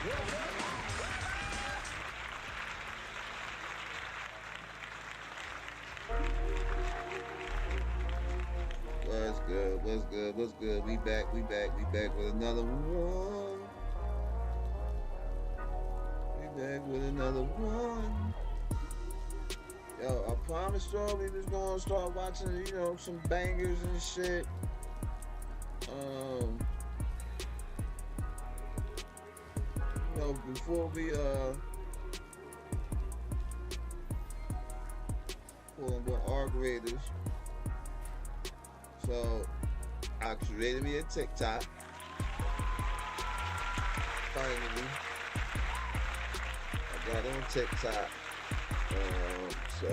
What's good? What's good? What's good? We back with another one. We back with another one. Yo, I promised y'all we was gonna start watching, you know, some bangers and shit. You know, before we pull on RaIdErS. So I created me a TikTok. Finally, I got on TikTok. So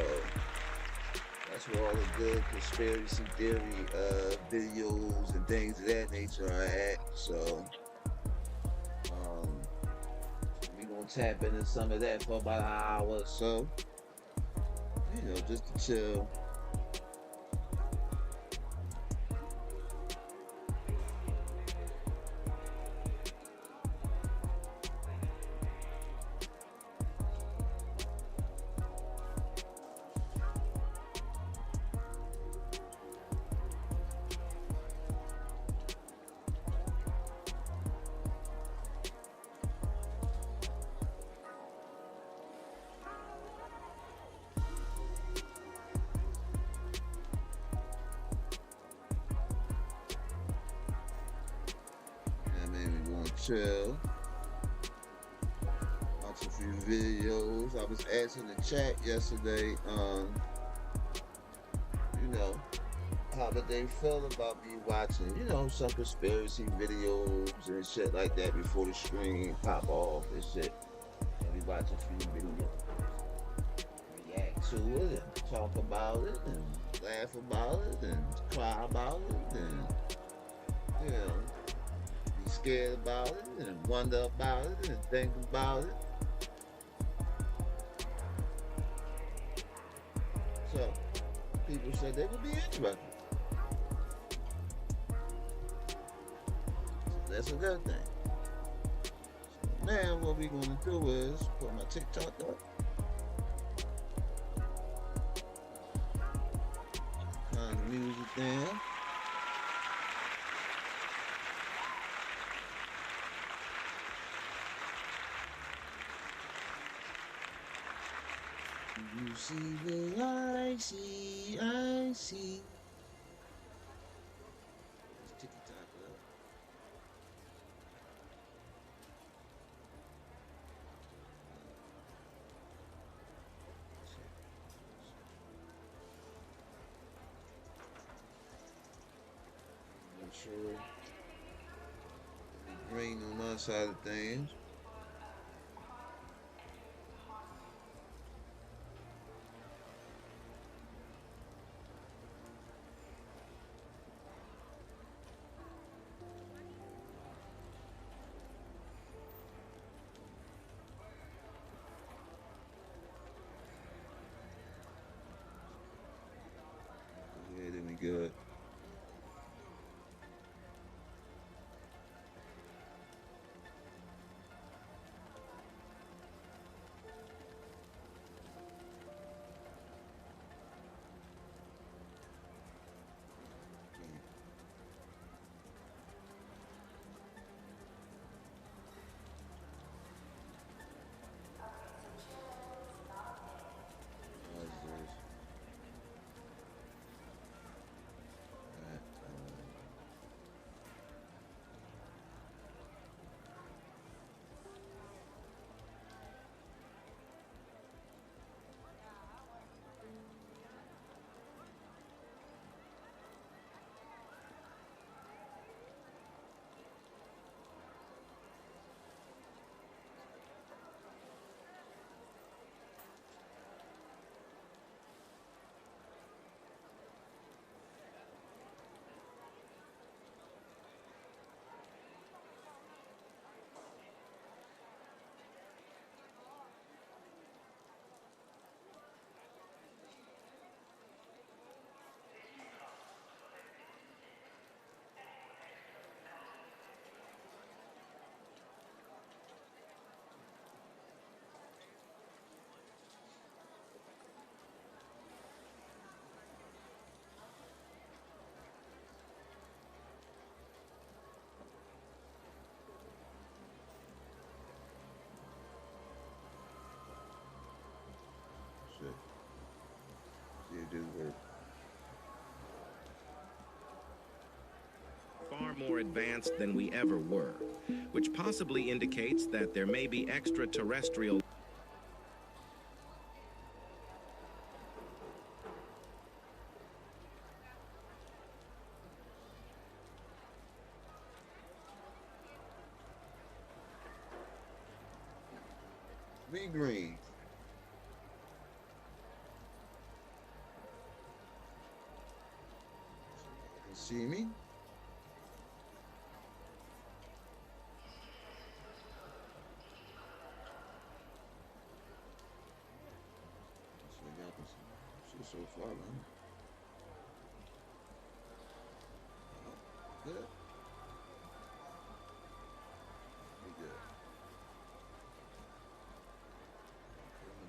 that's where all the good conspiracy theory videos and things of that nature are at. So we gonna tap into some of that for about an hour or so. You know, just to chill. Chill. Watch a few videos. I was asking the chat yesterday, you know, how did they feel about me watching, you know, some conspiracy videos and shit like that before the screen pop off and shit. And we watch a few videos, react to it and talk about it and laugh about it and cry about it and, you know, scared about it and wonder about it and think about it. So people said they would be interested. So that's a good thing. So now what we're gonna do is put my TikTok up. Turn the music down. You see what I see, I see. Let's TikTok up. Make sure it's green on my side of things. Yeah, then we good. more advanced than we ever were, which possibly indicates that there may be extraterrestrial. Be green. You see me? So far, man. Good. We good.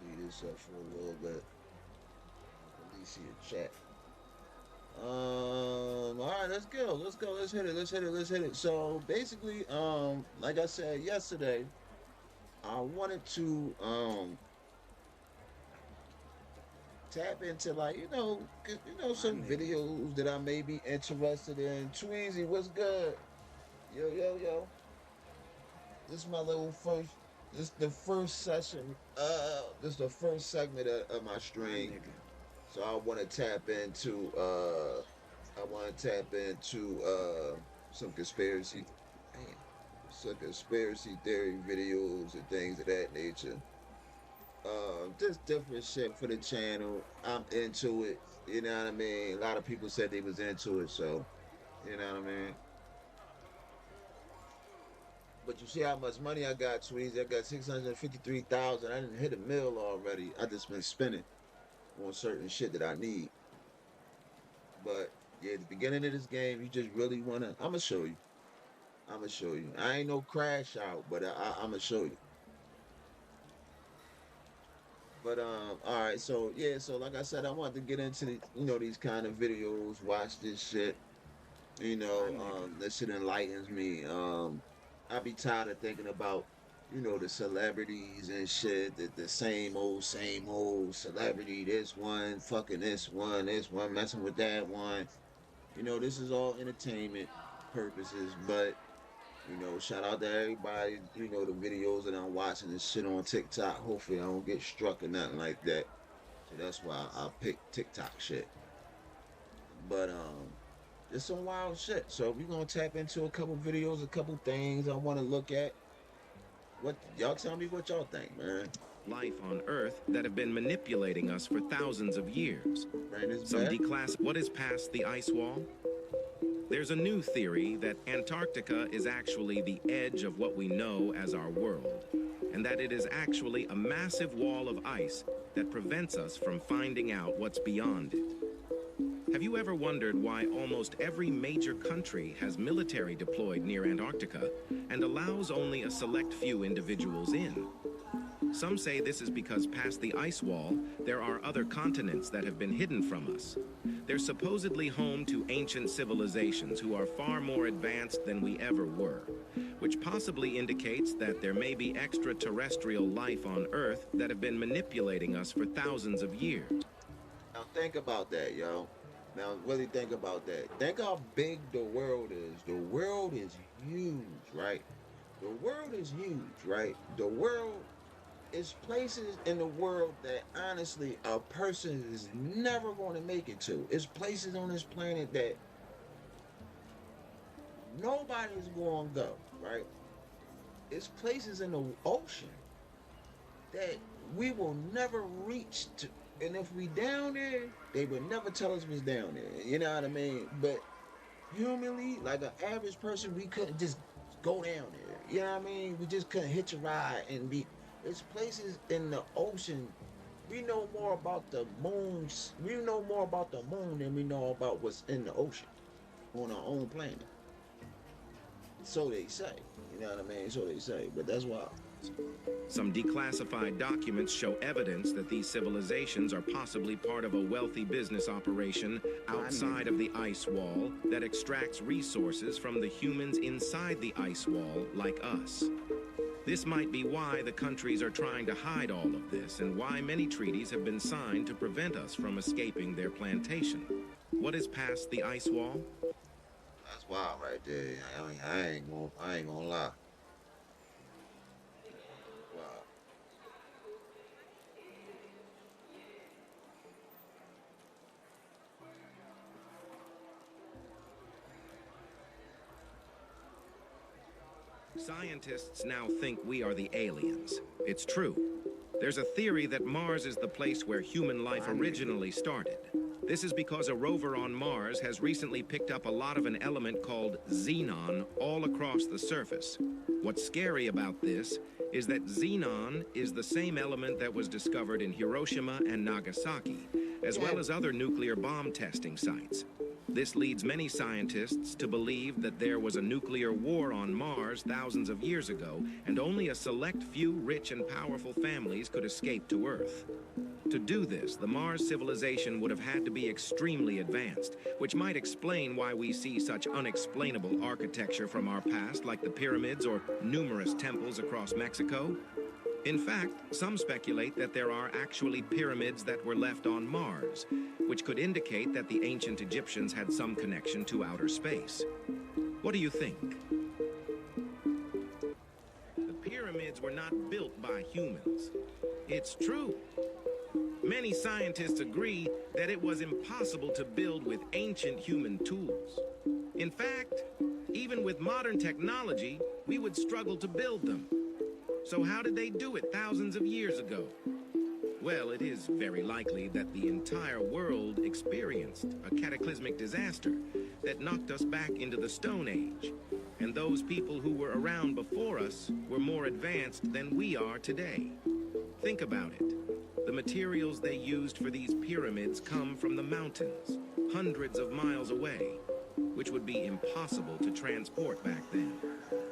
Leave this up for a little bit. At least see a chat. All right, let's go. Let's hit it. So basically, like I said yesterday, I wanted to tap into, like, some videos that I may be interested in. Tweezy, what's good? Yo. This is my little first. This is the first session. This is the first segment of my stream. So I want to tap into. Some conspiracy theory videos and things of that nature. Just different shit for the channel. I'm into it. You know what I mean? A lot of people said they was into it, so you know what I mean. But you see how much money I got, Tweez? I got 653,000. I didn't hit $1 million already. I just been spending on certain shit that I need. But yeah, at the beginning of this game, you just really wanna. I'ma show you. I ain't no crash out, but I'ma show you. But all right, so yeah, so like I said, I wanted to get into these kind of videos, watch this shit. That shit enlightens me. I be tired of thinking about, the celebrities and shit, the same old celebrity, this one, fucking this one, messing with that one. This is all entertainment purposes, but shout out to everybody, the videos that I'm watching and shit on TikTok. Hopefully I don't get struck or nothing like that. So that's why I pick TikTok shit. But it's some wild shit. So we're gonna tap into a couple videos, a couple things I wanna look at. What y'all tell me what y'all think, man. Life on Earth that have been manipulating us for thousands of years. What is past the ice wall? There's a new theory that Antarctica is actually the edge of what we know as our world, and that it is actually a massive wall of ice that prevents us from finding out what's beyond it. Have you ever wondered why almost every major country has military deployed near Antarctica and allows only a select few individuals in? Some say this is because past the ice wall, there are other continents that have been hidden from us. They're supposedly home to ancient civilizations who are far more advanced than we ever were, which possibly indicates that there may be extraterrestrial life on Earth that have been manipulating us for thousands of years. Now think about that, yo. Now really think about that. Think how big the world is. The world is huge, right? The world is huge, right? The world is places in the world that honestly a person is never going to make it to. It's places on this planet that nobody's going to go, right? It's places in the ocean that we will never reach to. And if we down there, they would never tell us was down there. You know what I mean? But humanly, like an average person, we couldn't just go down there. You know what I mean? We just couldn't hitch a ride and be. There's places in the ocean. We know more about the moons. We know more about the moon than we know about what's in the ocean on our own planet. So they say. You know what I mean? So they say. But that's wild. Some declassified documents show evidence that these civilizations are possibly part of a wealthy business operation outside of the ice wall that extracts resources from the humans inside the ice wall, like us. This might be why the countries are trying to hide all of this and why many treaties have been signed to prevent us from escaping their plantation. What is past the ice wall? That's wow right there. I ain't gonna lie. Wow. Scientists now think we are the aliens. It's true. There's a theory that Mars is the place where human life originally started. This is because a rover on Mars has recently picked up a lot of an element called xenon all across the surface. What's scary about this is that xenon is the same element that was discovered in Hiroshima and Nagasaki, as well as other nuclear bomb testing sites. This leads many scientists to believe that there was a nuclear war on Mars thousands of years ago, and only a select few rich and powerful families could escape to Earth. To do this, the Mars civilization would have had to be extremely advanced, which might explain why we see such unexplainable architecture from our past, like the pyramids or numerous temples across Mexico. In fact, some speculate that there are actually pyramids that were left on Mars, which could indicate that the ancient Egyptians had some connection to outer space. What do you think? The pyramids were not built by humans. It's true. Many scientists agree that it was impossible to build with ancient human tools. In fact, even with modern technology, we would struggle to build them. So how did they do it thousands of years ago? Well, it is very likely that the entire world experienced a cataclysmic disaster that knocked us back into the Stone Age. And those people who were around before us were more advanced than we are today. Think about it. The materials they used for these pyramids come from the mountains, hundreds of miles away, which would be impossible to transport back then.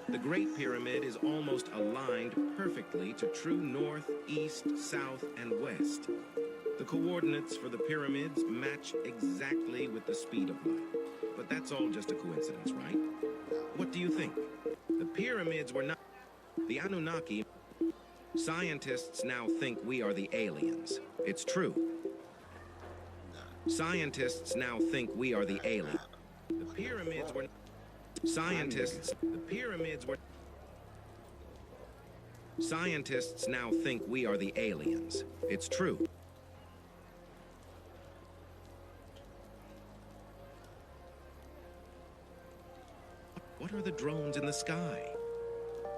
The Great Pyramid is almost aligned perfectly to true north, east, south, and west. The coordinates for the pyramids match exactly with the speed of light. But that's all just a coincidence, right? What do you think? The pyramids were not the Anunnaki. Scientists now think we are the aliens. It's true. Scientists now think we are the aliens. The pyramids were Scientists now think we are the aliens. It's true. What are the drones in the sky?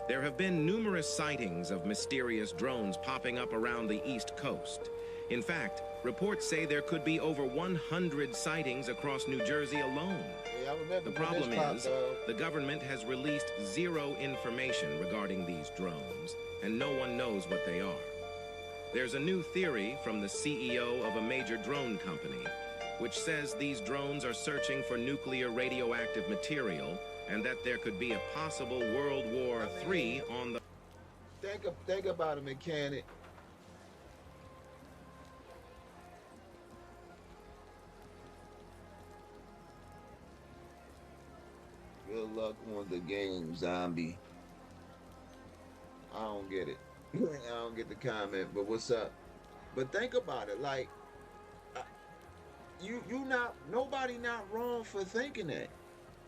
There have been numerous sightings of mysterious drones popping up around the East Coast. In fact, reports say there could be over 100 sightings across New Jersey alone. The problem is, the government has released zero information regarding these drones, and no one knows what they are. There's a new theory from the CEO of a major drone company, which says these drones are searching for nuclear radioactive material, and that there could be a possible World War III on the... Think about a mechanic. Good luck on the game, zombie. I don't get it. I don't get the comment, but what's up? But think about it, like, nobody not wrong for thinking that.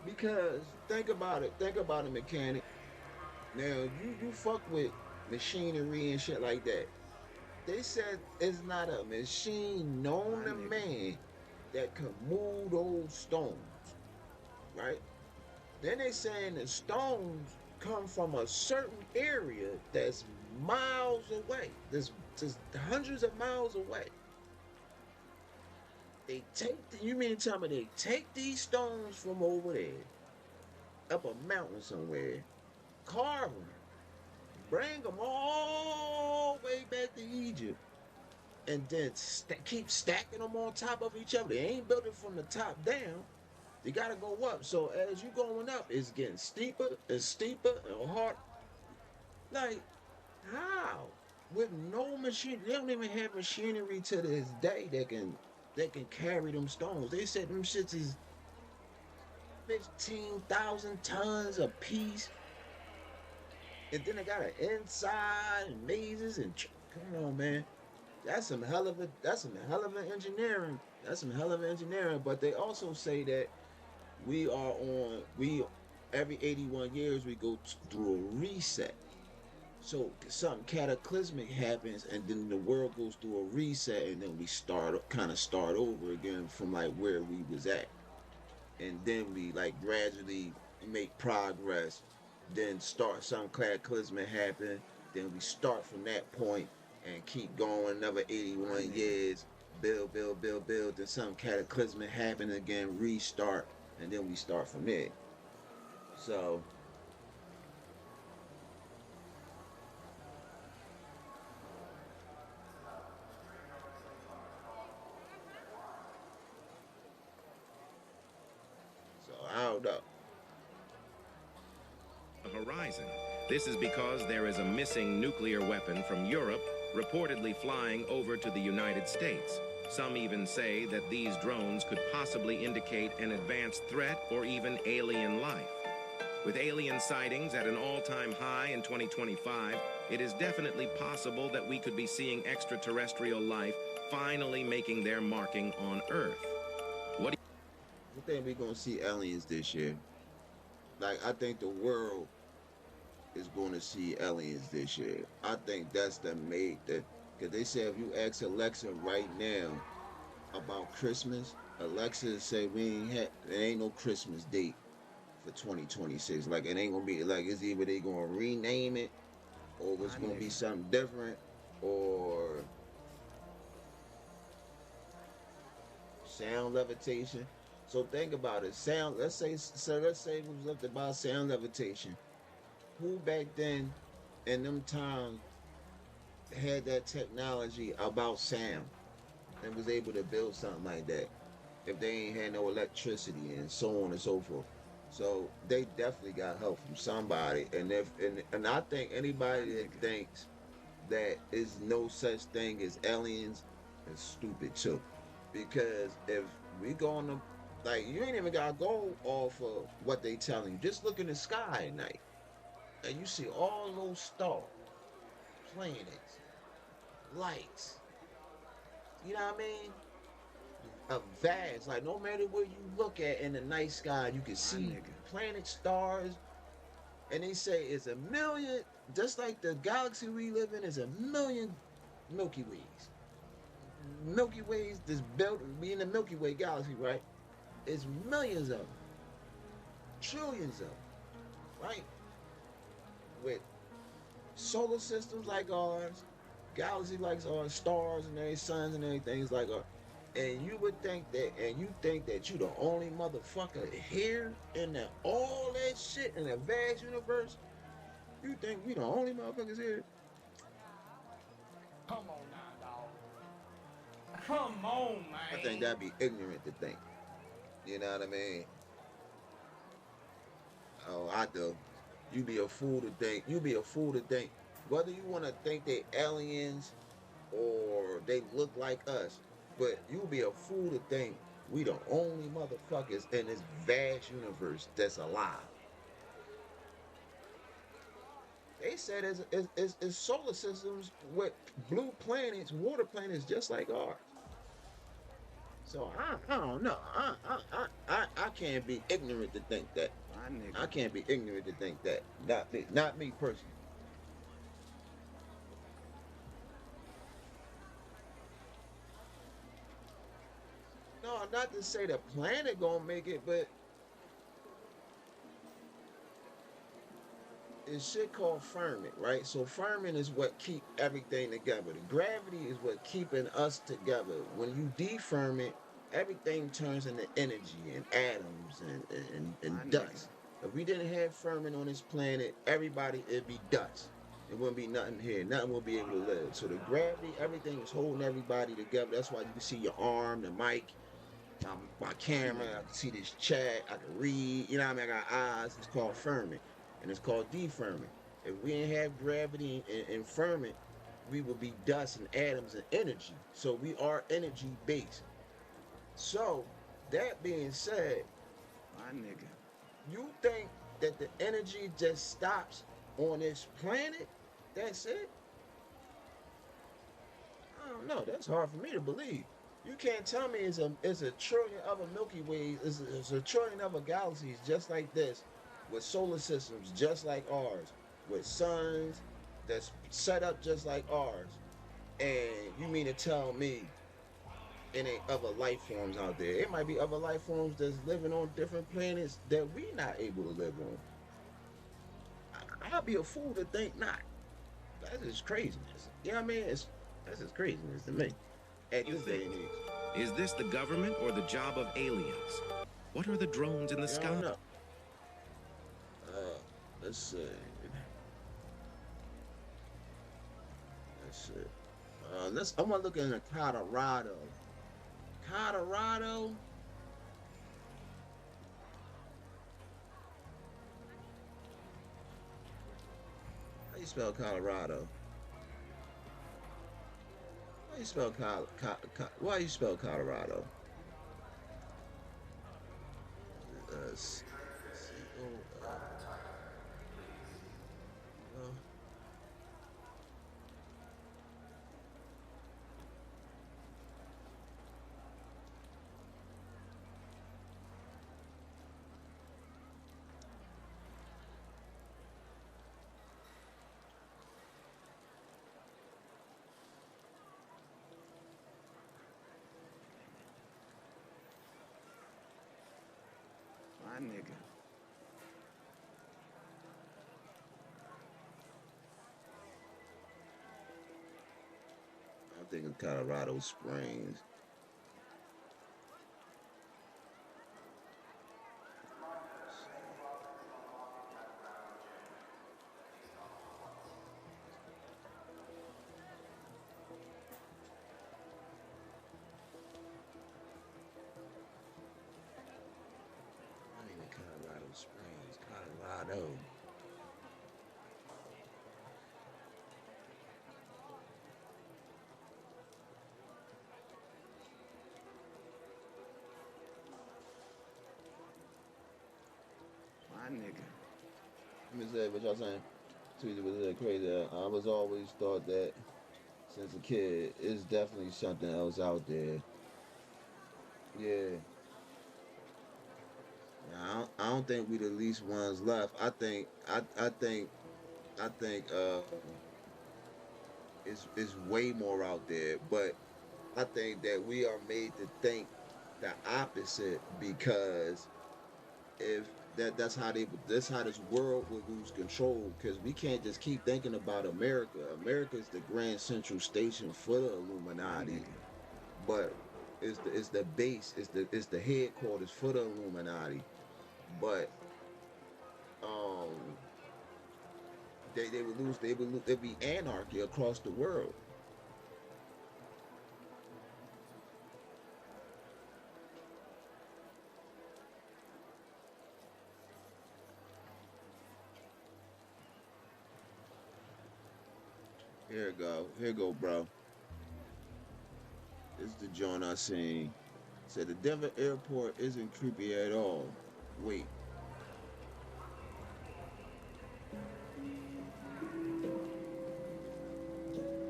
Because think about it, a mechanic. Now, you fuck with machinery and shit like that. They said it's not a machine known to man that can move those stones, right? Then they saying the stones come from a certain area that's miles away. There's just hundreds of miles away. They take, you mean tell me they take these stones from over there, up a mountain somewhere, carve them, bring them all the way back to Egypt, and then keep stacking them on top of each other. They ain't built it from the top down. You gotta go up. So as you going up, it's getting steeper and steeper and hard. Like, how? With no machine, they don't even have machinery to this day that can carry them stones. They said them shits is 15,000 tons a piece. And then they got an inside and mazes and come on, man. That's some hell of engineering. But they also say that we are on, every 81 years we go through a reset. So something cataclysmic happens, and then the world goes through a reset, and then we kind of start over again from like where we was at, and then we like gradually make progress. Then start some cataclysmic happen, then we start from that point and keep going another 81 years, build, then some cataclysmic happen again, restart, and then we start from there. So I don't know. Horizon. This is because there is a missing nuclear weapon from Europe reportedly flying over to the United States. Some even say that these drones could possibly indicate an advanced threat or even alien life. With alien sightings at an all-time high in 2025, it is definitely possible that we could be seeing extraterrestrial life finally making their marking on Earth. I think we're gonna see aliens this year. Like, I think the world is going to see aliens this year. I think that's because they say if you ask Alexa right now about Christmas, Alexa say there ain't no Christmas date for 2026. Like, it ain't gonna be like, it's either they gonna rename it, or it's gonna be something different, or sound levitation. So think about it. Let's say it was left about sound levitation. Who back then in them times had that technology about sound and was able to build something like that if they ain't had no electricity and so on and so forth? So they definitely got help from somebody. And I think anybody that thinks that is no such thing as aliens is stupid too. Because if we go on the, like, you ain't even gotta go off of what they telling you. Just look in the sky at night, and you see all those stars, planets, lights. You know what I mean? A vast, like, no matter where you look at in the night sky, you can see planets, stars, and they say it's a million. Just like the galaxy we live in is a million Milky Ways. Milky Ways, this built, we in the Milky Way galaxy, right? It's millions of them, trillions of them, right? With solar systems like ours, galaxies like ours, stars and everything, suns and everything like ours. And you would think that, and you think that you the only motherfucker here in all that shit in the vast universe. You think we the only motherfuckers here? Come on now, dog. Come on, man. I think that'd be ignorant to think. You know what I mean? Oh, I do. You be a fool to think. You be a fool to think. Whether you want to think they aliens or they look like us, but you be a fool to think we the only motherfuckers in this vast universe that's alive. They said it's solar systems with blue planets, water planets just like ours. So I don't know. I can't be ignorant to think that. I can't be ignorant to think that. Not me personally. No, not to say the planet gonna make it, but it's shit called firmament, right? So firmament is what keep everything together. The gravity is what keeping us together. When you deferment, everything turns into energy and atoms and dust. If we didn't have firmament on this planet, it'd be dust. It wouldn't be nothing here. Nothing would be able to live. So the gravity, everything is holding everybody together. That's why you can see your arm, the mic, my camera. I can see this chat. I can read. You know what I mean? I got eyes. It's called firmament. And it's called deferment. If we didn't have gravity and firmament, we would be dust and atoms and energy. So we are energy based. So that being said, My nigga. you think that the energy just stops on this planet? That's it? I don't know. That's hard for me to believe. You can't tell me it's a trillion other Milky Ways, it's a trillion other galaxies just like this, with solar systems just like ours, with suns that's set up just like ours. And you mean to tell me it ain't other life forms out there? It might be other life forms that's living on different planets that we not able to live on. I'll be a fool to think not. That's just craziness. You know what I mean? That's just craziness to me at You this day think? and age. Is this the government or the job of aliens? What are the drones in the You sky? don't know. Let's see. Let's see. I'm gonna look into Colorado. Colorado. How you spell Colorado? How you spell why you spell Colorado? C-O-L. My nigga. I'm thinking Colorado Springs. Not even Colorado Springs, Colorado. My nigga. Let me say what y'all saying. Tweety was crazy. I was always thought that since a kid, it's definitely something else out there. Yeah. I don't think we the least ones left. I think it's way more out there, but I think that we are made to think the opposite because if that's how this world would lose control because we can't just keep thinking about America. America is the grand central station for the Illuminati, but it's the base, it's the headquarters for the Illuminati. But um there'd be anarchy across the world. Here go, bro. This is the joint I seen. Said the Denver airport isn't creepy at all. Wait.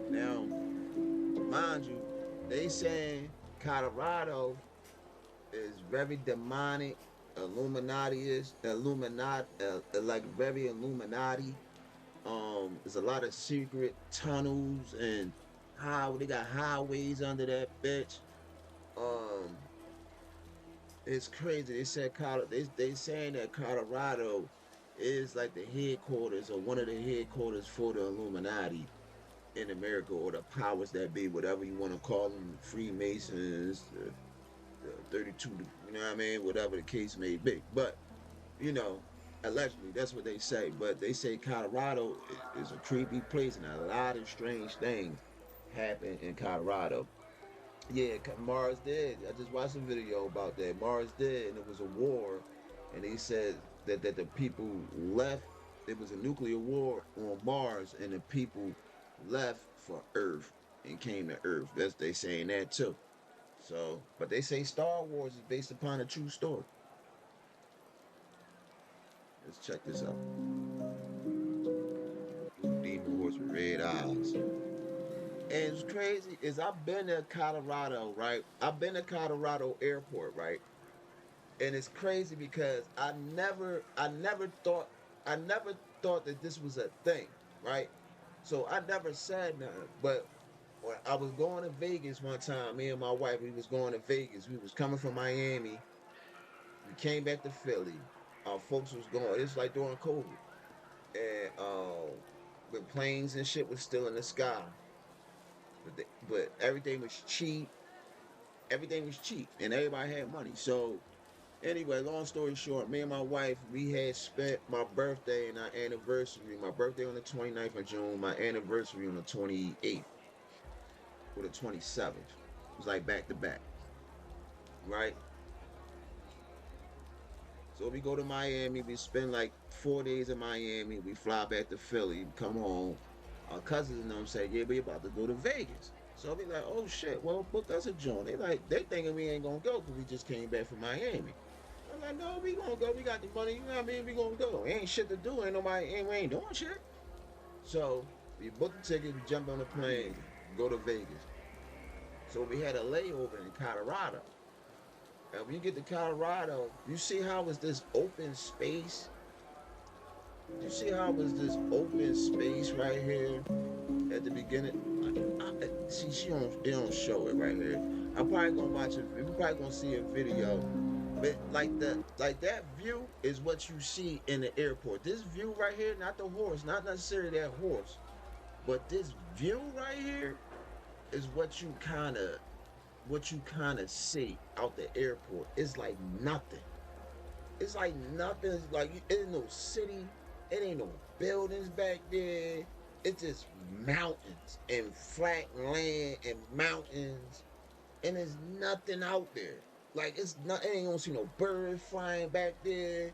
Now, mind you, they saying Colorado is very demonic. Illuminati is Illuminati, like very Illuminati. There's a lot of secret tunnels and how they got highways under that bitch. Um, it's crazy. They said they saying that Colorado is like the headquarters or one of the headquarters for the Illuminati in America or the powers that be, whatever you want to call them, Freemasons, the 32, you know what I mean, whatever the case may be. But you know, allegedly that's what they say. But they say Colorado is a creepy place and a lot of strange things happen in Colorado. Yeah, Mars did. I just watched a video about that. Mars did, and it was a war, and they said that the people left. It was a nuclear war on Mars, and the people left for Earth and came to Earth. That's they saying that too. So, but they say Star Wars is based upon a true story. Let's check this out. Blue demon horse with red eyes. And it's crazy is I've been to Colorado, right? I've been to Colorado airport, right? And it's crazy because I never thought that this was a thing, right? So I never said nothing. But when I was going to Vegas one time, me and my wife, we was going to Vegas. We was coming from Miami. We came back to Philly. Our folks was going. It's like during COVID, and the planes and shit was still in the sky, but everything was cheap. Everything was cheap, and everybody had money. So anyway, long story short, me and my wife, we had spent my birthday and our anniversary. My birthday on the 29th of June, my anniversary on the 28th or the 27th. It was like back to back, right? So we go to Miami. We spend like 4 days in Miami. We fly back to Philly. We come home. Our cousins and them say, "Yeah, we about to go to Vegas." So we like, "Oh shit! Well, book us a joint." They thinking we ain't gonna go because we just came back from Miami. I'm like, "No, we gonna go. We got the money. You know what I mean? We gonna go. Ain't shit to do. Ain't nobody. We ain't doing shit." So we booked the ticket. We jumped on the plane. Go to Vegas. So we had a layover in Colorado. And when you get to Colorado, you see how it's this open space. You see how it's this open space right here at the beginning. See, they don't show it right here. I'm probably gonna watch it. We're probably gonna see a video. But like that view is what you see in the airport. This view right here, not the horse, not necessarily that horse, but this view right here is what you kind of see out the airport. It's like nothing. It's like nothing. It's like it ain't no city. It ain't no buildings back there. It's just mountains and flat land and mountains, and there's nothing out there. Like it's not. You ain't gonna see no birds flying back there.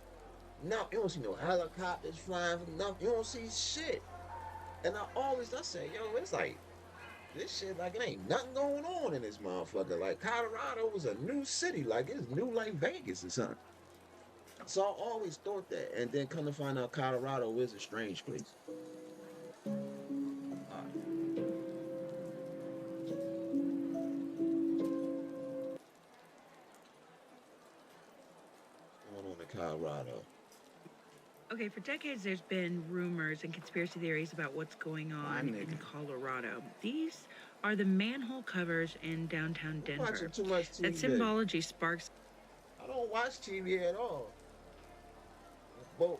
No, you don't see no helicopters flying. Nothing. You don't see shit. And I say, yo, it's like this shit, like it ain't nothing going on in this motherfucker. Like Colorado was a new city, like it's new like Vegas or something. So I always thought that, and then come to find out Colorado is a strange place. What's going on in Colorado? Okay, for decades there's been rumors and conspiracy theories about what's going on in Colorado. These are the manhole covers in downtown Denver. I'm watching too much TV. That symbology sparks. I don't watch TV at all. But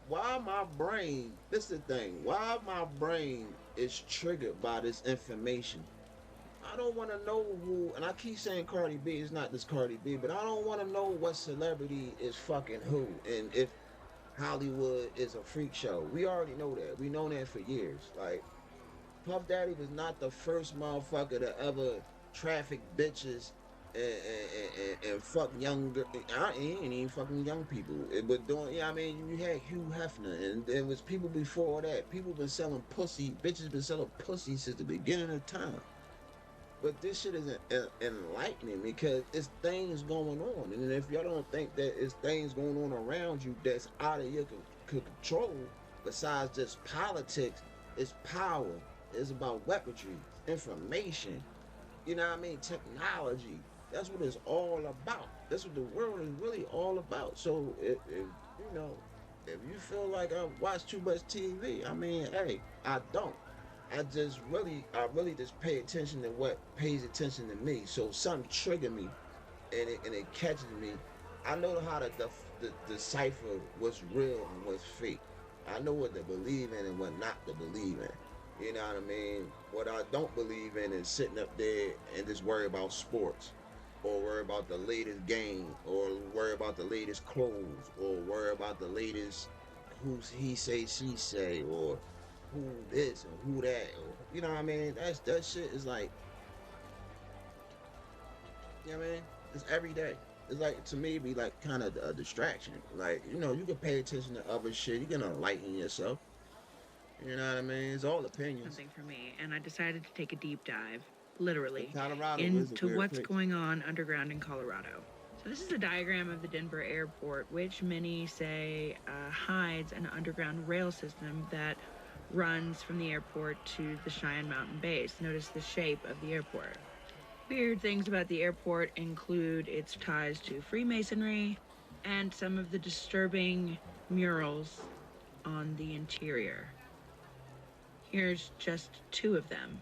why my brain, this is the thing, why my brain is triggered by this information. I don't want to know who, and I keep saying Cardi B, it's not this Cardi B, but I don't want to know what celebrity is fucking who, and if Hollywood is a freak show. We already know that. We known that for years. Like, Puff Daddy was not the first motherfucker to ever traffic bitches and fuck younger. He ain't even fucking young people. But doing, I mean, you had Hugh Hefner, and there was people before that. People been selling pussy. Bitches been selling pussy since the beginning of time. But this shit isn't enlightening because it's things going on. And if y'all don't think that it's things going on around you that's out of your control, besides just politics, it's power. It's about weaponry, information, you know what I mean? Technology. That's what it's all about. That's what the world is really all about. So if you feel like I watch too much TV, I mean, hey, I don't. I really just pay attention to what pays attention to me. So something trigger me, and it catches me. I know how to decipher what's real and what's fake. I know what to believe in and what not to believe in. You know what I mean? What I don't believe in is sitting up there and just worry about sports, or worry about the latest game, or worry about the latest clothes, or worry about the latest who's he say, she say, or who this or who that, or, you know what I mean? That shit is like, you know what I mean? It's every day. It's like, to me, be like kind of a distraction. Like, you can pay attention to other shit. You can enlighten yourself. You know what I mean? It's all opinions. Something for me, and I decided to take a deep dive, literally, Colorado into what's going on underground in Colorado. So this is a diagram of the Denver airport, which many say hides an underground rail system that runs from the airport to the Cheyenne Mountain base. Notice the shape of the airport. Weird things about the airport include its ties to Freemasonry and some of the disturbing murals on the interior. Here's just two of them.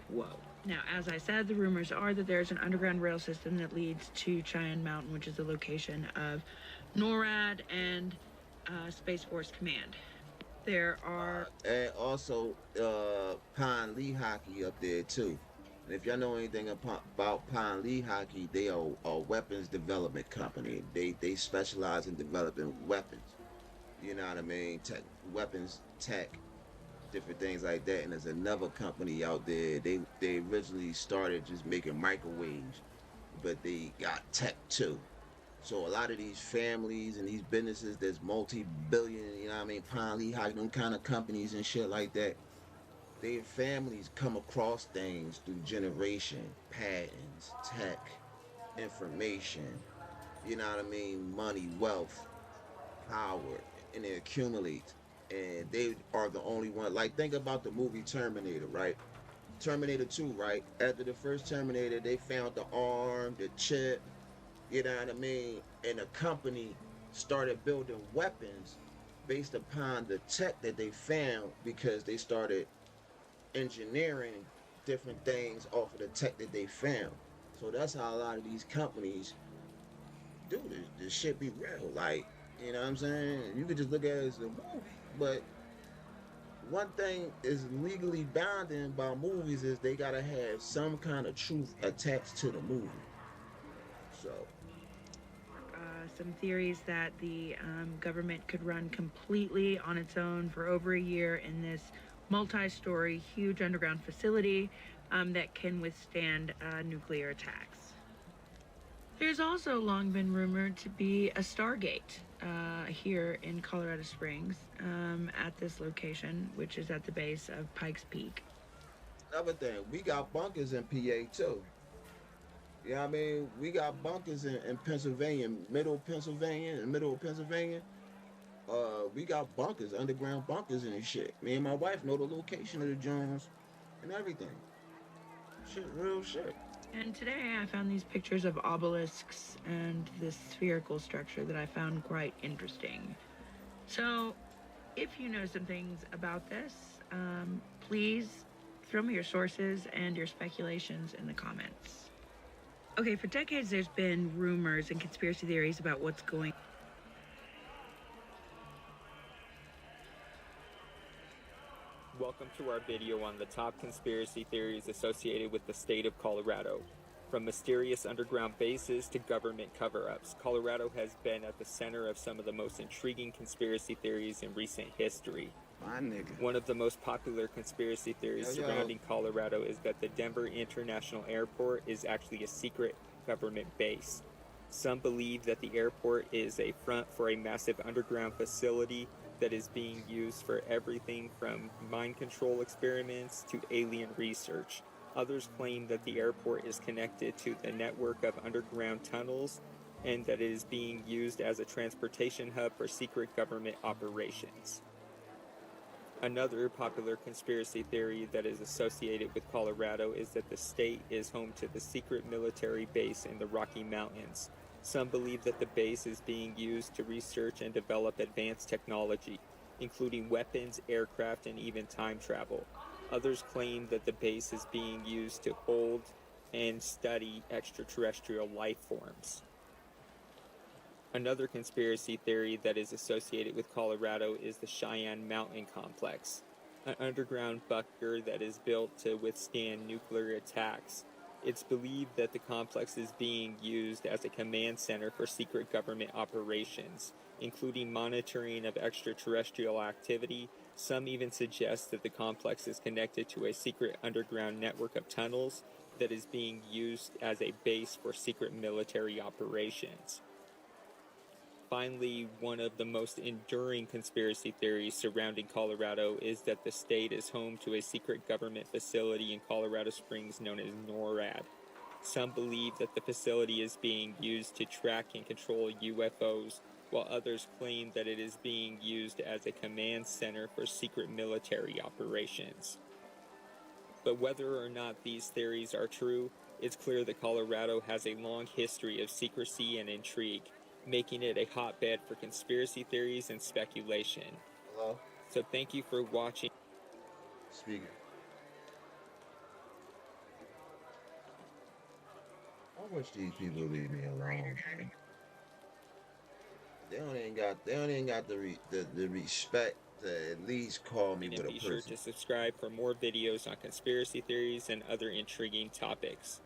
Whoa. Now, as I said, the rumors are that there's an underground rail system that leads to Cheyenne Mountain, which is the location of NORAD and Space Force Command. There are... and also Pine Lehocky up there, too. And if y'all know anything about Pine Lehocky, they are a weapons development company. They specialize in developing weapons. You know what I mean? Weapons, tech, different things like that. And there's another company out there. They originally started just making microwaves, but they got tech too. So a lot of these families and these businesses that's multi-billion, you know what I mean, Pine Lehocky, them kind of companies and shit like that, their families come across things through generation, patents, tech, information, you know what I mean, money, wealth, power, and it accumulates. And they are the only one. Like, think about the movie Terminator, right? Terminator 2, right? After the first Terminator, they found the arm, the chip, you know what I mean? And the company started building weapons based upon the tech that they found, because they started engineering different things off of the tech that they found. So that's how a lot of these companies do this. This shit be real. Like, you know what I'm saying? You could just look at it as a movie, but one thing is legally bounding about movies is they gotta have some kind of truth attached to the movie. So some theories that the government could run completely on its own for over a year in this multi-story, huge underground facility that can withstand nuclear attacks. There's also long been rumored to be a Stargate here in Colorado Springs at this location, which is at the base of Pikes Peak. Another thing, we got bunkers in PA too. You know what I mean? We got bunkers in Pennsylvania, middle of Pennsylvania. We got bunkers, underground bunkers and shit. Me and my wife know the location of the Jones and everything. Shit, real shit. And today I found these pictures of obelisks and this spherical structure that I found quite interesting. So, if you know some things about this, please throw me your sources and your speculations in the comments. Okay, for decades there's been rumors and conspiracy theories about what's going on. Welcome to our video on the top conspiracy theories associated with the state of Colorado. From mysterious underground bases to government cover-ups, Colorado has been at the center of some of the most intriguing conspiracy theories in recent history. My nigga. One of the most popular conspiracy theories surrounding Colorado is that the Denver International Airport is actually a secret government base. Some believe that the airport is a front for a massive underground facility that is being used for everything from mind control experiments to alien research. Others claim that the airport is connected to the network of underground tunnels and that it is being used as a transportation hub for secret government operations. Another popular conspiracy theory that is associated with Colorado is that the state is home to the secret military base in the Rocky Mountains. Some believe that the base is being used to research and develop advanced technology, including weapons, aircraft, and even time travel. Others claim that the base is being used to hold and study extraterrestrial life forms. Another conspiracy theory that is associated with Colorado is the Cheyenne Mountain Complex, an underground bunker that is built to withstand nuclear attacks. It's believed that the complex is being used as a command center for secret government operations, including monitoring of extraterrestrial activity. Some even suggest that the complex is connected to a secret underground network of tunnels that is being used as a base for secret military operations. Finally, one of the most enduring conspiracy theories surrounding Colorado is that the state is home to a secret government facility in Colorado Springs known as NORAD. Some believe that the facility is being used to track and control UFOs, while others claim that it is being used as a command center for secret military operations. But whether or not these theories are true, it's clear that Colorado has a long history of secrecy and intrigue, making it a hotbed for conspiracy theories and speculation. Hello? So thank you for watching. Speaking. I wish these people leave me alone. They don't even got the respect to at least call me with a person. Be sure to subscribe for more videos on conspiracy theories and other intriguing topics.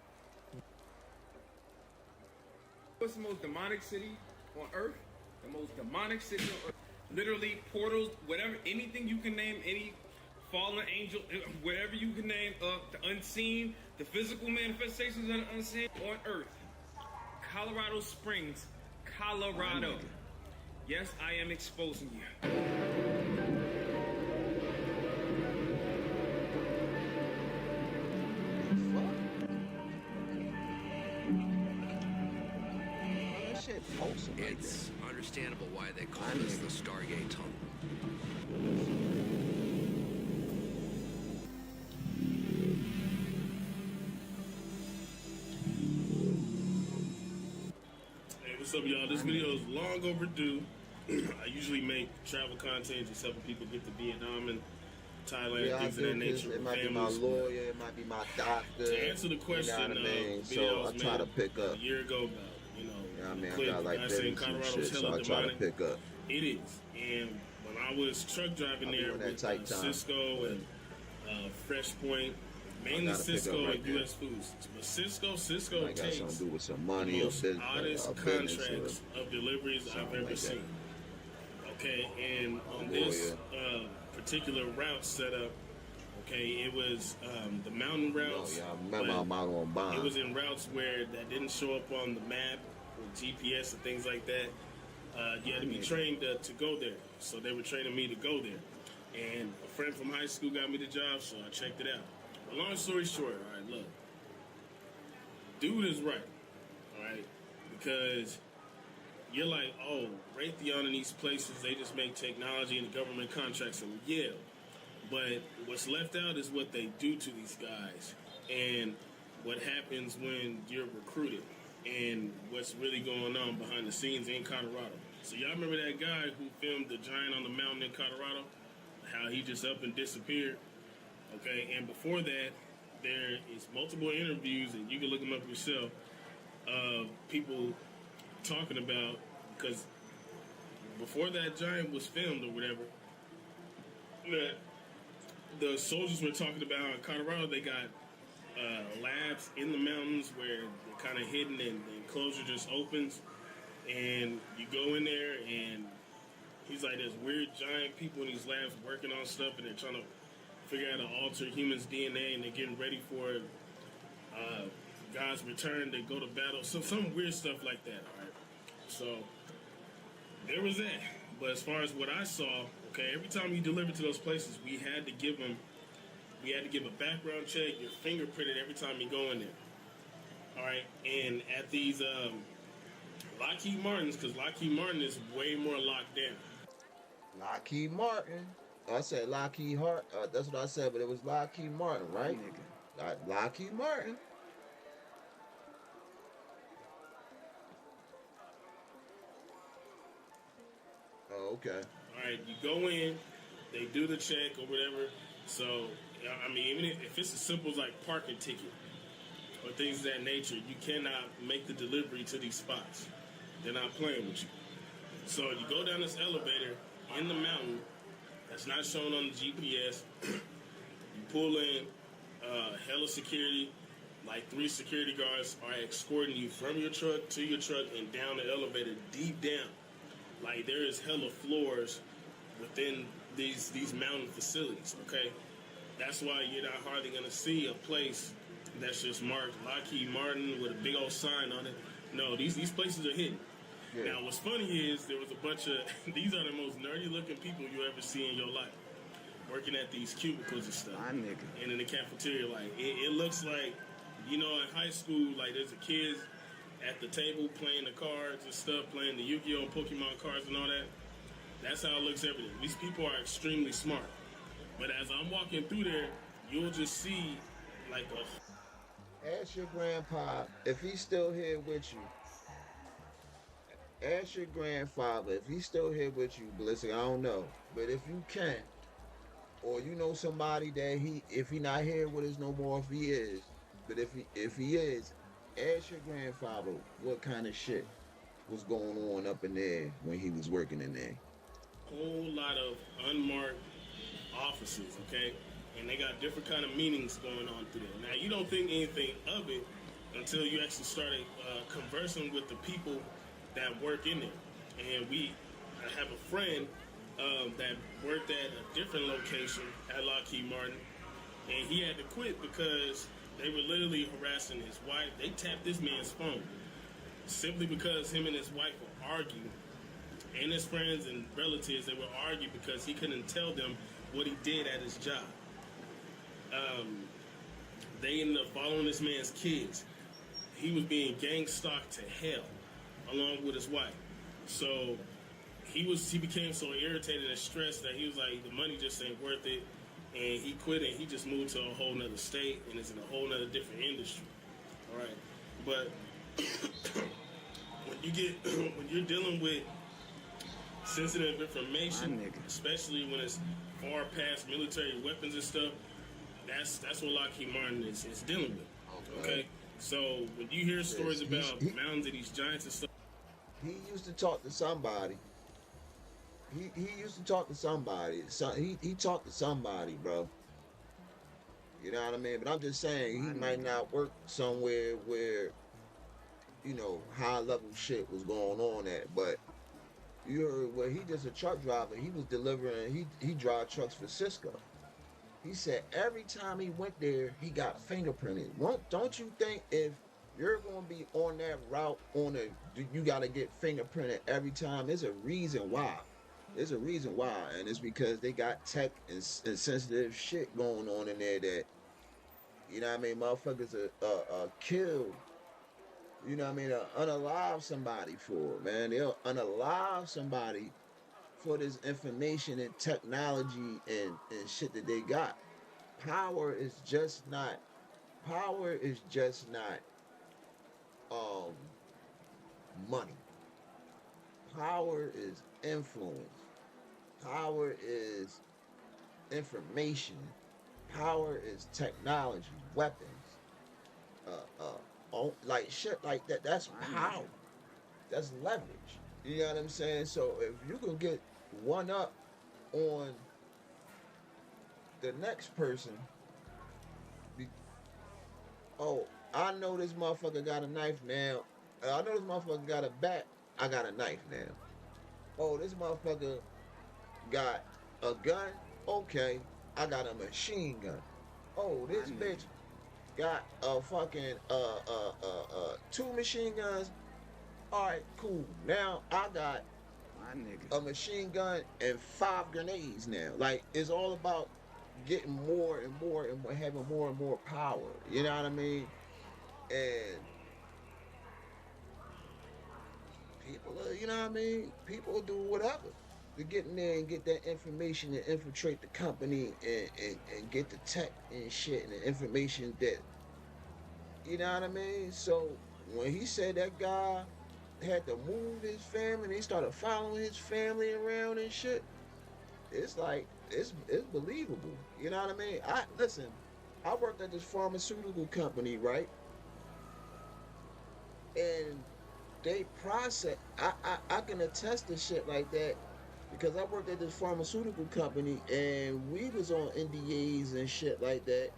What's the most demonic city on Earth? The most demonic city on Earth. Literally, portals, whatever, anything you can name, any fallen angel, whatever you can name, the unseen, the physical manifestations of the unseen on Earth. Colorado Springs, Colorado. Yes, I am exposing you. It's understandable why they call this the Stargate Tunnel. Hey, what's up, y'all? This video is long overdue. I usually make travel content just helping people get to Vietnam and Thailand, things of that nature. It might be my lawyer, it might be my doctor. To answer the question, you know what I mean? so I try to pick up. A year ago, I mean, I got like business and shit, so I try to pick up. It is. And when I was truck driving there with Cisco and Fresh Point, mainly Cisco and U.S. Foods. But Cisco I got takes something to do with some money the or most business, oddest contracts of deliveries I've ever seen. Okay, and on this particular route setup, okay, it was the mountain routes. I remember I'm out on bond. It was in routes where that didn't show up on the map or GPS and things like that. You had to be trained to go there. So they were training me to go there. And a friend from high school got me the job, so I checked it out. But long story short, all right, look. Dude is right, all right? Because you're like, oh, Raytheon in these places, they just make technology and government contracts. And yeah, but what's left out is what they do to these guys and what happens when you're recruited and what's really going on behind the scenes in Colorado. So y'all remember that guy who filmed the giant on the mountain in Colorado? How he just up and disappeared? Okay, and before that, there is multiple interviews, and you can look them up yourself, of people talking about, because before that giant was filmed or whatever, that the soldiers were talking about in Colorado, they got labs in the mountains where they're kind of hidden and the enclosure just opens, and you go in there and he's like, there's weird giant people in these labs working on stuff and they're trying to figure out how to alter humans' DNA and they're getting ready for God's return to go to battle. So some weird stuff like that, all right? So there was that. But as far as what I saw, okay, every time you delivered to those places, we had to give a background check, you're fingerprinted every time you go in there. All right, and at these Lockheed Martins, because Lockheed Martin is way more locked down. Lockheed Martin. I said Lockheed Hart. That's what I said, but it was Lockheed Martin, right? Lockheed Martin. Oh, okay. All right, you go in, they do the check or whatever. So, I mean, even if it's as simple as like parking ticket or things of that nature, you cannot make the delivery to these spots. They're not playing with you. So you go down this elevator in the mountain that's not shown on the GPS. You pull in, hella security, like 3 security guards are escorting you from your truck to your truck and down the elevator deep down. Like there is hella floors within these mountain facilities, okay? That's why you're not hardly gonna see a place that's just marked Lockheed Martin with a big old sign on it. No, these places are hidden. Yeah. Now, what's funny is there was a bunch of, these are the most nerdy-looking people you ever see in your life, working at these cubicles and stuff. And in the cafeteria, like, it looks like, you know, in high school, like, there's the kids at the table playing the cards and stuff, playing the Yu-Gi-Oh! And Pokemon cards and all that. That's how it looks every day. These people are extremely smart. But as I'm walking through there, you'll just see like a... Ask your grandpa if he's still here with you. Ask your grandfather if he's still here with you, Blissy. I don't know. But if you can, or you know somebody that if he not here with us no more, if he is, but if he is, ask your grandfather what kind of shit was going on up in there when he was working in there. Whole lot of unmarked offices, okay? And they got different kind of meanings going on through there. Now, you don't think anything of it until you actually started conversing with the people that work in there. And I have a friend that worked at a different location at LuCkYLeFtY, and he had to quit because they were literally harassing his wife. They tapped this man's phone simply because him and his wife were arguing. And his friends and relatives, they would argue because he couldn't tell them what he did at his job. They ended up following this man's kids. He was being gang stalked to hell along with his wife. So he became so irritated and stressed that he was like, the money just ain't worth it. And he quit and he just moved to a whole nother state and is in a whole nother different industry. All right. But when you're dealing with sensitive information, especially when it's far past military weapons and stuff, that's what LuCkYLeFtY is dealing with. Okay? So when you hear stories about mountains of these giants and stuff, he used to talk to somebody. He used to talk to somebody. So he talked to somebody, bro. You know what I mean? But I'm just saying he might not work somewhere where, you know, high level shit was going on at. But you heard where he just a truck driver. He was delivering. He drive trucks for Cisco. He said every time he went there, he got fingerprinted. Don't you think if you're going to be on that route you got to get fingerprinted every time? There's a reason why. There's a reason why, and it's because they got tech and sensitive shit going on in there that, you know what I mean, motherfuckers are killed. You know what I mean? Unalive somebody for it, man. They'll unalive somebody for this information and technology and shit that they got. Power is just not money. Power is influence. Power is information. Power is technology, weapons. Like shit like that. That's power. That's leverage. You know what I'm saying? So if you can get one up on the next person, I know this motherfucker got a knife now. I know this motherfucker got a bat. I got a knife now. Oh, this motherfucker got a gun. Okay, I got a machine gun. Oh, this bitch got a fucking 2 machine guns. All right, cool. Now I got a machine gun and 5 grenades now. Like, it's all about getting more and more and having more and more power. You know what I mean? And people, you know what I mean? People do whatever to get in there and get that information and infiltrate the company and get the tech and shit and the information that, you know what I mean? So when he said that guy had to move his family and he started following his family around and shit, it's like, it's believable. You know what I mean? Listen, I worked at this pharmaceutical company, right? And they process, I can attest to shit like that because I worked at this pharmaceutical company and we was on NDAs and shit like that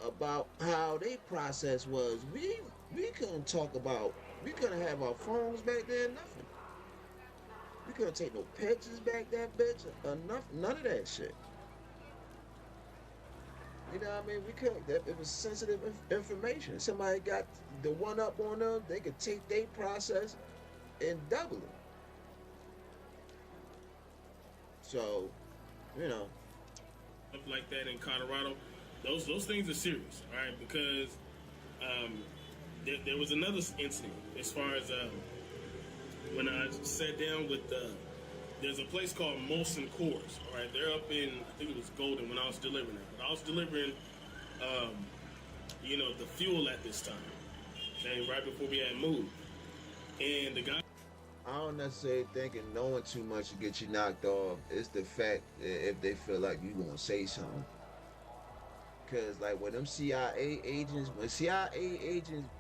about how they process was. We couldn't talk about, we couldn't have our phones back there, nothing. We couldn't take no pictures back that bitch, none of that shit. You know what I mean? We couldn't, it was sensitive information. Somebody got the one up on them, they could take their process and double it. So, you know. Stuff like that in Colorado, those things are serious, all right? Because there was another incident as far as when I sat down with there's a place called Molson Coors. All right, they're up in, I think it was Golden when I was delivering it. But I was delivering, the fuel at this time, okay, right before we had moved. And the guy. I don't necessarily think knowing too much will get you knocked off. It's the fact that if they feel like you gonna say something. Cause like when CIA agents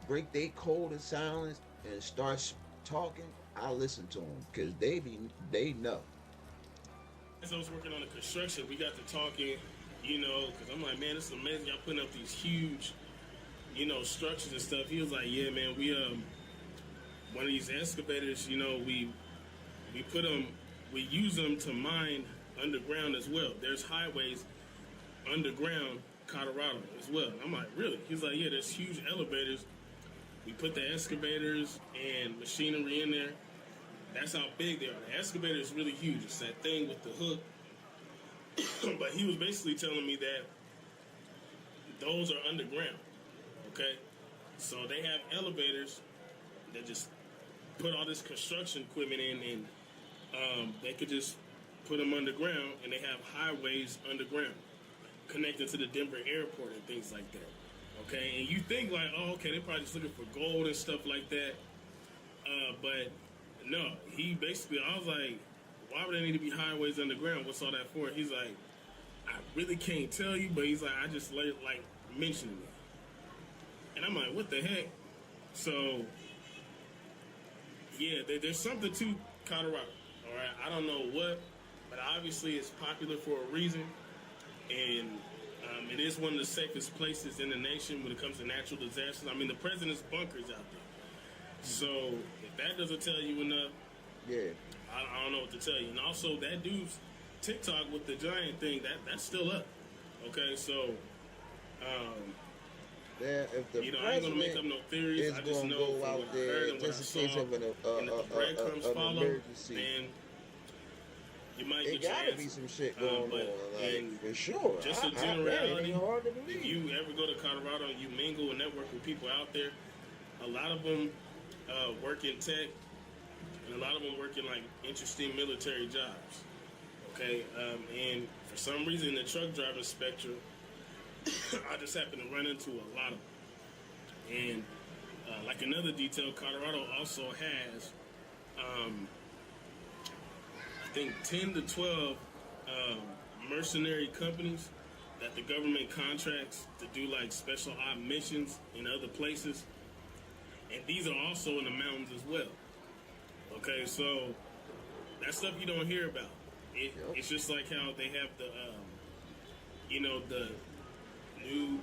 break their code of silence and start talking, I listen to them because they know. As I was working on the construction, we got to talking, because I'm like, man, this is amazing. Y'all putting up these huge, structures and stuff. He was like, yeah, man, we one of these excavators, we use them to mine underground as well. There's highways underground Colorado as well. I'm like, really? He's like, yeah, there's huge elevators. We put the excavators and machinery in there. That's how big they are. The excavator is really huge. It's that thing with the hook. But he was basically telling me that those are underground. Okay? So they have elevators that just put all this construction equipment in, and they could just put them underground, and they have highways underground connected to the Denver airport and things like that. Okay, and you think like, oh, okay, they're probably just looking for gold and stuff like that. But no, he basically, I was like, why would there need to be highways underground? What's all that for? He's like, I really can't tell you, but he's like, I just like mentioning it. And I'm like, what the heck? So, yeah, there's something to Colorado, all right? I don't know what, but obviously it's popular for a reason. And it is one of the safest places in the nation when it comes to natural disasters. I mean, the president's bunker's out there. So if that doesn't tell you enough, yeah, I don't know what to tell you. And also, that dude's TikTok with the giant thing, that's still up. Okay, so, if the I ain't gonna make up no theories. I just know go out what there I heard and what I just saw. in case of And if the breadcrumbs follow, emergency. then you might It get your gotta answer. be some shit going on, like, for sure. Just a That generality, ain't hard to believe. if you ever go to Colorado and you mingle and network with people out there, a lot of them work in tech, and a lot of them work in like interesting military jobs. Okay, and for some reason, the truck driving spectrum, I just happen to run into a lot of them. And like another detail, Colorado also has, I think 10 to 12 mercenary companies that the government contracts to do like special op missions in other places. And these are also in the mountains as well. Okay, so that's stuff you don't hear about. It's just like how they have the, the new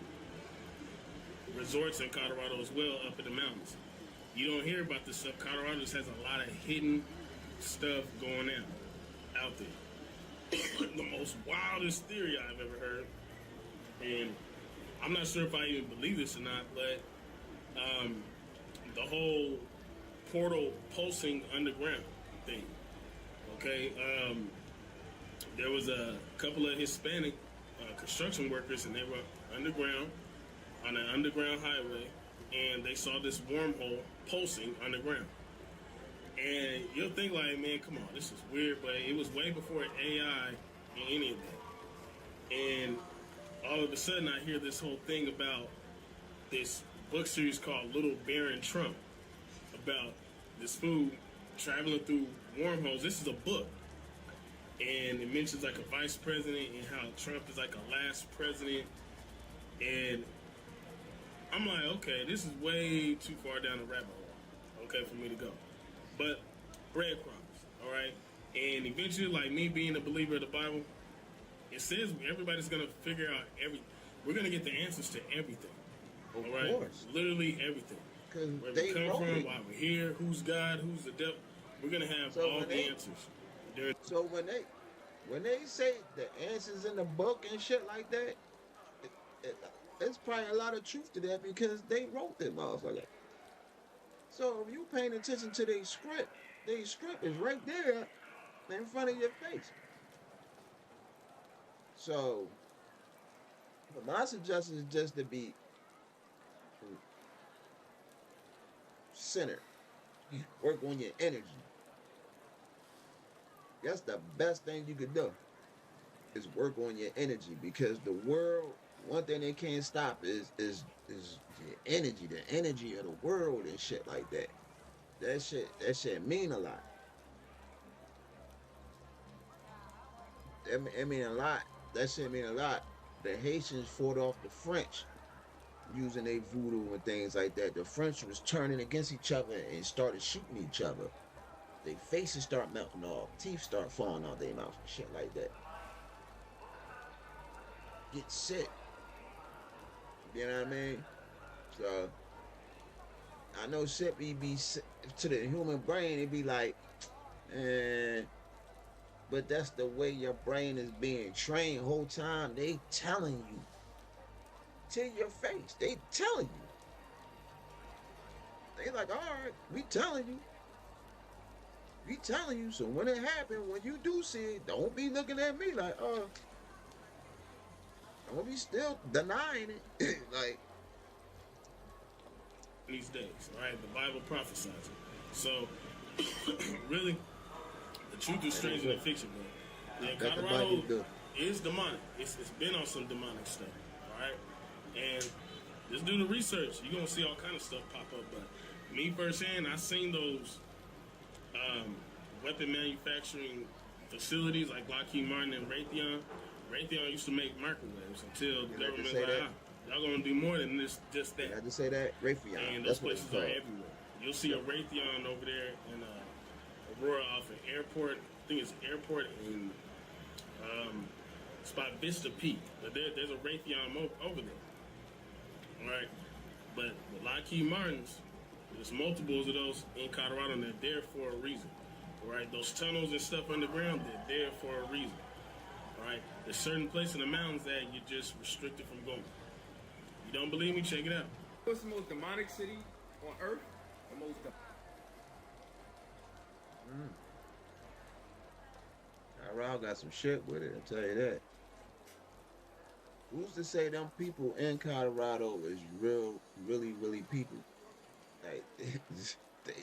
resorts in Colorado as well up in the mountains. You don't hear about this stuff. Colorado just has a lot of hidden stuff going on out there. The most wildest theory I've ever heard, and I'm not sure if I even believe this or not, but the whole portal pulsing underground thing. Okay, there was a couple of Hispanic construction workers, and they were underground on an underground highway, and they saw this wormhole pulsing underground. And you'll think like, man, come on, this is weird, but it was way before AI and any of that. And all of a sudden, I hear this whole thing about this book series called Little Baron Trump, about this food traveling through wormholes. This is a book. And it mentions like a vice president and how Trump is like a last president. And I'm like, okay, this is way too far down the rabbit hole, okay, for me to go. But breadcrumbs, all right? And eventually, like me being a believer of the Bible, it says everybody's going to figure out we're going to get the answers to everything. All right? Of course. Literally everything. Where we come from, why we're here, who's God, who's the devil. We're going to have all the answers. So when they say the answers in the book and shit like that, it's probably a lot of truth to that because they wrote that motherfucker. So if you paying attention to their script is right there in front of your face. So my suggestion is just to be center. You work on your energy. That's the best thing you could do, is work on your energy, because the world, one thing they can't stop is your energy, the energy of the world and shit like that. That shit mean a lot. It mean a lot. That shit mean a lot. The Haitians fought off the French using their voodoo and things like that. The French was turning against each other and started shooting each other. Their faces start melting off, teeth start falling out their mouth and shit like that. Get sick. You know what I mean? So I know shit be to the human brain, it be like, but that's the way your brain is being trained whole time. They telling you to your face. They telling you. They like, all right, we telling you. We telling you. So when it happens, when you do see it, don't be looking at me like, don't be still denying it. Like, these days, right? The Bible prophesies it. So, really, the truth is stranger than fiction, man. Yeah, Colorado is demonic. It's been on some demonic stuff, all right? And just do the research. You're going to see all kind of stuff pop up. But me firsthand, I seen those weapon manufacturing facilities like Lockheed Martin and Raytheon. Raytheon used to make microwaves until the government was like, y'all going to do more than this, just that. I just say that? Raytheon. And those places are everywhere. You'll see a Raytheon over there in Aurora off an airport. I think it's airport in spot Vista Peak. But there's a Raytheon over there. All right. But with Lockheed Martin's, there's multiples of those in Colorado, and they're there for a reason. All right. Those tunnels and stuff underground, they're there for a reason. All right. There's certain places in the mountains that you're just restricted from going. You don't believe me? Check it out. What's the most demonic city on earth? The most Colorado got some shit with it, I'll tell you that. Who's to say them people in Colorado is really people? Like,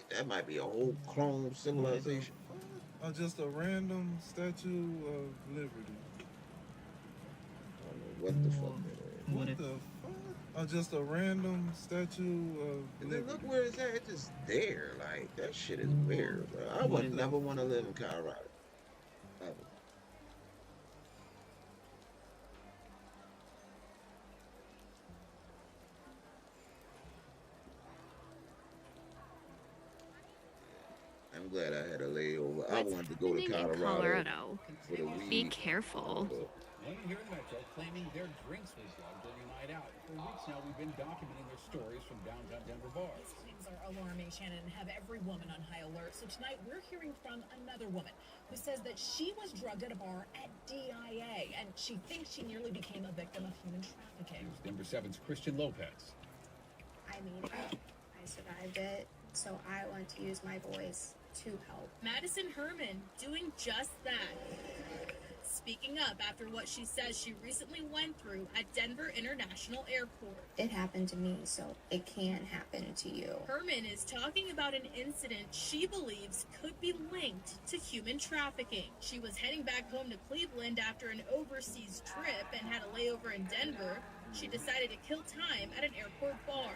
that might be a whole clone civilization. Just a random Statue of Liberty. I don't know what the fuck that is. What the fuck? Just a random Statue of And Liberty. then look where it's at. It's just there. Like, that shit is weird, bro. I would never want to live in Colorado. Ever. I'm glad I had a layover. I wanted to go to Colorado for the weed. Be careful. One here in the metro claiming their drinks were drugged during a night out. For weeks now, we've been documenting their stories from downtown Denver bars. These claims are alarming, Shannon, and have every woman on high alert. So tonight, we're hearing from another woman who says that she was drugged at a bar at DIA, and she thinks she nearly became a victim of human trafficking. Here's Denver 7's Christian Lopez. I mean, I survived it, so I want to use my voice to help. Madison Herman doing just that. Speaking up after what she says she recently went through at Denver International Airport. It happened to me, so it can happen to you. Herman is talking about an incident she believes could be linked to human trafficking. She was heading back home to Cleveland after an overseas trip and had a layover in Denver. She decided to kill time at an airport bar.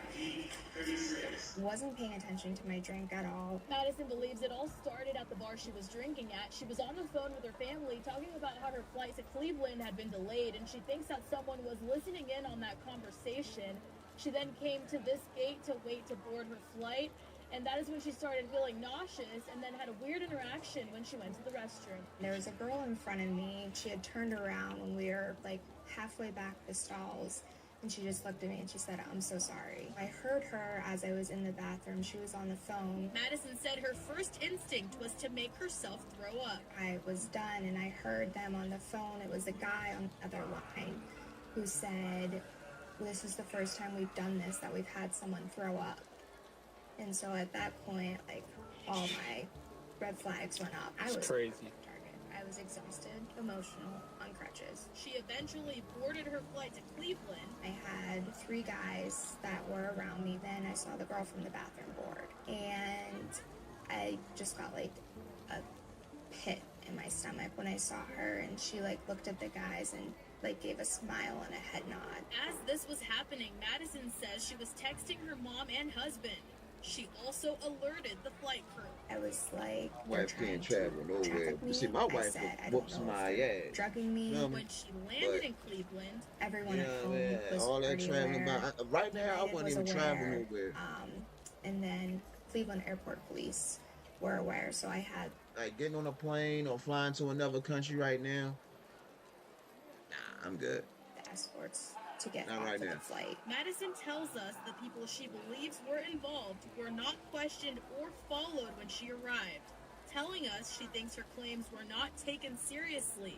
Wasn't paying attention to my drink at all. Madison believes it all started at the bar she was drinking at. She was on the phone with her family talking about how her flight to Cleveland had been delayed, and she thinks that someone was listening in on that conversation. She then came to this gate to wait to board her flight, and that is when she started feeling nauseous and then had a weird interaction when she went to the restroom. There was a girl in front of me. She had turned around when we were like halfway back the stalls, and she just looked at me and she said, "I'm so sorry." I heard her as I was in the bathroom. She was on the phone. Madison said her first instinct was to make herself throw up. I was done and I heard them on the phone. It was a guy on the other line who said, "This is the first time we've done this, that we've had someone throw up." And so at that point, like, all my red flags went up. I was crazy. target. I I was exhausted, emotional, on crutches. She eventually boarded her flight to Cleveland. I had 3 guys that were around me. Then I saw the girl from the bathroom board. And I just got like a pit in my stomach when I saw her, and she like looked at the guys and like gave a smile and a head nod. As this was happening, Madison says she was texting her mom and husband. She also alerted the flight crew. I was like, wife can't travel nowhere. You see, my wife whoops my ass. Drugging me. When she landed in Cleveland, everyone at home was all that pretty traveling aware. right now, I wouldn't even travel nowhere. And then Cleveland Airport Police were aware, so I had like getting on a plane or flying to another country right now. Nah, I'm good. the escorts to get Not off right of now. the flight. Madison tells us the people she believes were involved were not questioned or followed when she arrived, telling us she thinks her claims were not taken seriously.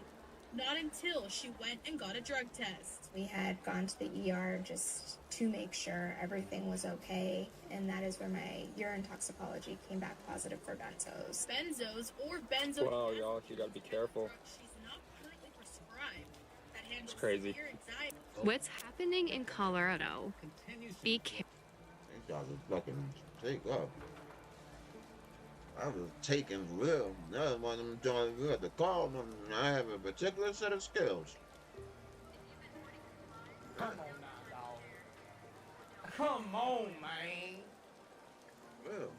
Not until she went and got a drug test. We had gone to the ER just to make sure everything was okay, and that is where my urine toxicology came back positive for benzos. Benzos or benzo. Wow, y'all, you gotta be careful. She's not currently prescribed. That handles It's crazy. severe anxiety. What's happening in Colorado? Be careful. These guys are fucking take up. I was taking real. Another one of them doing good. The call them. I have a particular set of skills. Come on now, dog. Come on, man. Real.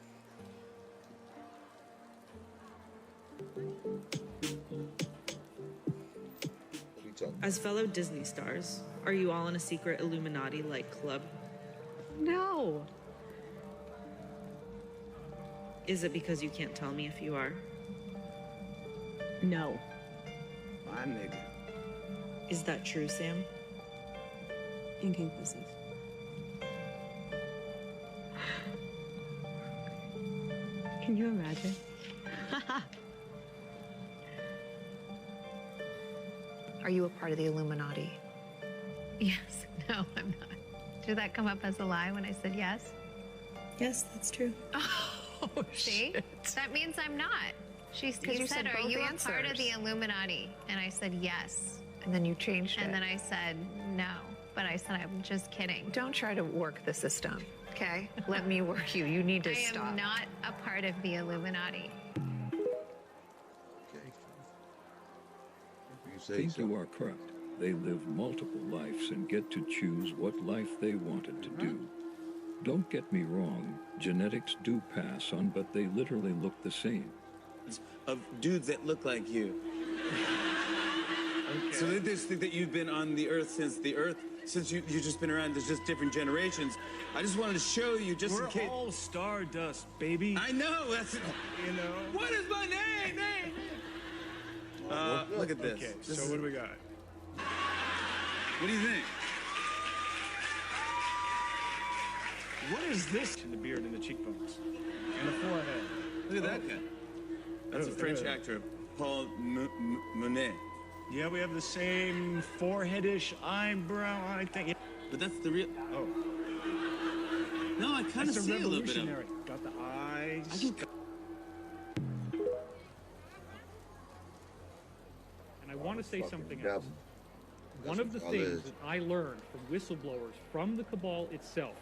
As fellow Disney stars, are you all in a secret Illuminati-like club? No. Is it because you can't tell me if you are? No. My nigga. Is that true, Sam? Inconclusive. Can you imagine? Are you a part of the Illuminati? Yes. No, I'm not. Did that come up as a lie when I said yes? Yes, that's true. Oh, see? That means I'm not. He you said, said are both you a part of answers. the Illuminati? And I said, yes. And then you changed it. And then I said, no. But I said, I'm just kidding. Don't try to work the system, okay? Let me work you. You need to I stop. am not a part of the Illuminati. Okay. You I say think so. you are correct. They live multiple lives and get to choose what life they wanted to do. Don't get me wrong, genetics do pass on, but they literally look the same. Of dudes that look like you. So they just think that you've been on the earth since you've just been around. There's just different generations. I just wanted to show you just in case. We're all stardust, baby. I know, that's it. You know? What is my name? Look at this. Okay, This so is- what do we got? What do you think? What is this? In the beard and the cheekbones. And the forehead. Look at that guy. That's a French actor, Paul Monet. Yeah, we have the same foreheadish eyebrow, I think. But that's the real. Oh. No, I kind of That's see a little bit of. revolutionary. Got the eyes. And I want to say Fucking something devil. else. One of the all things is. that I learned from whistleblowers from the cabal itself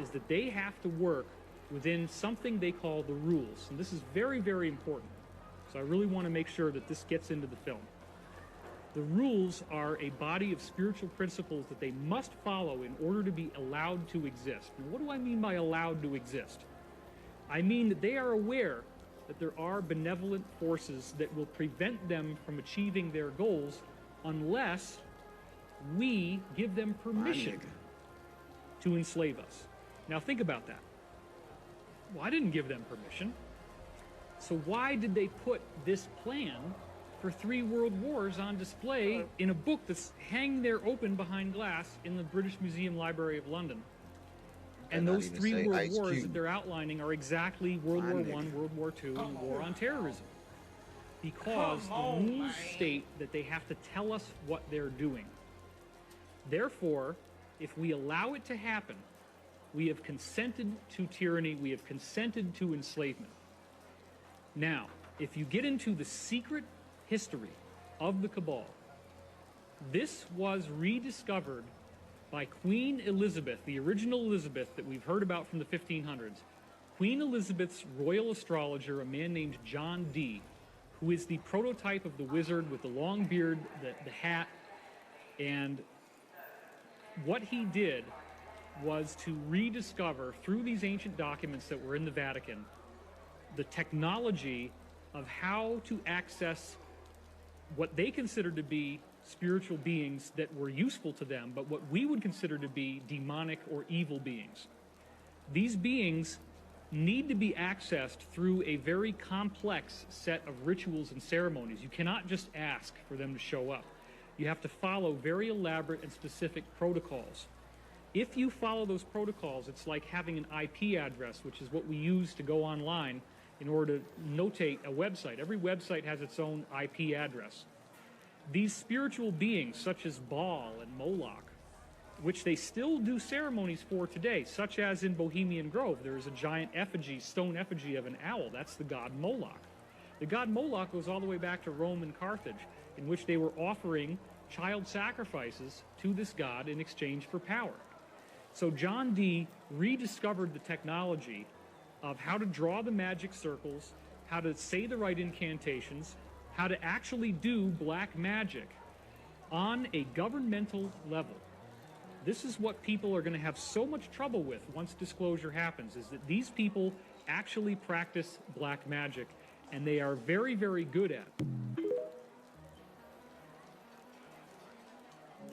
is that they have to work within something they call the rules. And this is very, very important. So I really want to make sure that this gets into the film. The rules are a body of spiritual principles that they must follow in order to be allowed to exist. Now, what do I mean by allowed to exist? I mean that they are aware that there are benevolent forces that will prevent them from achieving their goals unless we give them permission to enslave us. Now think about that. Well, I didn't give them permission. So why did they put this plan for 3 world wars on display in a book that's hanging there open behind glass in the British Museum Library of London? And not those even 3 say world Ice wars Cube. that they're outlining are exactly World My War nigga. I, World War II, and War on Terrorism. Because Come the on, rules man. state that they have to tell us what they're doing. Therefore, if we allow it to happen, we have consented to tyranny, we have consented to enslavement. Now, if you get into the secret history of the cabal. This was rediscovered by Queen Elizabeth, the original Elizabeth that we've heard about from the 1500s. Queen Elizabeth's royal astrologer, a man named John Dee, who is the prototype of the wizard with the long beard, the hat, and what he did was to rediscover, through these ancient documents that were in the Vatican, the technology of how to access what they considered to be spiritual beings that were useful to them, but what we would consider to be demonic or evil beings. These beings need to be accessed through a very complex set of rituals and ceremonies. You cannot just ask for them to show up. You have to follow very elaborate and specific protocols. If you follow those protocols, it's like having an IP address, which is what we use to go online in order to notate a website. Every website has its own IP address. These spiritual beings, such as Baal and Moloch, which they still do ceremonies for today, such as in Bohemian Grove, there is a giant effigy, stone effigy of an owl. That's the god Moloch. The god Moloch goes all the way back to Rome and Carthage, in which they were offering child sacrifices to this god in exchange for power. So John Dee rediscovered the technology of how to draw the magic circles, how to say the right incantations, how to actually do black magic on a governmental level. This is what people are going to have so much trouble with once disclosure happens, is that these people actually practice black magic, and they are very, very good at it.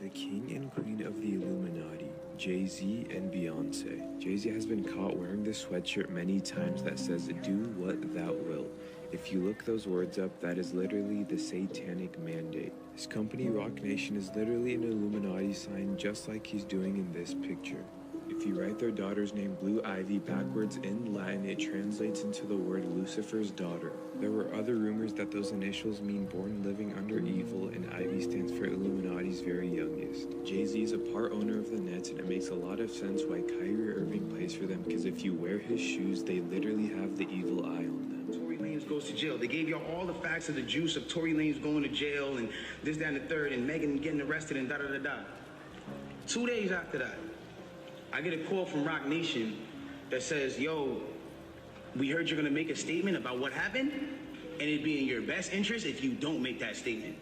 The king and queen of the Illuminati, Jay-Z and Beyonce. Jay-Z has been caught wearing this sweatshirt many times that says, "Do what thou wilt." If you look those words up, that is literally the satanic mandate. His company, Rock Nation, is literally an Illuminati sign, just like he's doing in this picture. If you write their daughter's name Blue Ivy backwards in Latin, it translates into the word Lucifer's daughter. There were other rumors that those initials mean born living under evil, and Ivy stands for Illuminati's very youngest. Jay-Z is a part owner of the Nets, and it makes a lot of sense why Kyrie Irving plays for them, because if you wear his shoes, they literally have the evil eye on them. Tory Lanez goes to jail. They gave y'all all the facts of the juice of Tory Lanez going to jail and this, that, and the third, and Megan getting arrested and da-da-da-da. 2 days after that, I get a call from Rock Nation that says, "Yo, we heard you're gonna make a statement about what happened, and it'd be in your best interest if you don't make that statement."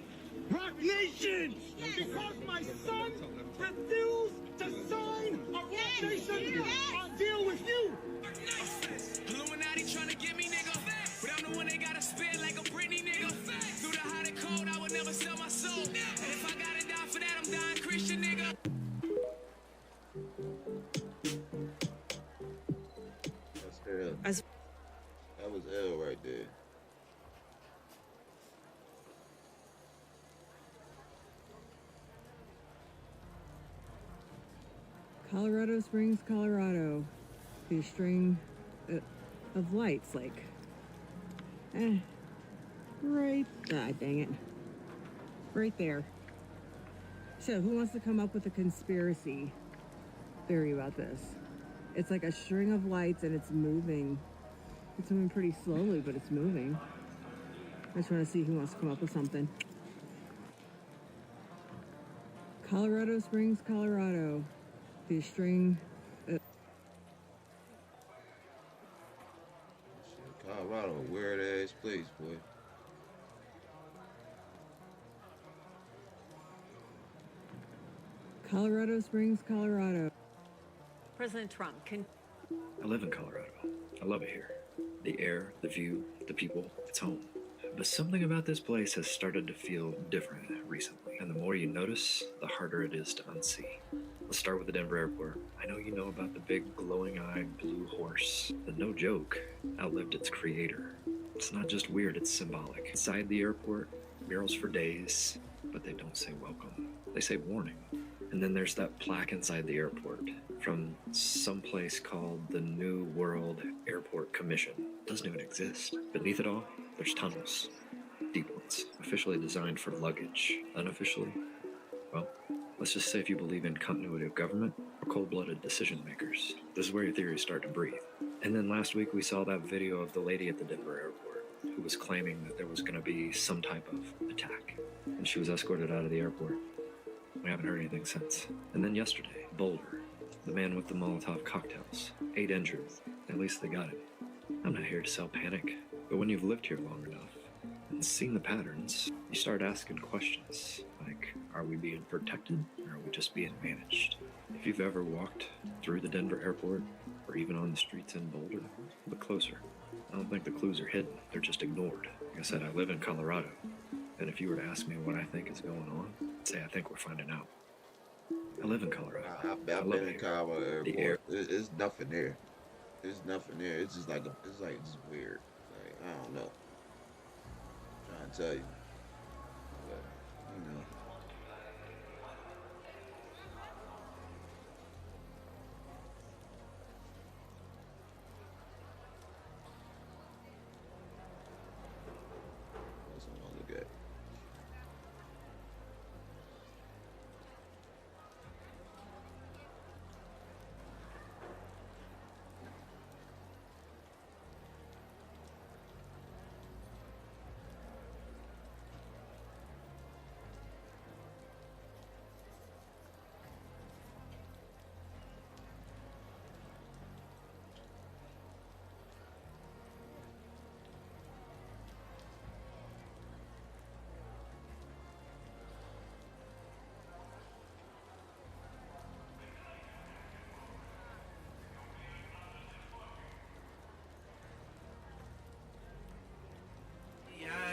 Rock Nation! Because my son refused to sign a Rock Nation deal with you! Illuminati trying to get me, nigga. But I'm the one they gotta spit like a Britney, nigga. Through the hot and cold, I would never sell my soul. And if I gotta die for that, I'm dying Christian, nigga. That's L. That was L right there. Colorado Springs, Colorado. The string of lights, like, right, dang it, right there. So who wants to come up with a conspiracy theory about this? It's like a string of lights and it's moving. It's moving pretty slowly, but it's moving. I just want to see who wants to come up with something. Colorado Springs, Colorado. The string. Colorado, weird ass place, boy. Colorado Springs, Colorado. President Trump can. I live in Colorado. I love it here. The air, the view, the people, it's home. But something about this place has started to feel different recently. And the more you notice, the harder it is to unsee. Let's start with the Denver airport. I know you know about the big glowing-eyed blue horse that, no joke, outlived its creator. It's not just weird, it's symbolic. Inside the airport, murals for days, but they don't say welcome. They say warning. And then there's that plaque inside the airport from some place called the New World Airport Commission. It doesn't even exist. Beneath it all, there's tunnels. Deep ones, officially designed for luggage. Unofficially, well, let's just say if you believe in continuity of government or cold-blooded decision makers, this is where your theories start to breathe. And then last week we saw that video of the lady at the Denver airport who was claiming that there was going to be some type of attack, and she was escorted out of the airport. We haven't heard anything since. And then yesterday, Boulder, the man with the Molotov cocktails, 8 injured. At least they got him. I'm not here to sell panic, but when you've lived here long enough and seen the patterns, you start asking questions like, are we being protected or are we just being managed? If you've ever walked through the Denver airport or even on the streets in Boulder, look closer. I don't think the clues are hidden, they're just ignored. Like I said, I live in Colorado, and if you were to ask me what I think is going on, I'd say I think we're finding out. I live in Colorado. I've been in Colorado airport. There's nothing there. There's nothing there. It's just like it's just weird. Like, I don't know. I'm trying to tell you. But, you know. That's what I look at.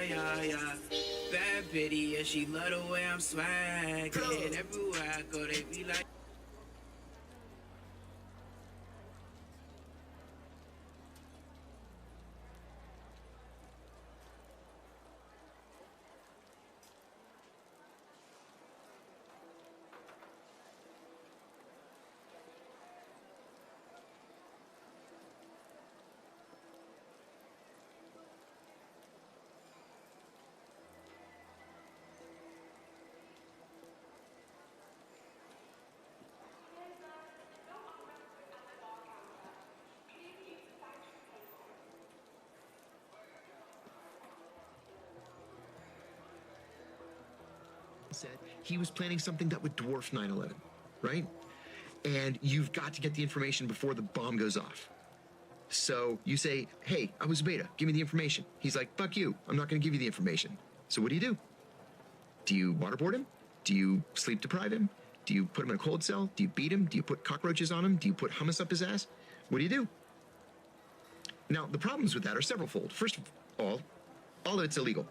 Yeah. Bad bitty, and she love the way I'm swagging. Everywhere I go, they be like. Said he was planning something that would dwarf 9/11, right? And you've got to get the information before the bomb goes off. So you say, hey, I was beta, give me the information. He's like, fuck you, I'm not going to give you the information. So what do? Do you waterboard him? Do you sleep deprive him? Do you put him in a cold cell? Do you beat him? Do you put cockroaches on him? Do you put hummus up his ass? What do? Now, the problems with that are severalfold. First of all of it's illegal.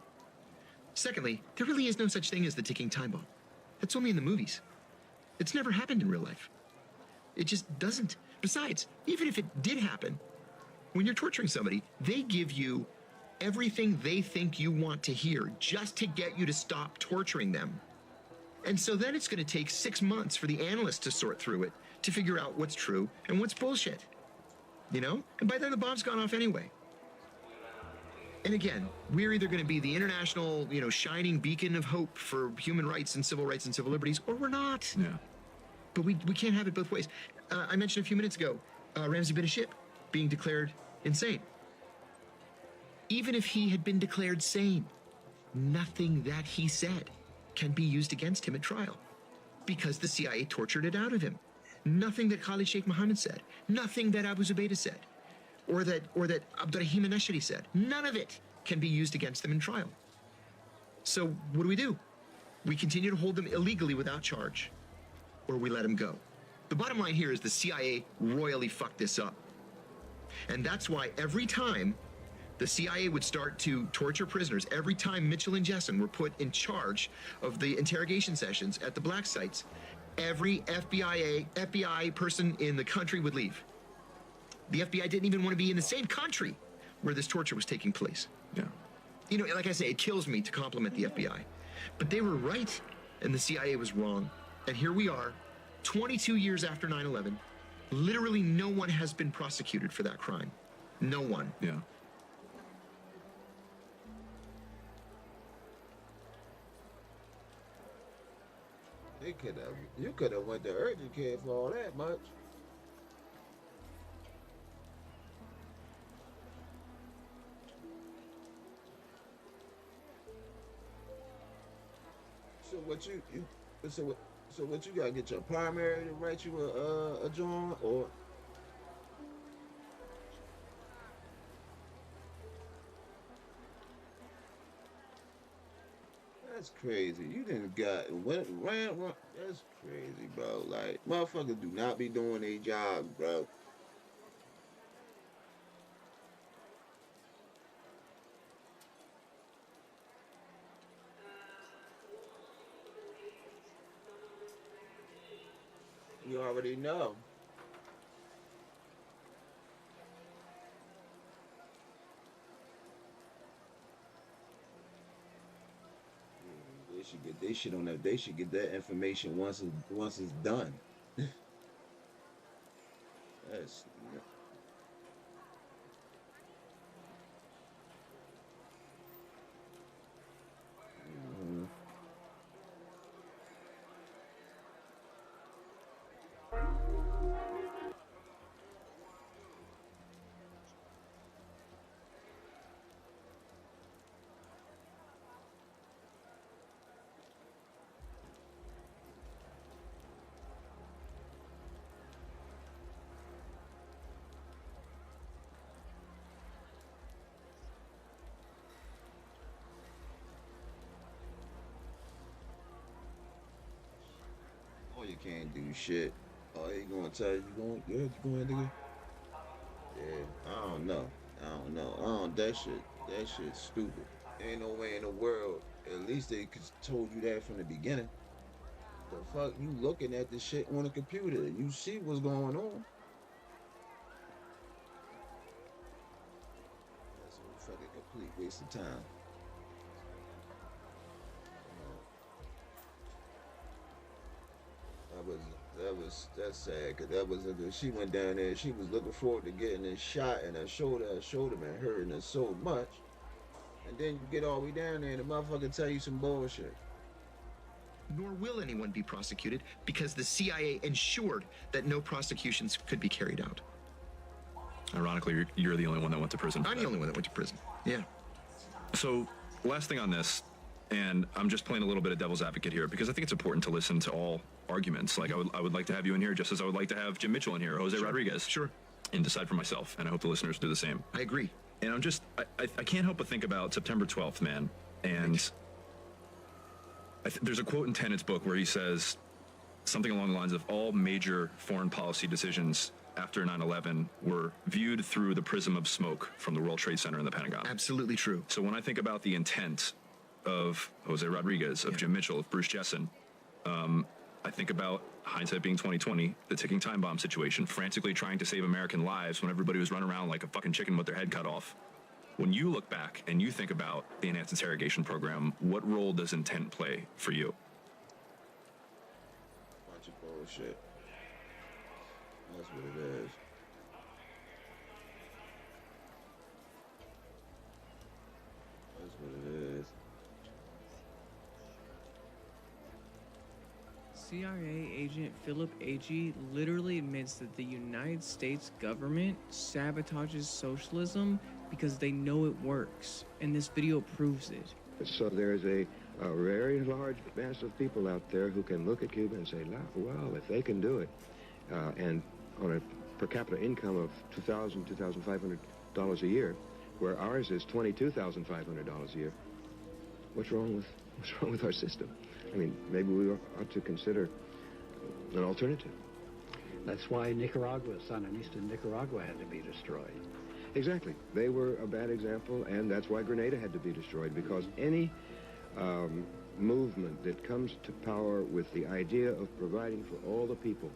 Secondly, there really is no such thing as the ticking time bomb. That's only in the movies. It's never happened in real life. It just doesn't. Besides, even if it did happen, when you're torturing somebody, they give you everything they think you want to hear just to get you to stop torturing them. And so then it's going to take 6 months for the analysts to sort through it to figure out what's true and what's bullshit. You know? And by then the bomb's gone off anyway. And again, we're either going to be the international, shining beacon of hope for human rights and civil liberties, or we're not. Yeah. But we can't have it both ways. I mentioned a few minutes ago, Ramsey Bidaship being declared insane. Even if he had been declared sane, nothing that he said can be used against him at trial because the CIA tortured it out of him. Nothing that Khalid Sheikh Mohammed said, nothing that Abu Zubaydah said, or that Abdurrahim al-Nashri said. None of it can be used against them in trial. So what do? We continue to hold them illegally without charge, or we let them go. The bottom line here is the CIA royally fucked this up. And that's why every time the CIA would start to torture prisoners, every time Mitchell and Jessen were put in charge of the interrogation sessions at the black sites, every FBI person in the country would leave. The FBI didn't even want to be in the same country where this torture was taking place. Yeah. Like I say, it kills me to compliment the FBI. But they were right, and the CIA was wrong. And here we are, 22 years after 9/11. Literally no one has been prosecuted for that crime. No one. Yeah. You could have went to urgent care for all that much. what you so what you gotta get your primary to write you a drawing, or that's crazy. You didn't got ran. That's crazy, bro. Like motherfuckers do not be doing their jobs, bro. You already know. They should get they shit on that. They should get that information once it's done. That's mhm. Oh, you can't do shit. Oh, he gonna tell you you going, nigga? Yeah, I don't know. I don't know. I don't. That shit's stupid. Ain't no way in the world. At least they could told you that from the beginning. The fuck, you looking at the shit on the computer? You see what's going on. That's a fucking complete waste of time. That's sad, cause she went down there, she was looking forward to getting this shot, and her shoulder been hurting her so much, and then you get all the way down there and the motherfucker tell you some bullshit. Nor will anyone be prosecuted because the CIA ensured that no prosecutions could be carried out. Ironically, you're the only one that went to prison. I'm the only one that went to prison. Yeah. So, last thing on this, and I'm just playing a little bit of devil's advocate here because I think it's important to listen to all arguments. Like I would like to have you in here just as I would like to have Jim Mitchell in here, Jose Rodriguez. Sure. And decide for myself. And I hope the listeners do the same. I agree. And I'm just, I can't help but think about September 12th, man. And there's a quote in Tenet's book where he says something along the lines of all major foreign policy decisions after 9/11 were viewed through the prism of smoke from the World Trade Center and the Pentagon. Absolutely true. So when I think about the intent of Jose Rodriguez, of Jim Mitchell, of Bruce Jessen, I think about hindsight being 2020, the ticking time bomb situation, frantically trying to save American lives when everybody was running around like a fucking chicken with their head cut off. When you look back and you think about the enhanced interrogation program, what role does intent play for you? Bunch of bullshit. That's what it is. That's what it is. CIA agent Philip Agee literally admits that the United States government sabotages socialism because they know it works, and this video proves it. So there's a very large mass of people out there who can look at Cuba and say, well, if they can do it, and on a per capita income of $2,000, $2,500 a year, where ours is $22,500 a year, what's wrong with our system? I mean, maybe we ought to consider an alternative. That's why Nicaragua, Sandinista Nicaragua, had to be destroyed. Exactly. They were a bad example, and that's why Grenada had to be destroyed, because any movement that comes to power with the idea of providing for all the people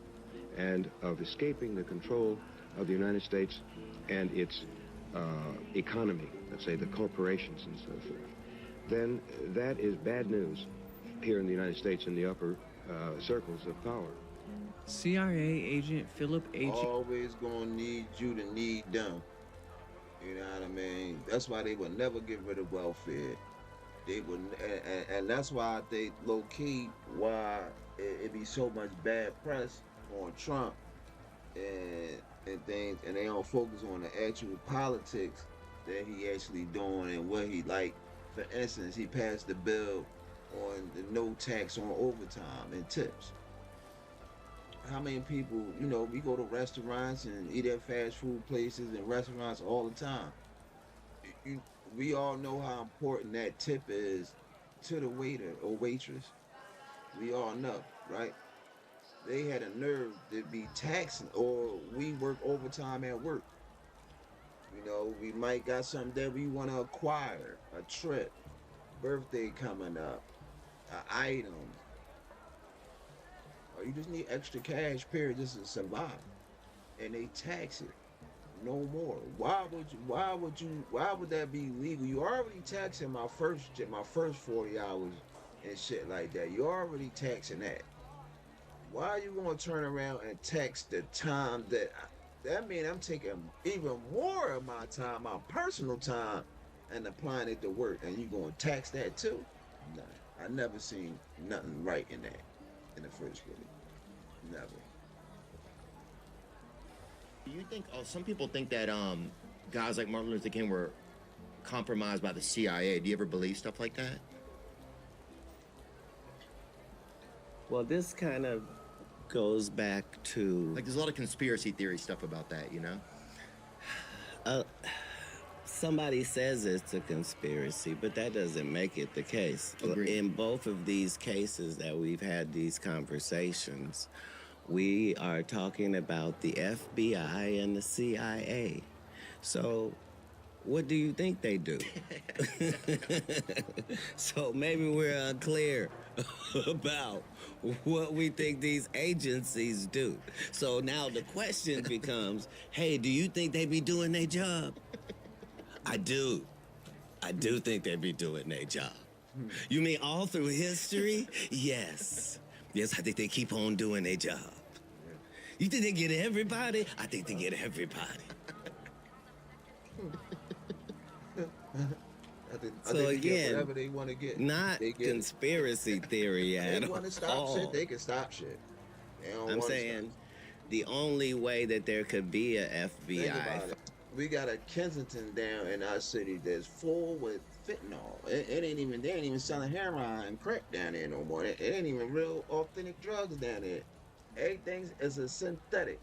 and of escaping the control of the United States and its economy, let's say the corporations and so forth, then that is bad news here in the United States in the upper circles of power. CIA agent Philip Agee always gonna need you to need them. You know what I mean? That's why they would never get rid of welfare. They would, and that's why I think low-key why it be so much bad press on Trump and things, and they don't focus on the actual politics that he actually doing and what he like. For instance, he passed the bill on the no tax on overtime and tips. How many people, you know, we go to restaurants and eat at fast food places and restaurants all the time. We all know how important that tip is to the waiter or waitress. We all know, right? They had a nerve to be taxing, or we work overtime at work. You know, we might got something that we want to acquire, a trip, birthday coming up, an item, or you just need extra cash, period, just to survive. And they tax it no more. Why would that be legal? You already taxing my first 40 hours and shit like that. You already taxing that. Why are you gonna turn around and tax the time that means I'm taking even more of my time, my personal time, and applying it to work, and you gonna tax that too? Nah, I never seen nothing right in that in the first place. Never. Do you think, some people think that guys like Martin Luther King were compromised by the CIA. Do you ever believe stuff like that? Well, this kind of goes back to... Like, there's a lot of conspiracy theory stuff about that, you know? Somebody says it's a conspiracy, but that doesn't make it the case. Agreed. In both of these cases that we've had these conversations, we are talking about the FBI and the CIA. So what do you think they do? So maybe we're unclear about what we think these agencies do. So now the question becomes, hey, do you think they be doing their job? I do. I do think they be doing their job. You mean all through history? Yes. Yes, I think they keep on doing their job. You think they get everybody? I think they get everybody. So again, whatever they want to get, not they get conspiracy theory at all. They want to stop shit, they can stop shit. I'm saying the only way that there could be a FBI. We got a Kensington down in our city that's full with fentanyl. They ain't even selling heroin and crack down there no more. It ain't even real authentic drugs down there. Everything is a synthetic.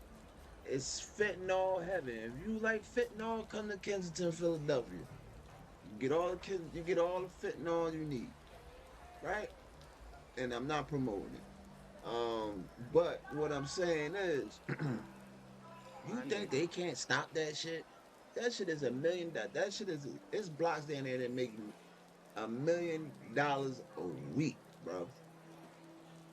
It's fentanyl heaven. If you like fentanyl, come to Kensington, Philadelphia. You get all the fentanyl you need, right? And I'm not promoting it. But what I'm saying is, you think they can't stop that shit? That shit is $1 million. That shit is, it's blocks down there that make $1 million a week, bro.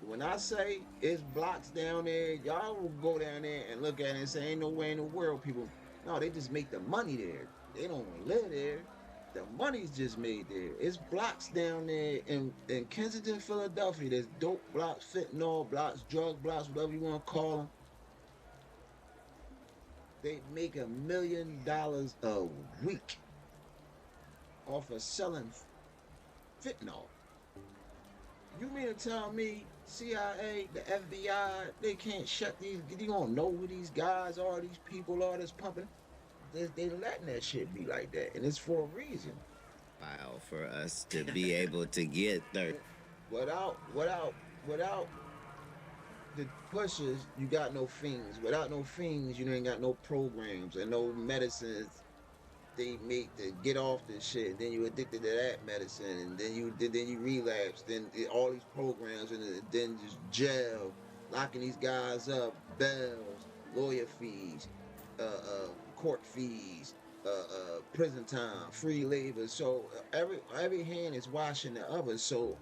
When I say it's blocks down there, y'all will go down there and look at it and say, ain't no way in the world people. No, they just make the money there. They don't live there. The money's just made there. It's blocks down there in Kensington, Philadelphia. There's dope blocks, fentanyl blocks, drug blocks, whatever you want to call them. They make $1 million a week off of selling fentanyl. You mean to tell me CIA, the FBI, they can't shut these? You don't know who these guys are, these people are that's pumping. They letting that shit be like that, and it's for a reason. Wow, for us to be able to get there. Without the pushers, you got no fiends. Without no fiends, you ain't got no programs and no medicines they make to get off this shit. Then you addicted to that medicine, and then you relapse. Then all these programs, and then just jail, locking these guys up, bells, lawyer fees, court fees, prison time, free labor. So every hand is washing the other. So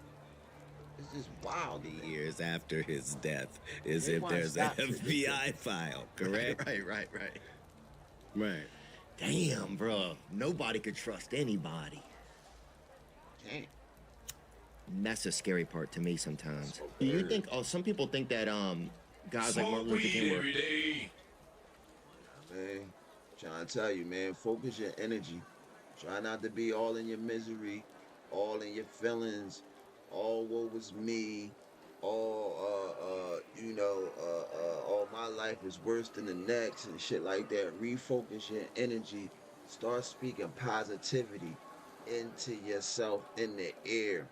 it's just wild. The years after his death is if there's an FBI file, correct? Right. Damn, bro. Nobody could trust anybody. Damn. That's the scary part to me sometimes. Do you think, some people think that guys like Martin Luther King were... Man, trying to tell you, man, focus your energy. Try not to be all in your misery, all in your feelings, all woe was me, all my life is worse than the next and shit like that. Refocus your energy. Start speaking positivity into yourself in the air.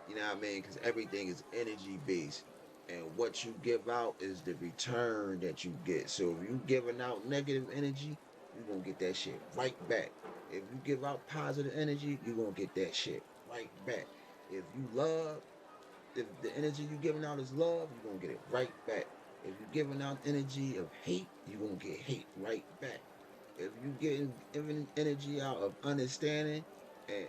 You know what I mean? Because everything is energy based. And what you give out is the return that you get. So if you giving out negative energy, you're going to get that shit right back. If you give out positive energy, you're going to get that shit right back. If you love, if the energy you're giving out is love, you're going to get it right back. If you're giving out energy of hate, you're going to get hate right back. If you're giving energy out of understanding and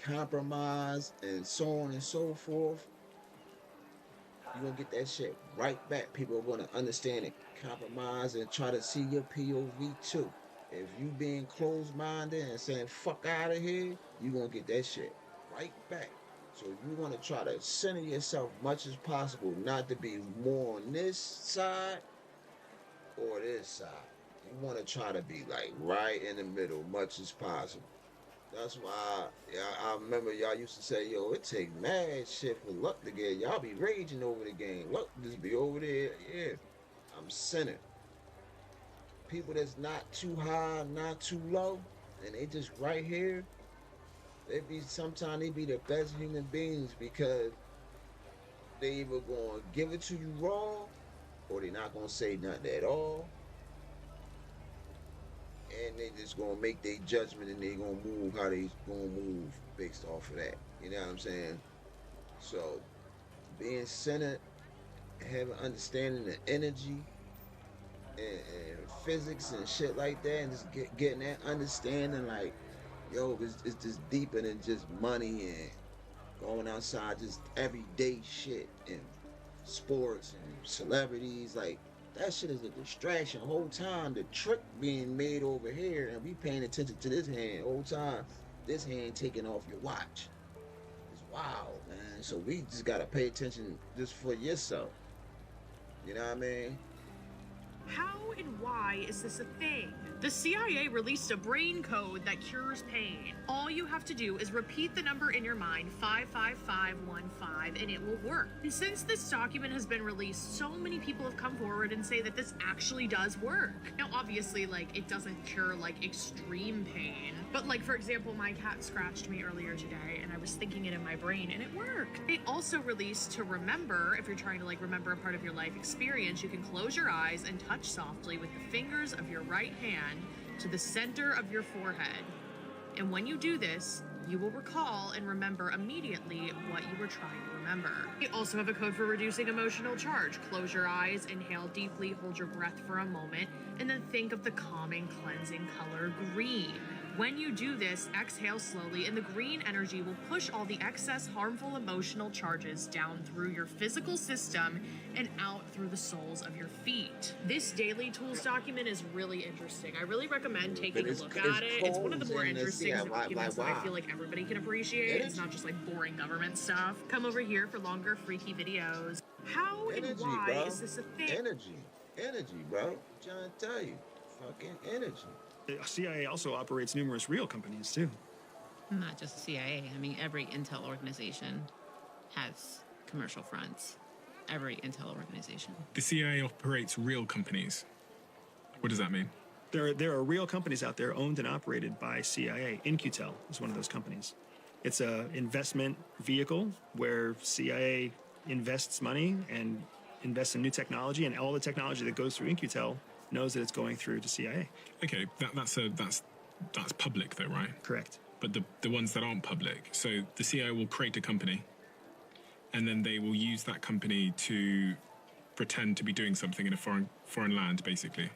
compromise and so on and so forth, you're going to get that shit right back. People are going to understand it, compromise, and try to see your POV too. If you being closed-minded and saying, fuck out of here, you're going to get that shit right back. So you want to try to center yourself much as possible, not to be more on this side or this side. You want to try to be like right in the middle, much as possible. That's why I remember y'all used to say, yo, it take mad shit for luck to get. Y'all be raging over the game. Luck just be over there. Yeah, I'm centered. People that's not too high, not too low, and they just right here, sometimes they be the best human beings because they either gonna give it to you raw or they not gonna say nothing at all. And they just gonna make their judgment and they gonna move how they gonna move based off of that. You know what I'm saying? So being centered, having understanding the energy and physics and shit like that, and just getting that understanding, like, yo, it's just deeper than just money and going outside, just everyday shit and sports and celebrities. Like, that shit is a distraction the whole time. The trick being made over here, and we paying attention to this hand the whole time. This hand taking off your watch. It's wild, man. So we just gotta pay attention just for yourself. You know what I mean? How and why is this a thing? The CIA released a brain code that cures pain. All you have to do is repeat the number in your mind, 55515, and it will work. And since this document has been released, so many people have come forward and say that this actually does work. Now, obviously, like, it doesn't cure, like, extreme pain. But, like, for example, my cat scratched me earlier today, and I was thinking it in my brain, and it worked. They also released to remember, if you're trying to, like, remember a part of your life experience, you can close your eyes and touch softly with the fingers of your right hand to the center of your forehead. And when you do this, you will recall and remember immediately what you were trying to remember. We also have a code for reducing emotional charge. Close your eyes, inhale deeply, hold your breath for a moment, and then think of the calming, cleansing color green. When you do this, exhale slowly, and the green energy will push all the excess harmful emotional charges down through your physical system and out through the soles of your feet. This daily tools document is really interesting. I really recommend taking a look at it. It's one of the more interesting documents that I feel like everybody can appreciate. It's not just like boring government stuff. Come over here for longer, freaky videos. How and why is this a thing? Energy, bro. I'm trying to tell you. Fucking energy. The CIA also operates numerous real companies, too. Not just the CIA. I mean, every intel organization has commercial fronts. Every intel organization. The CIA operates real companies. What does that mean? There are real companies out there owned and operated by CIA. UnC is one of those companies. It's an investment vehicle where CIA invests money and invests in new technology, and all the technology that goes through UnC knows that it's going through to CIA. Okay, that's public though, right? Correct. But the ones that aren't public, so the CIA will create a company, and then they will use that company to pretend to be doing something in a foreign land, basically.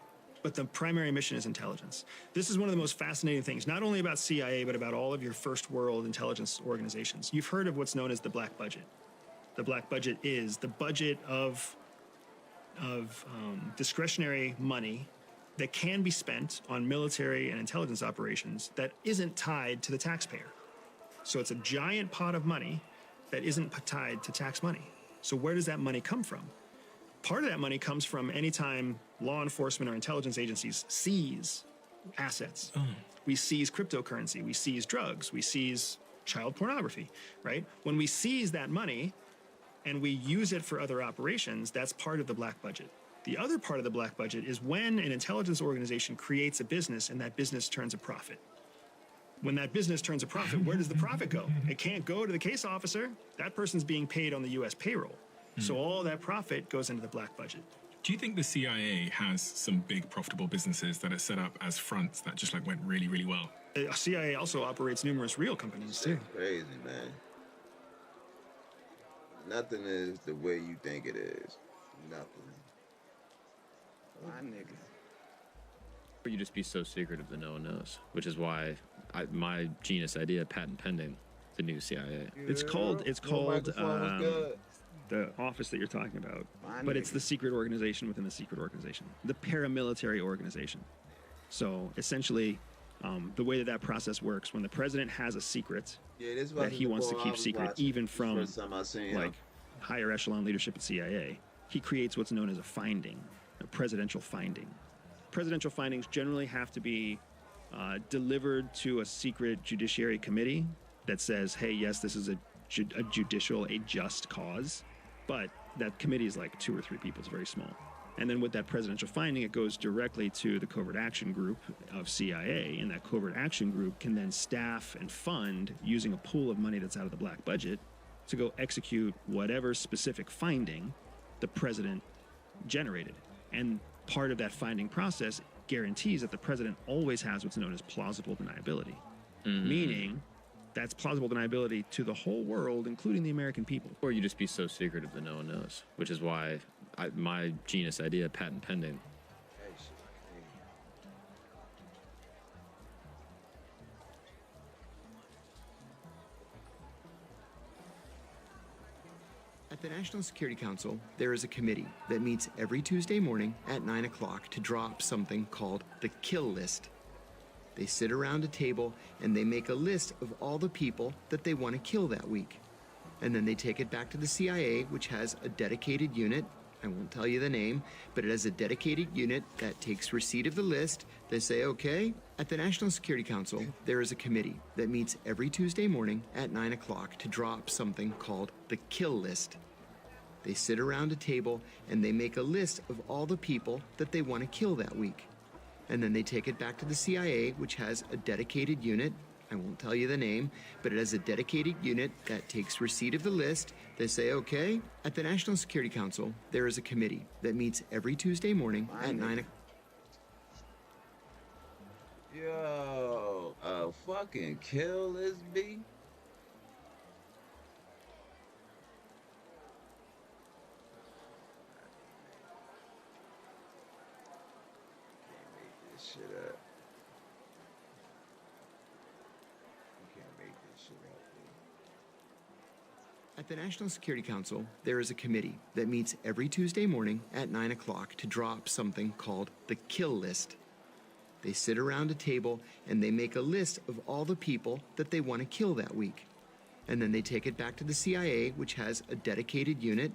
But the primary mission is intelligence. This is one of the most fascinating things, not only about CIA, but about all of your first world intelligence organizations. You've heard of what's known as the black budget. The black budget is the budget of discretionary money that can be spent on military and intelligence operations that isn't tied to the taxpayer. So it's a giant pot of money that isn't tied to tax money. So where does that money come from? Part of that money comes from anytime law enforcement or intelligence agencies seize assets. We seize cryptocurrency, we seize drugs, we seize child pornography, right? When we seize that money and we use it for other operations, that's part of the black budget. The other part of the black budget is when an intelligence organization creates a business and that business turns a profit. When that business turns a profit, where does the profit go? It can't go to the case officer. That person's being paid on the U.S. payroll. So all that profit goes into the black budget. Do you think the CIA has some big profitable businesses that are set up as fronts that just like went really, really well? The CIA also operates numerous real companies too. Crazy, man. Nothing is the way you think it is. Nothing. My nigga. Or you just be so secretive that no one knows, which is why my genius idea, patent pending, the new CIA. It's called the office that you're talking about, but it's the secret organization within the secret organization, the paramilitary organization. So essentially, the way that process works, when the president has a secret that he wants to keep secret, even from like higher echelon leadership at CIA, he creates what's known as a finding, a presidential finding. Presidential findings generally have to be delivered to a secret judiciary committee that says, hey, yes, this is a just cause. But that committee is like 2 or 3 people. It's very small. And then with that presidential finding, it goes directly to the covert action group of CIA. And that covert action group can then staff and fund using a pool of money that's out of the black budget to go execute whatever specific finding the president generated. And part of that finding process guarantees that the president always has what's known as plausible deniability, meaning that's plausible deniability to the whole world, including the American people. Or you just be so secretive that no one knows, which is why my genius idea, patent pending. At the National Security Council, there is a committee that meets every Tuesday morning at 9 o'clock to draw up something called the kill list. They sit around a table and they make a list of all the people that they want to kill that week. And then they take it back to the CIA, which has a dedicated unit. I won't tell you the name, but it has a dedicated unit that takes receipt of the list. They say, okay. At the National Security Council, there is a committee that meets every Tuesday morning at 9 o'clock to draw up something called the kill list. They sit around a table and they make a list of all the people that they want to kill that week. And then they take it back to the CIA, which has a dedicated unit. I won't tell you the name, but it has a dedicated unit that takes receipt of the list. They say, okay. At the National Security Council, there is a committee that meets every Tuesday morning at 9 o'clock. Yo, fucking kill this B. Shit up. You can't make this shit up, dude. At the National Security Council, there is a committee that meets every Tuesday morning at 9 o'clock to draw up something called the kill list. They sit around a table and they make a list of all the people that they want to kill that week. And then they take it back to the CIA, which has a dedicated unit.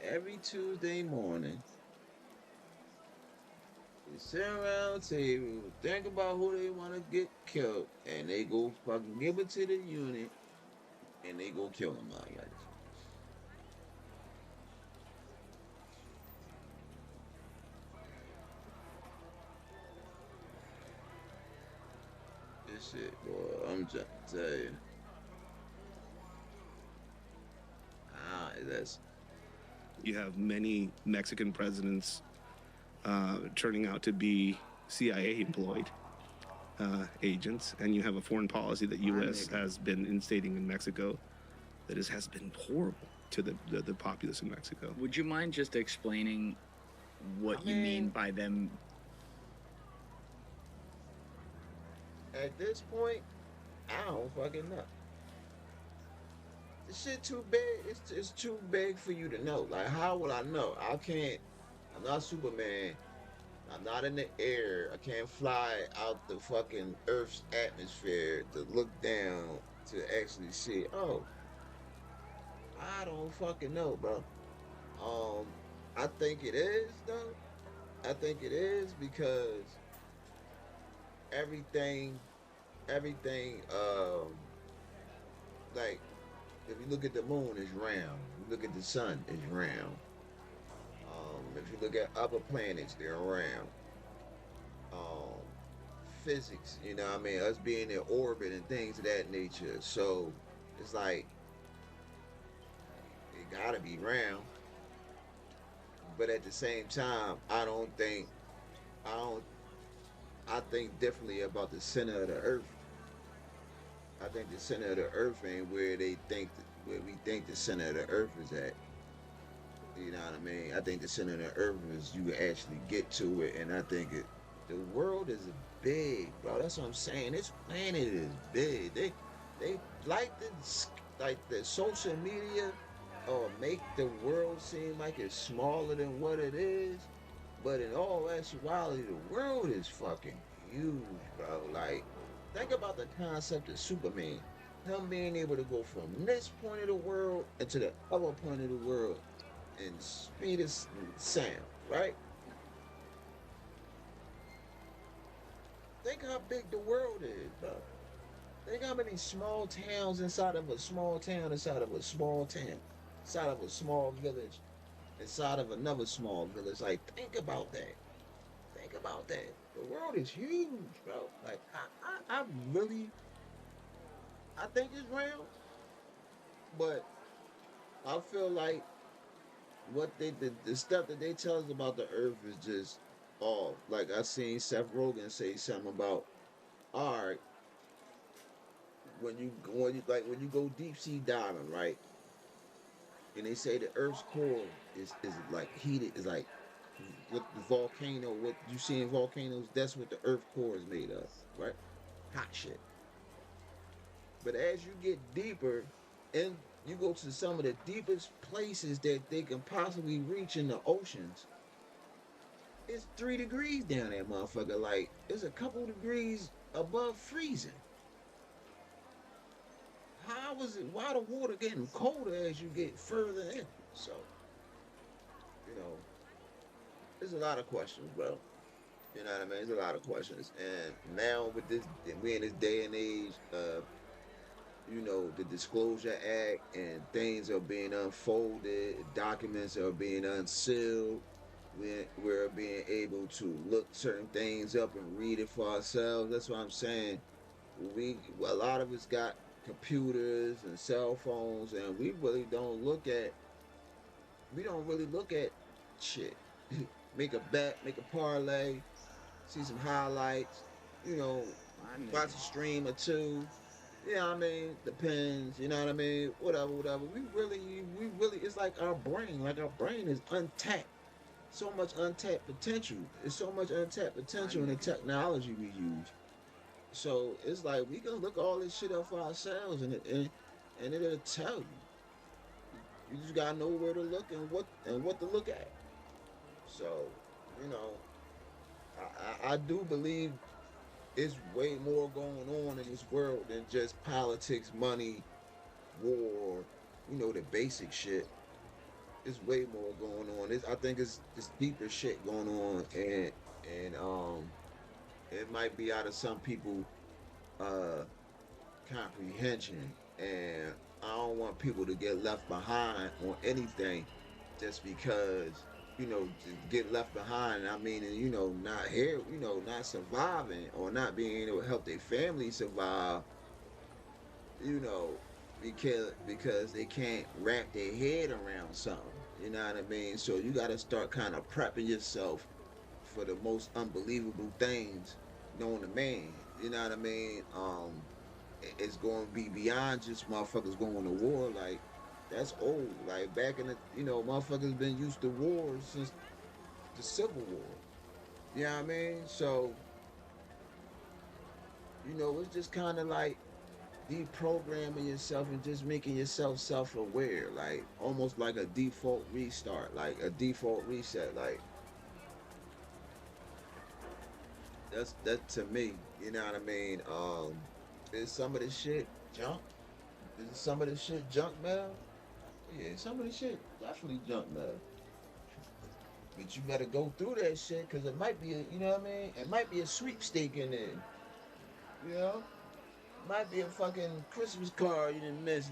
Every Tuesday morning, they sit around a table, think about who they want to get killed, and they go fucking give it to the unit, and they go kill them out like this shit, boy, I'm just tell you. That's. You have many Mexican presidents turning out to be CIA employed agents, and you have a foreign policy that U.S. has been instating in Mexico that has been horrible to the populace in Mexico. Would you mind just explaining what you mean by them? At this point, I don't fucking know. This shit too big. It's too big for you to know. Like, how will I know? I'm not Superman. I'm not in the air. I can't fly out the fucking Earth's atmosphere to look down to actually see. Oh, I don't fucking know, bro. I think it is, though. I think it is because everything, like, if you look at the moon, it's round. You look at the sun, it's round. If you look at other planets, they're around. Physics, you know what I mean? Us being in orbit and things of that nature. So it's like, it gotta be round. But at the same time, I think differently about the center of the earth. I think the center of the earth ain't where where we think the center of the earth is at. You know what I mean? I think the center of the earth is you actually get to it, and I think the world is big, bro. That's what I'm saying. This planet is big. They like the social media make the world seem like it's smaller than what it is. But in all actuality, the world is fucking huge, bro. Like, think about the concept of Superman. Him being able to go from this point of the world into the other point of the world in speed of sound, right? Think how big the world is, bro. Think how many small towns inside of a small town, inside of a small town, inside of a small village, inside of another small village. Like, think about that. Think about that. The world is huge, bro. Like, I really, I think it's real, but I feel like what the stuff that they tell us about the earth is just off. Like, I seen Seth Rogen say something about, all right, when you go deep sea diving, right? And they say the Earth's core is like heated, is like what the volcano, what you see in volcanoes, that's what the Earth core is made of, right? Hot shit. But as you get deeper, and you go to some of the deepest places that they can possibly reach in the oceans, it's 3 degrees down there, motherfucker. Like, it's a couple degrees above freezing. How is it? Why the water getting colder as you get further in? So, you know, there's a lot of questions, bro. You know what I mean? There's a lot of questions. And now with this, we in this day and age of, you know, the Disclosure Act, and things are being unfolded, documents are being unsealed. We're being able to look certain things up and read it for ourselves. That's what I'm saying. A lot of us got computers and cell phones, and we really don't look at shit. Make a bet, make a parlay, see some highlights, you know, watch a stream or two. You know what I mean? Depends, you know what I mean? Whatever. We really, it's like our brain is untapped. So much untapped potential. There's so much untapped potential in the technology we use. So it's like we can look all this shit up for ourselves, and it'll tell you. You just gotta know where to look and what to look at. So, you know, I do believe it's way more going on in this world than just politics, money, war, you know, the basic shit. It's way more going on. I think it's deeper shit going on, and it might be out of some people comprehension, and I don't want people to get left behind on anything just because, you know, to get left behind, I mean, you know, not here, you know, not surviving or not being able to help their family survive, you know, because they can't wrap their head around something, you know what I mean? So you got to start kind of prepping yourself for the most unbelievable things known to man, you know what I mean? It's going to be beyond just motherfuckers going to war. Like, that's old. Like, back in the, you know, motherfuckers been used to wars since the Civil War. You know what I mean? So, you know, it's just kind of like deprogramming yourself and just making yourself self-aware, like almost like a default restart, like a default reset. Like, that to me, you know what I mean? Is some of this shit junk? Is some of this shit junk mail? Yeah, some of this shit definitely junk mail. But you better go through that shit, because it might be, you know what I mean? It might be a sweepstake in there. You know? Might be a fucking Christmas card you didn't miss.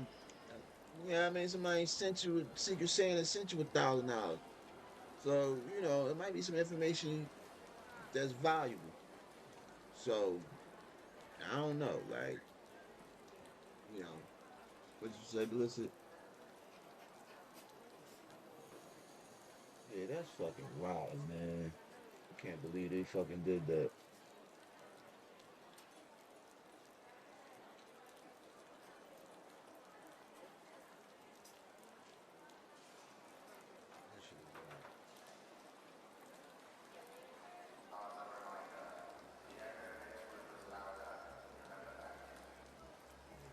You know what I mean? Somebody sent you, Secret Santa sent you $1,000. So, you know, it might be some information that's valuable. So, I don't know, like, you know, what you say, Melissa? Yeah, that's fucking wild, man. I can't believe they fucking did that.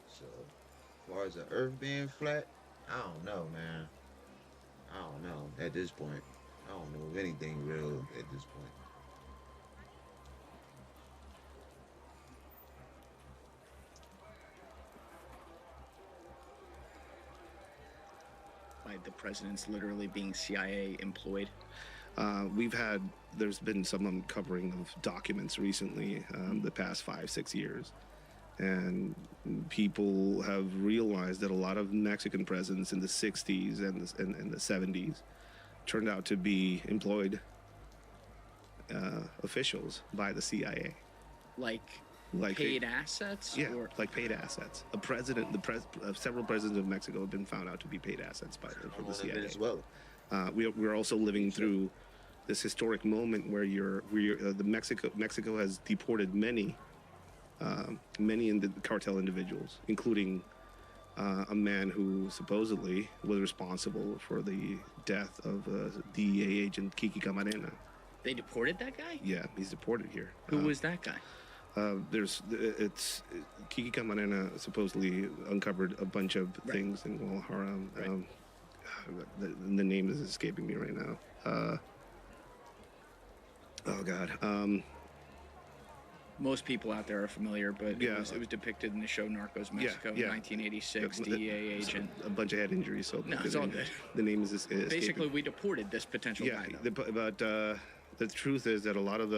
So, as far as the Earth being flat, I don't know, man. I don't know at this point. I don't know of anything real at this point. Like the president's literally being CIA employed. There's been some uncovering of documents recently, the past 5-6 years. And people have realized that a lot of Mexican presidents in the 60s and the 70s turned out to be employed officials by the CIA. Like paid assets? Yeah, Or? like paid assets. Several presidents of Mexico have been found out to be paid assets from the CIA. Venezuela. We're also living through this historic moment where Mexico has deported many in the cartel individuals, including a man who supposedly was responsible for the death of DEA agent Kiki Camarena. They deported that guy? Yeah, he's deported here. Who was that guy? Kiki Camarena supposedly uncovered a bunch of things in Guadalajara. The name is escaping me right now. Oh God. Most people out there are familiar, but Yeah. it was depicted in the show Narcos Mexico Yeah. in 1986, DEA agent. A bunch of head injuries. So No, it's all good. The name is escaping. Basically, we deported this potential guy. But the truth is that a lot of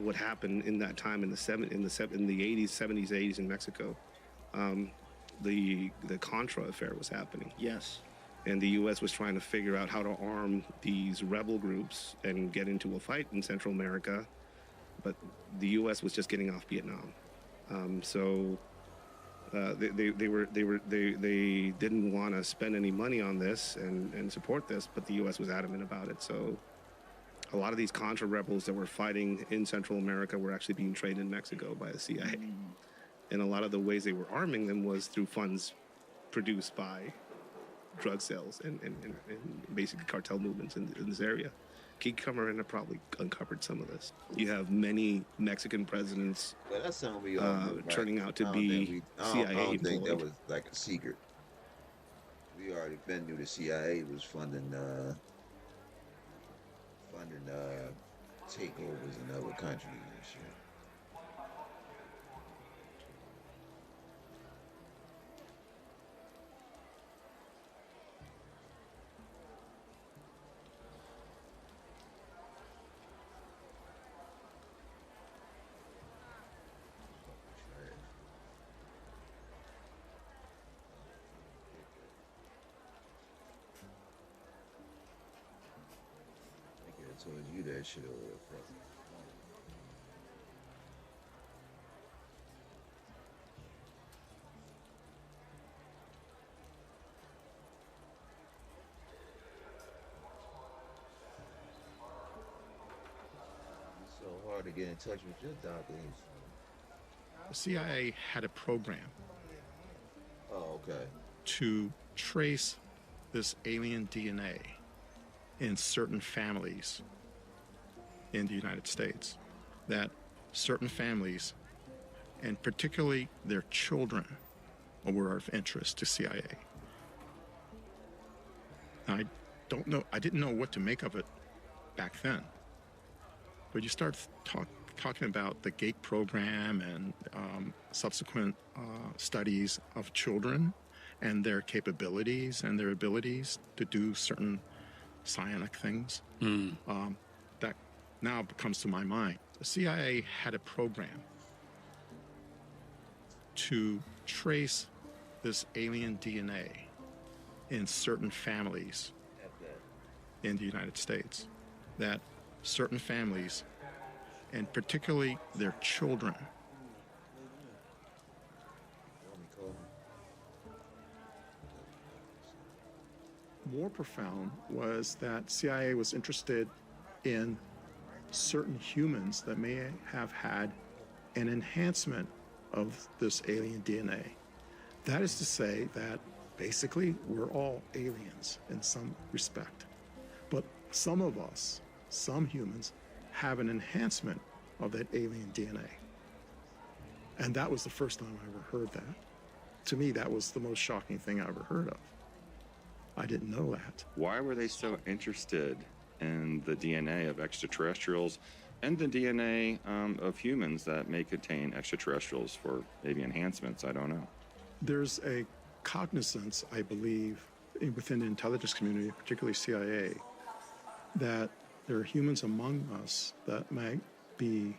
what happened in that time in the 80s, 70s, 80s in Mexico, the Contra affair was happening. Yes. And the U.S. was trying to figure out how to arm these rebel groups and get into a fight in Central America, but the U.S. was just getting off Vietnam, they didn't want to spend any money on this and support this, but the U.S. was adamant about it. So a lot of these Contra rebels that were fighting in Central America were actually being trained in Mexico by the CIA, and a lot of the ways they were arming them was through funds produced by drug sales and basically cartel movements in this area. Kiki Camarena probably uncovered some of this. You have many Mexican presidents Well, that's something we all knew, right? turning out to I don't be think CIA I don't think that employed. was like a secret. We already been knew the CIA was funding takeovers in other countries and shit. I told you that shit over there, bro. It's so hard to get in touch with your doctors. The CIA had a program Oh, okay. to trace this alien DNA in certain families in the United States, that certain families, and particularly their children, were of interest to CIA. I didn't know what to make of it back then, but you start talking about the GATE program and subsequent studies of children and their capabilities and their abilities to do certain psionic things. That now comes to my mind. The CIA had a program to trace this alien DNA in certain families in the United States, that certain families, and particularly their children, more profound was that CIA was interested in certain humans that may have had an enhancement of this alien DNA. That is to say that basically we're all aliens in some respect. But some of us, some humans, have an enhancement of that alien DNA. And that was the first time I ever heard that. To me, that was the most shocking thing I ever heard of. I didn't know that. Why were they so interested in the DNA of extraterrestrials and the DNA of humans that may contain extraterrestrials for maybe enhancements? I don't know. There's a cognizance, I believe, within the intelligence community, particularly CIA, that there are humans among us that might be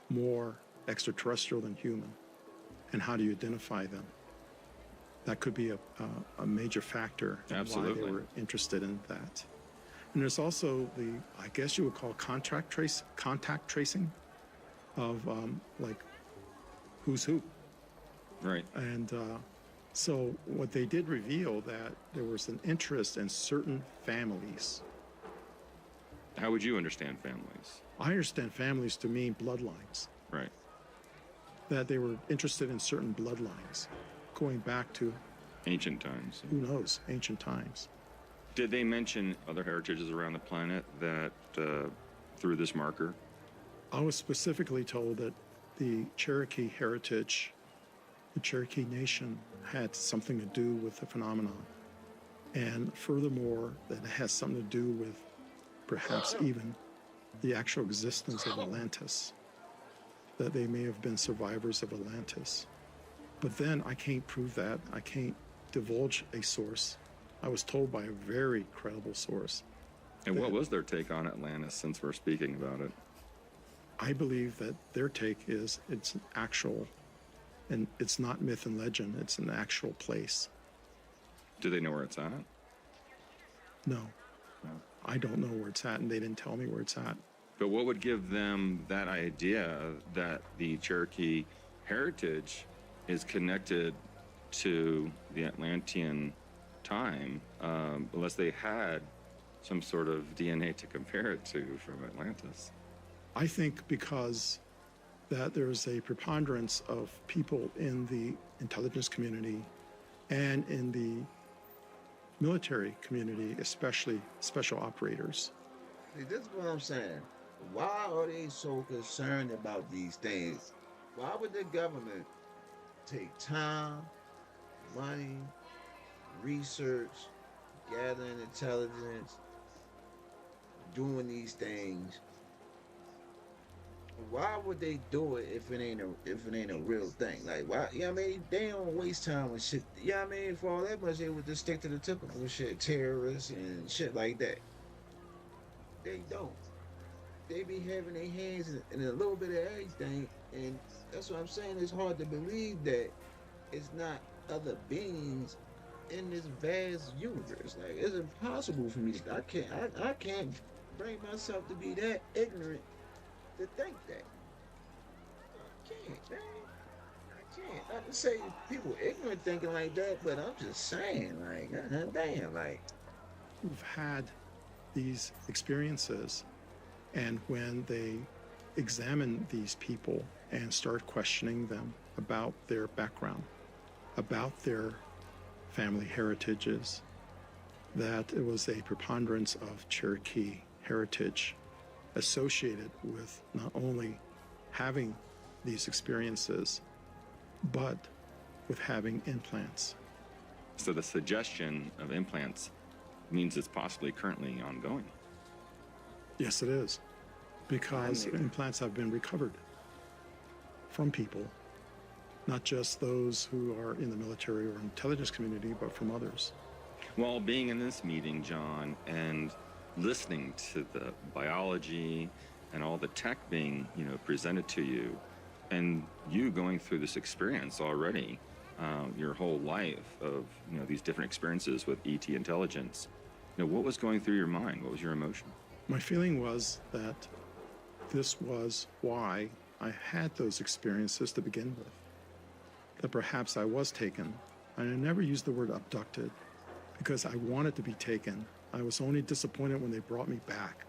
more extraterrestrial than human. And how do you identify them? That could be a major factor in why they were interested in that. And there's also the, I guess you would call contact tracing of like who's who. Right. And so what they did reveal that there was an interest in certain families. How would you understand families? I understand families to mean bloodlines. Right. That they were interested in certain bloodlines, going back to ancient times. Who knows, ancient times. Did they mention other heritages around the planet that through this marker? I was specifically told that the Cherokee heritage, the Cherokee Nation, had something to do with the phenomenon. And furthermore, that it has something to do with perhaps even the actual existence of Atlantis, that they may have been survivors of Atlantis. But then I can't prove that. I can't divulge a source. I was told by a very credible source. And what was their take on Atlantis, since we're speaking about it? I believe that their take is it's an actual, and it's not myth and legend, it's an actual place. Do they know where it's at? No. I don't know where it's at, and they didn't tell me where it's at. But what would give them that idea that the Cherokee heritage is connected to the Atlantean time, unless they had some sort of DNA to compare it to from Atlantis? I think because that there's a preponderance of people in the intelligence community and in the military community, especially special operators. See, this is what I'm saying. Why are they so concerned about these things? Why would the government take time, money, research, gathering intelligence, doing these things? Why would they do it if it ain't a real thing? Like, why? You know what I mean? They don't waste time with shit. You know what I mean? For all that much, they would just stick to the typical shit, terrorists and shit like that. They don't. They be having their hands in a little bit of everything, and that's what I'm saying. It's hard to believe that it's not other beings in this vast universe. Like, it's impossible for me to. I can't bring myself to be that ignorant to think that. I can't, man. I can't. Not to say people ignorant thinking like that, but I'm just saying, like, damn, like. Who've had these experiences, and when they examine these people and start questioning them about their background, about their family heritages, that it was a preponderance of Cherokee heritage associated with not only having these experiences, but with having implants. So the suggestion of implants means it's possibly currently ongoing. Yes, it is, because implants have been recovered from people, not just those who are in the military or intelligence community, but from others. Well, being in this meeting, John, and listening to the biology and all the tech being, presented to you, and you going through this experience already, your whole life of, these different experiences with ET intelligence, Now, what was going through your mind? What was your emotion? My feeling was that this was why I had those experiences to begin with. That perhaps I was taken. And I never used the word abducted because I wanted to be taken. I was only disappointed when they brought me back.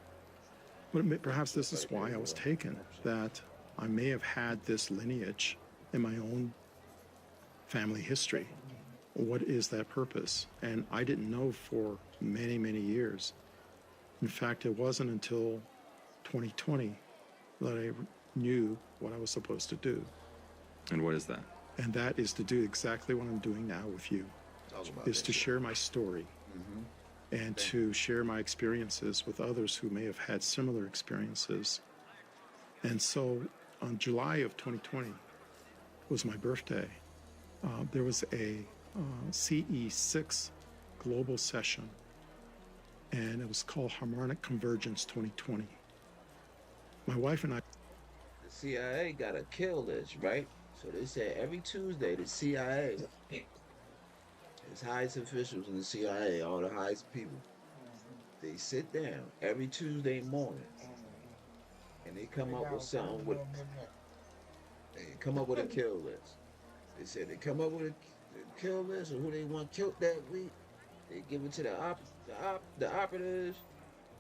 But perhaps this is why I was taken, that I may have had this lineage in my own family history. What is that purpose? And I didn't know for many, many years. In fact, it wasn't until 2020 that I knew what I was supposed to do. And what is that? And that is to do exactly what I'm doing now with you, is to share my story and to share my experiences with others who may have had similar experiences. And so on July of 2020 was my birthday. There was a CE6 global session, and it was called Harmonic Convergence 2020. My wife and I... The CIA got a kill list, right? So they said every Tuesday, the CIA, its highest officials in the CIA, all the highest people, they sit down every Tuesday morning and they come up with something with, they come up with a kill list. They said they come up with a kill list of who they want killed that week. They give it to the operatives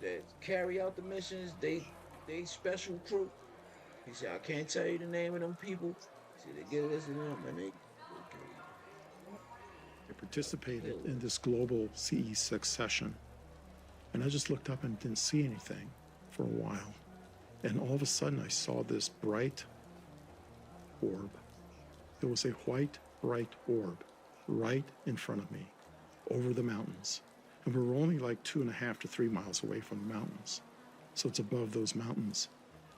that carry out the missions, they special crew. He said, I can't tell you the name of them people. He said, they give this to them and they participated in this global CE6 session. And I just looked up and didn't see anything for a while. And all of a sudden I saw this bright orb. It was a white, bright orb right in front of me over the mountains. And we were only like 2.5 to 3 miles away from the mountains. So it's above those mountains.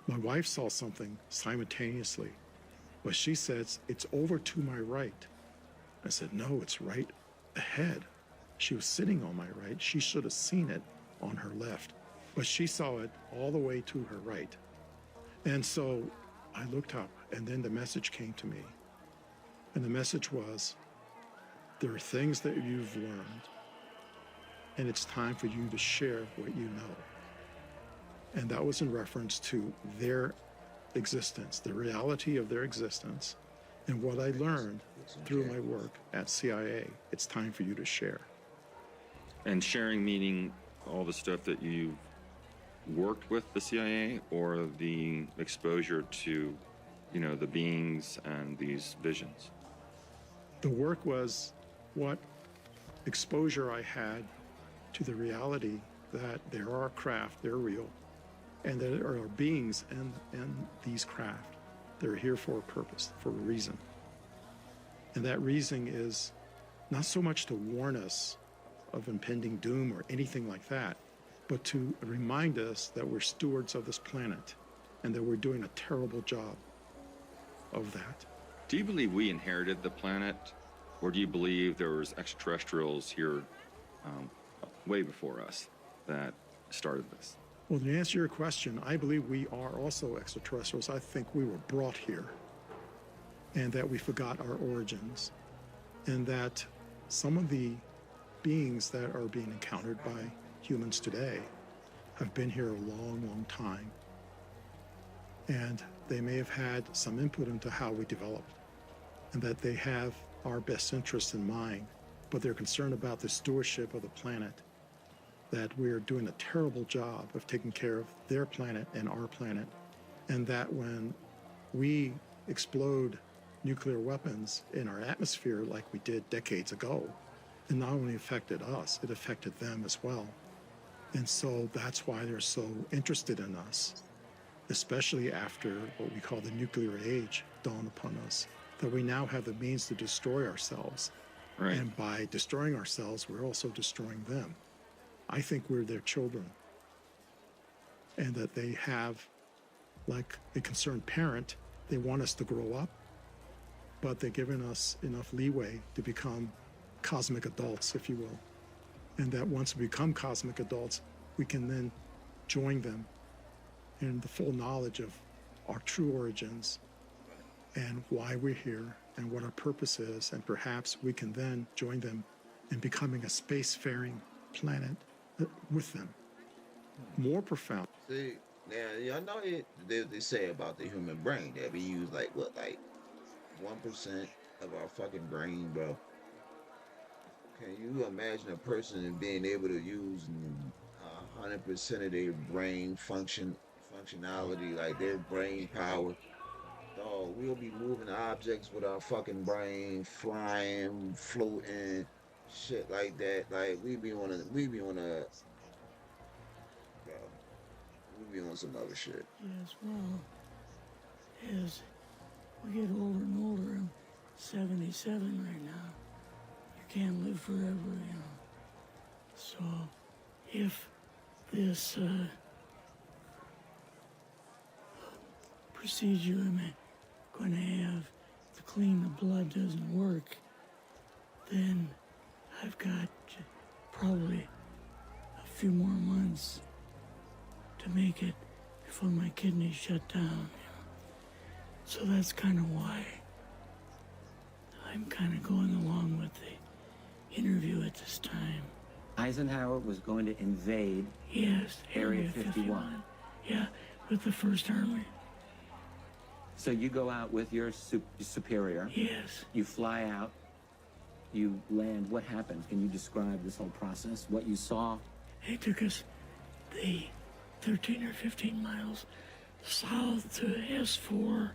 My wife saw something simultaneously, but she says, it's over to my right. I said, no, it's right ahead. She was sitting on my right. She should have seen it on her left, but she saw it all the way to her right. And so I looked up, and then the message came to me. And the message was, there are things that you've learned, and it's time for you to share what you know. And that was in reference to their existence, the reality of their existence, and what I learned through my work at CIA. It's time for you to share. And sharing meaning all the stuff that you worked with the CIA, or the exposure to, the beings and these visions? The work was what exposure I had to the reality that there are craft, they're real, and that there are beings and these craft. They're here for a purpose, for a reason. And that reason is not so much to warn us of impending doom or anything like that, but to remind us that we're stewards of this planet and that we're doing a terrible job of that. Do you believe we inherited the planet, or do you believe there was extraterrestrials here way before us that started this? Well, to answer your question, I believe we are also extraterrestrials. I think we were brought here and that we forgot our origins, and that some of the beings that are being encountered by humans today have been here a long, long time. And they may have had some input into how we developed, and that they have our best interests in mind, but they're concerned about the stewardship of the planet, that we're doing a terrible job of taking care of their planet and our planet, and that when we explode nuclear weapons in our atmosphere like we did decades ago, it not only affected us, it affected them as well. And so that's why they're so interested in us, especially after what we call the nuclear age dawned upon us, that we now have the means to destroy ourselves. Right. And by destroying ourselves, we're also destroying them. I think we're their children, and that they have, like a concerned parent, they want us to grow up, but they're giving us enough leeway to become cosmic adults, if you will. And that once we become cosmic adults, we can then join them in the full knowledge of our true origins and why we're here and what our purpose is. And perhaps we can then join them in becoming a spacefaring planet, with them. More profound. See, now y'all know they say about the human brain that we use like what, like 1% of our fucking brain, bro. Can you imagine a person being able to use 100% of their brain functionality, like their brain power? Dog, we'll be moving objects with our fucking brain, flying, floating, shit like that. Like we be on some other shit. Yes, well, as we get older and older, I'm 77 right now. You can't live forever, you know. So, if this procedure I'm going to have to clean the blood doesn't work, then I've got probably a few more months to make it before my kidneys shut down, you know. So that's kind of why I'm kind of going along with the interview at this time. Eisenhower was going to invade Area 51. Yeah, with the 1st Army. So you go out with your superior. Yes. You fly out. You land. What happens? Can you describe this whole process? What you saw? They took us the 13 or 15 miles south to S4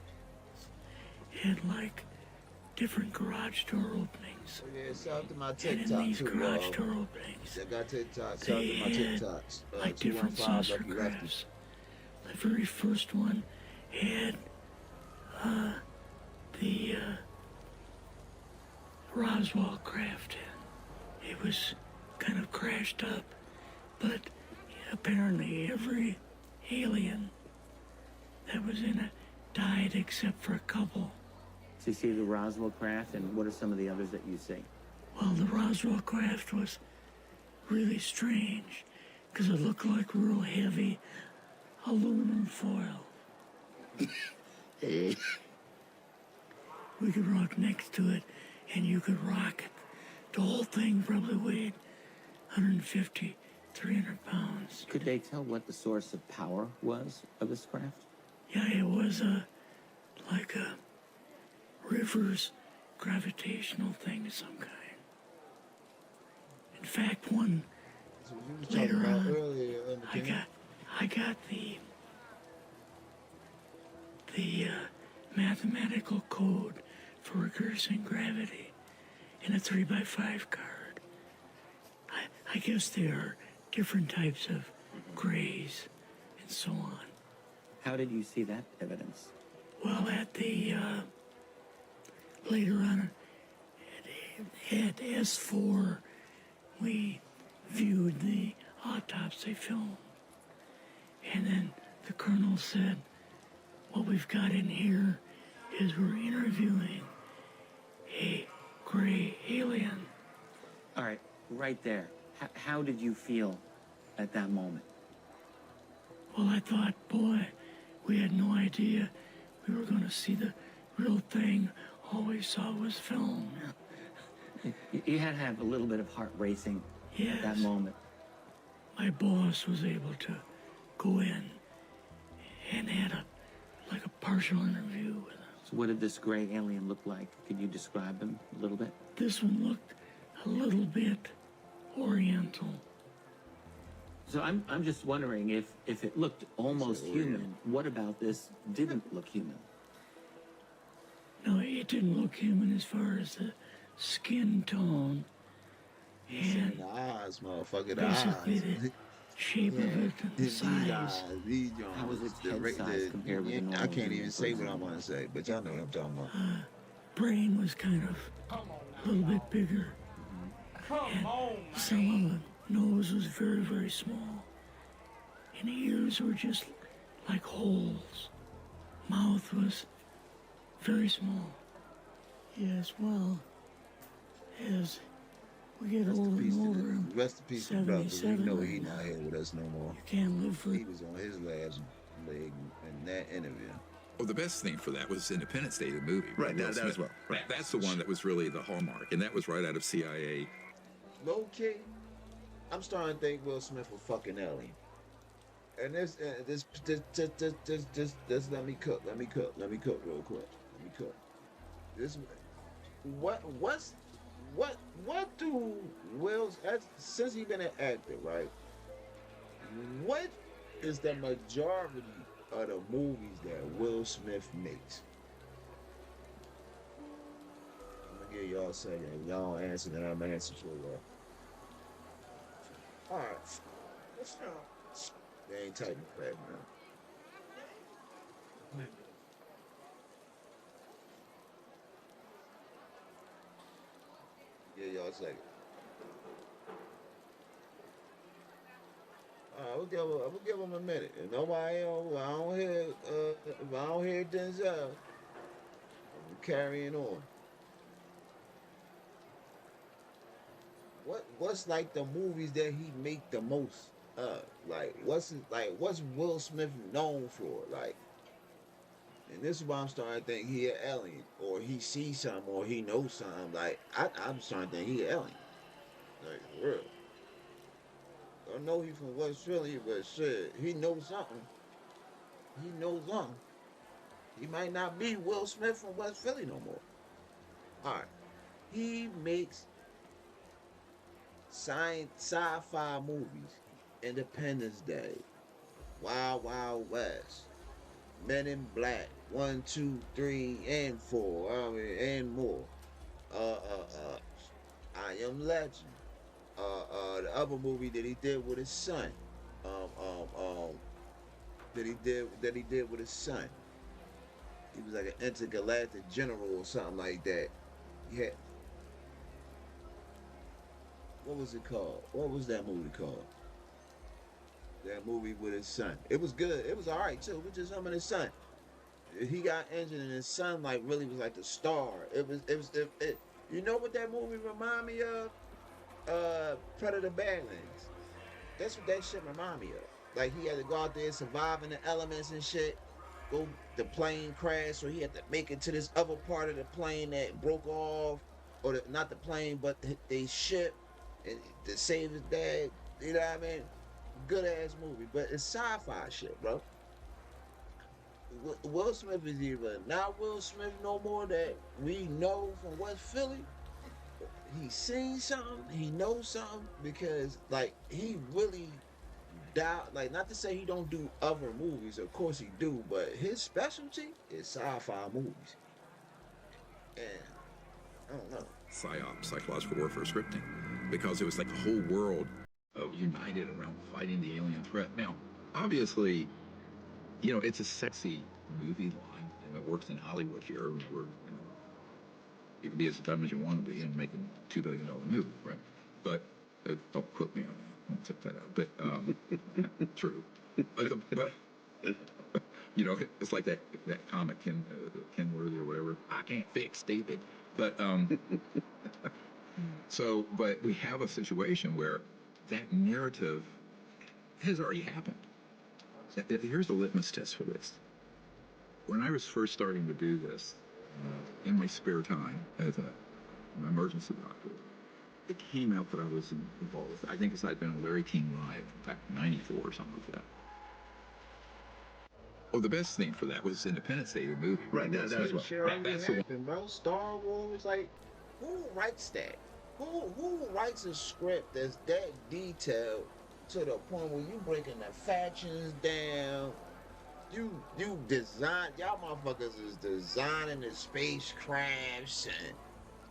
and like different garage door openings. Oh, yeah, south to my And TikTok in these too, garage door openings, I got TikTok. South they to my had, TikToks. like different 215 saucer LuCkYLeFtY. crafts. The very first one had the Roswell craft in. It was kind of crashed up, but apparently every alien that was in it died except for a couple. So you see the Roswell craft, and what are some of the others that you see? Well, the Roswell craft was really strange because it looked like real heavy aluminum foil. We could rock next to it, and you could rock it. The whole thing probably weighed 150, 300 pounds. Could they tell what the source of power was of this craft? Yeah, it was like a reverse gravitational thing of some kind. In fact, one later on, I got the mathematical code for reversing gravity in a 3x5 card. I guess there are different types of grays and so on. How did you see that evidence? Well, at the later on at S4, we viewed the autopsy film, and then the colonel said, "What we've got in here is we're interviewing a gray alien." All right, right there. How did you feel at that moment? Well, I thought, boy, we had no idea we were going to see the real thing. All we saw was film. You had to have a little bit of heart racing Yes. at that moment. My boss was able to go in and had a partial interview with him. So what did this gray alien look like? Could you describe him a little bit? This one looked a little bit oriental. So I'm just wondering if it looked almost human, what about this didn't look human? No, it didn't look human as far as the skin tone. And the eyes, motherfucker, the basically eyes. the shape of it and the size. How was its head size compared with the normal I can't even human say person? what I want to say, but y'all know what I'm talking about. Brain was kind of a little bit bigger. And some of the nose was very, very small. And the ears were just like holes. Mouth was very small. Yes, well, as we get older and older, I'm Rest in peace, brother. We 77 know right he now. not here with us no more. You can't live for He was on his last leg in that interview. Well, the best thing for that was Independence Day, the movie. Right, Will that as Smith. well. Right. That's the one that was really the hallmark, and that was right out of CIA. Low key, I'm starting to think Will Smith a fucking alien. And this let me cook real quick. Let me cook. This what do Will's since he been an actor, right? What is the majority of the movies that Will Smith makes? I'm gonna give y'all a second. If y'all don't answer, then I'm answer for y'all. Alright. Let's go. They ain't typing back, man. Yeah, y'all a second. Alright, we'll give him a minute. If nobody else, if I don't hear Denzel, I'm carrying on. What's like the movies that he make the most of? Like what's Will Smith known for? Like, and this is why I'm starting to think he an alien, or he sees something, or he knows something. Like I'm starting to think he an alien. Like for real. I know he from West Philly, but shit, he knows something. He knows something. He might not be Will Smith from West Philly no more. Alright. He makes sci-fi movies. Independence Day, Wild Wild West, Men in Black, 1, 2, 3, and 4, and more. I Am Legend. The other movie that he did with his son. That he did with his son. He was like an intergalactic general or something like that. Yeah. What was it called? What was that movie called? That movie with his son. It was good. It was alright too. It was just him and his son. He got injured and his son like really was like the star. You know what that movie remind me of? Predator Badlands. That's what that shit remind me of. Like he had to go out there surviving the elements and shit. The plane crashed, so he had to make it to this other part of the plane that broke off, or not the plane, but the ship, and to save his dad. You know what I mean? Good ass movie, but it's sci-fi shit, bro. Will Smith is either not Will Smith no more that we know from West Philly. He seen something, he knows something, because like he really doubt, like, not to say he don't do other movies, of course he do, but his specialty is sci-fi movies. And I don't know. PSYOP, psychological warfare scripting, because it was like the whole world united around fighting the alien threat. Now, obviously, you know, it's a sexy movie line, and it works in Hollywood here, where you can be as dumb as you want to be and make a $2 billion movie, right? But don't quote me on that. I'll check that out. But true. But you know, it's like that comic Ken Worthy or whatever. I can't fix David. But but we have a situation where that narrative has already happened. Here's the litmus test for this. When I was first starting to do this in my spare time as an emergency doctor, it came out that I was involved with, I think it's I'd been on Larry King Live back in '94 or something like that. Oh, the best thing for that was Independence Day, the movie. Right, that's the one. Bro, Star Wars, like, who writes that? Who writes a script that's that detailed to the point where you breaking the factions down? You design, y'all motherfuckers is designing the spacecrafts and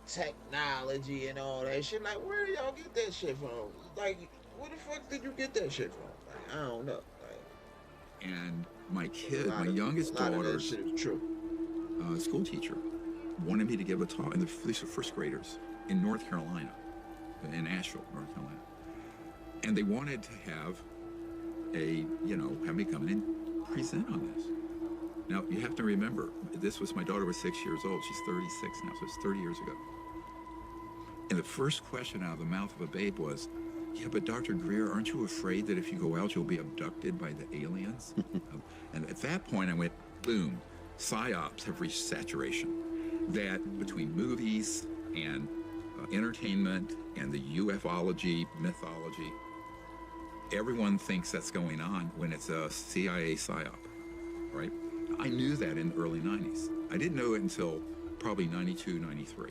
technology and all that shit. Like, where do y'all get that shit from? Like, where the fuck did you get that shit from? Like, I don't know. Like, and my kid, my youngest daughter's school teacher wanted me to give a talk, and these are first graders in North Carolina, in Asheville, North Carolina. And they wanted to have have me come in and present on this. Now, you have to remember, my daughter was 6 years old. She's 36 now, so it's 30 years ago. And the first question out of the mouth of a babe was, yeah, but Dr. Greer, aren't you afraid that if you go out, you'll be abducted by the aliens? And at that point, I went, boom, PSYOPs have reached saturation. That between movies and entertainment and the ufology, mythology, everyone thinks that's going on when it's a CIA psyop, right? I knew that in the early 90s. I didn't know it until probably 92, 93.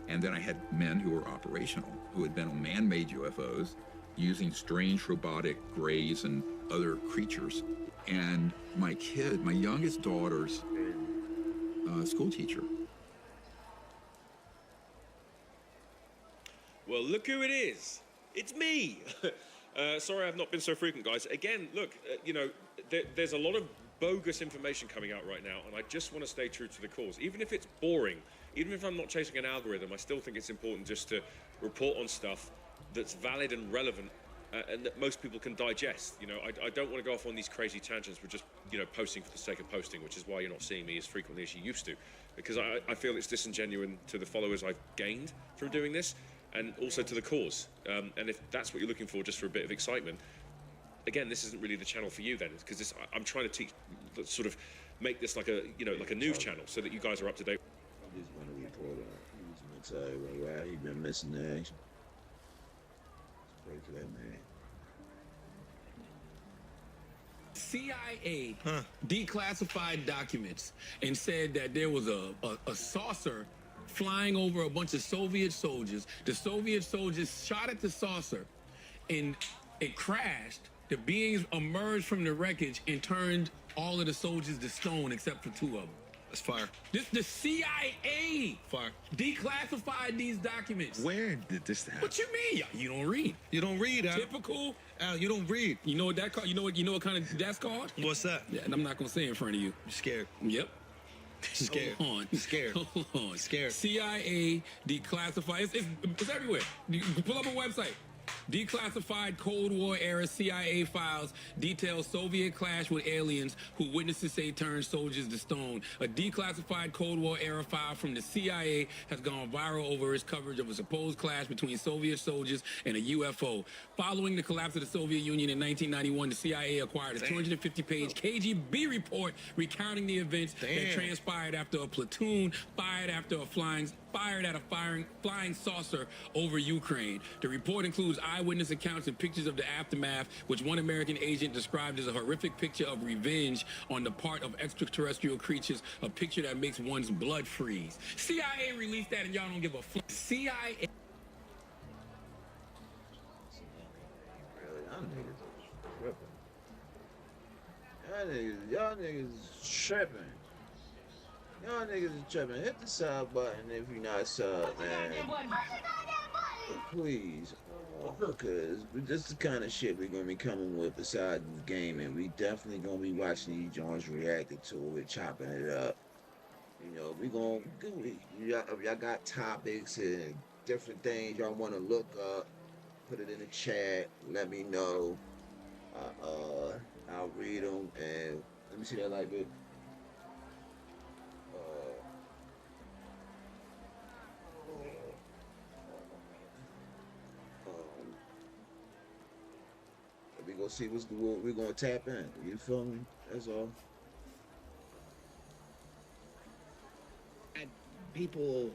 And then I had men who were operational, who had been on man-made UFOs, using strange robotic grays and other creatures. And my youngest daughter's school teacher. Well, look who it is. It's me. Sorry I've not been so frequent, guys. Again, look, there's a lot of bogus information coming out right now, and I just want to stay true to the cause. Even if it's boring, even if I'm not chasing an algorithm, I still think it's important just to report on stuff that's valid and relevant and that most people can digest. I don't want to go off on these crazy tangents with just, posting for the sake of posting, which is why you're not seeing me as frequently as you used to, because I feel it's disingenuous to the followers I've gained from doing this, and also to the cause. And if that's what you're looking for, just for a bit of excitement, again, this isn't really the channel for you then, because I'm trying to sort of make this like a news channel so that you guys are up to date. I just want to report on it. I just want to tell everybody why he's been missing in action. Let's pray for that man. CIA declassified documents and said that there was a saucer flying over a bunch of Soviet soldiers. The Soviet soldiers shot at the saucer and it crashed. The beings emerged from the wreckage and turned all of the soldiers to stone except for 2 of them. That's fire. The CIA declassified these documents. Where did this happen? What you mean? You don't read. You don't read, Al. Typical. Al, you don't read. You know what that called? You know what kind of that's called? What's that? Yeah, and I'm not gonna say it in front of you. You're scared. Yep. Scared. Hold on. Scared. Hold on. Scared. CIA declassified. It's everywhere. You pull up a website. Declassified Cold War era CIA files detail Soviet clash with aliens who witnesses say turned soldiers to stone. A declassified Cold War era file from the CIA has gone viral over its coverage of a supposed clash between Soviet soldiers and a UFO. Following the collapse of the Soviet Union in 1991, the CIA acquired a 250-page KGB report recounting the events that transpired after a platoon fired at a flying saucer over Ukraine. The report includes eyewitness accounts and pictures of the aftermath, which one American agent described as a horrific picture of revenge on the part of extraterrestrial creatures, a picture that makes one's blood freeze. CIA released that and y'all don't give a fuck. CIA... Y'all niggas tripping. Y'all niggas is tripping. Hit the sub button if you're not sub, man. Please. Because this is the kind of shit we're going to be coming with besides the game, and we definitely going to be watching these joints reacting to it, chopping it up. We going to, y'all got topics and different things y'all want to look up, put it in the chat, let me know. I'll read them, and let me see that light bit. We gonna see what we're gonna tap in. You feel me? That's all. And people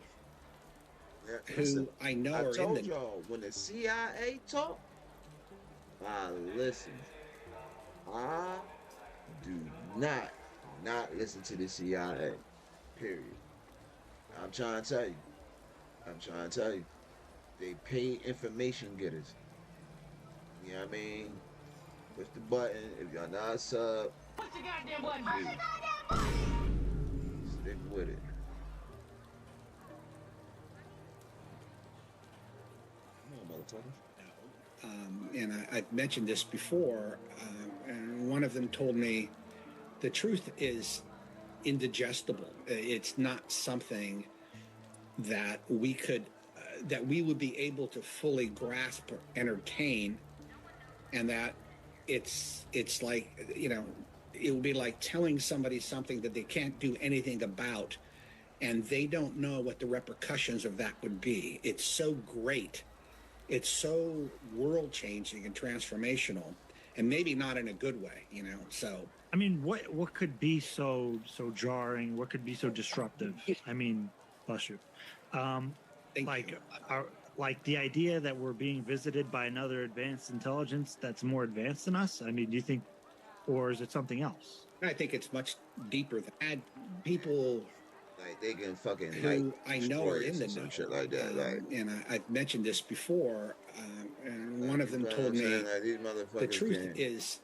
who listen, I know I are in told the y'all when the CIA talk, I listen. I do not listen to the CIA. Period. I'm trying to tell you. They pay information getters. You know what I mean? Push the button. If y'all not sub, Push the goddamn button. stick with it. and I've mentioned this before, and one of them told me the truth is indigestible. It's not something that we could, that we would be able to fully grasp or entertain, and that it's like, you know, it would be like telling somebody something that they can't do anything about, and they don't know what the repercussions of that would be. It's so great. It's so world-changing and transformational, and maybe not in a good way, you know, so. I mean, what could be so jarring? What could be so disruptive? I mean, bless you. Like, Like the idea that we're being visited by another advanced intelligence that's more advanced than us? I mean, do you think, or is it something else? I think it's much deeper than that. People like they can fucking who like I know are in the some know, shit like that. Like, and I've mentioned this before, and like, one of them you know told what I'm me saying? Like, these the motherfuckers truth can- is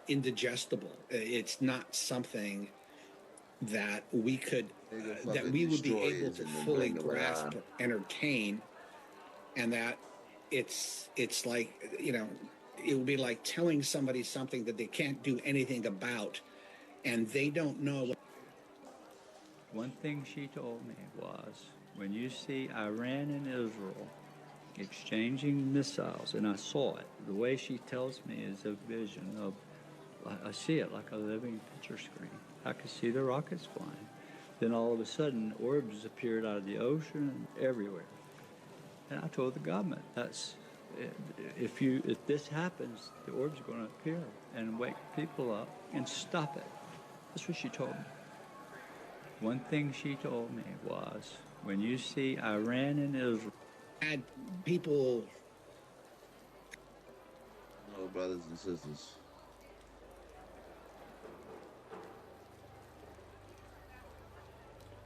indigestible. It's not something that we could that we would be able to fully grasp or entertain, and that it's like, you know, it would be like telling somebody something that they can't do anything about, and they don't know what. One thing she told me was, when you see Iran and Israel exchanging missiles, and I saw it, the way she tells me is a vision of, I see it like a living picture screen. I could see the rockets flying. Then all of a sudden, orbs appeared out of the ocean and everywhere. And I told the government, that's, if this happens, the orbs are going to appear and wake people up and stop it. That's what she told me. One thing she told me was, when you see Iran and Israel, had people, no, brothers and sisters.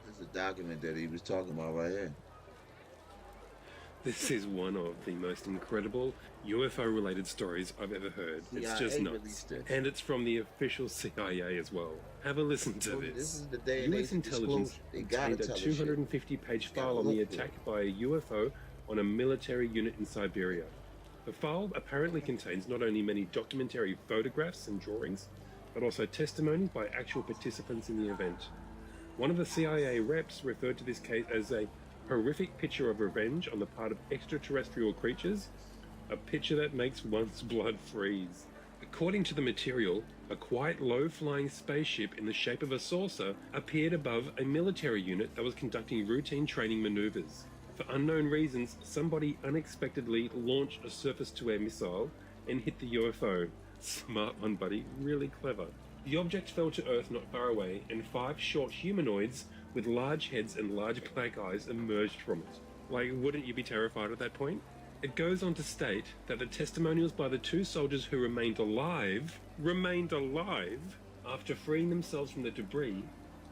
This is a document that he was talking about right here. This is one of the most incredible UFO-related stories I've ever heard. It's CIA just nuts. released it. And it's from the official CIA as well. Have a listen to this. This is the day and US age of intelligence disclosure. They gotta obtained a tell us shit. 250-page Gotta file on the look for it. attack by a UFO on a military unit in Siberia. The file apparently contains not only many documentary photographs and drawings, but also testimony by actual participants in the event. One of the CIA reps referred to this case as a horrific picture of revenge on the part of extraterrestrial creatures, a picture that makes one's blood freeze. According to the material, a quite low-flying spaceship in the shape of a saucer appeared above a military unit that was conducting routine training maneuvers. For unknown reasons, somebody unexpectedly launched a surface-to-air missile and hit the UFO. Smart one, buddy. Really clever. The object fell to Earth not far away, and 5 short humanoids with large heads and large black eyes emerged from it. Like, wouldn't you be terrified at that point? It goes on to state that the testimonials by the 2 soldiers who remained alive after freeing themselves from the debris.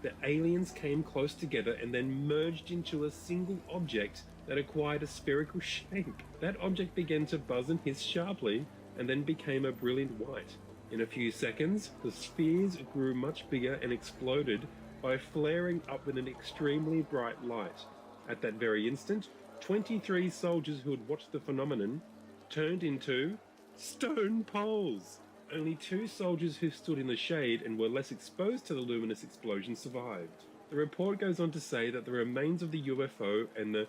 The aliens came close together and then merged into a single object that acquired a spherical shape. That object began to buzz and hiss sharply, and then became a brilliant white. In a few seconds, the spheres grew much bigger and exploded by flaring up with an extremely bright light. At that very instant, 23 soldiers who had watched the phenomenon turned into stone poles. Only 2 soldiers who stood in the shade and were less exposed to the luminous explosion survived. The report goes on to say that the remains of the UFO and the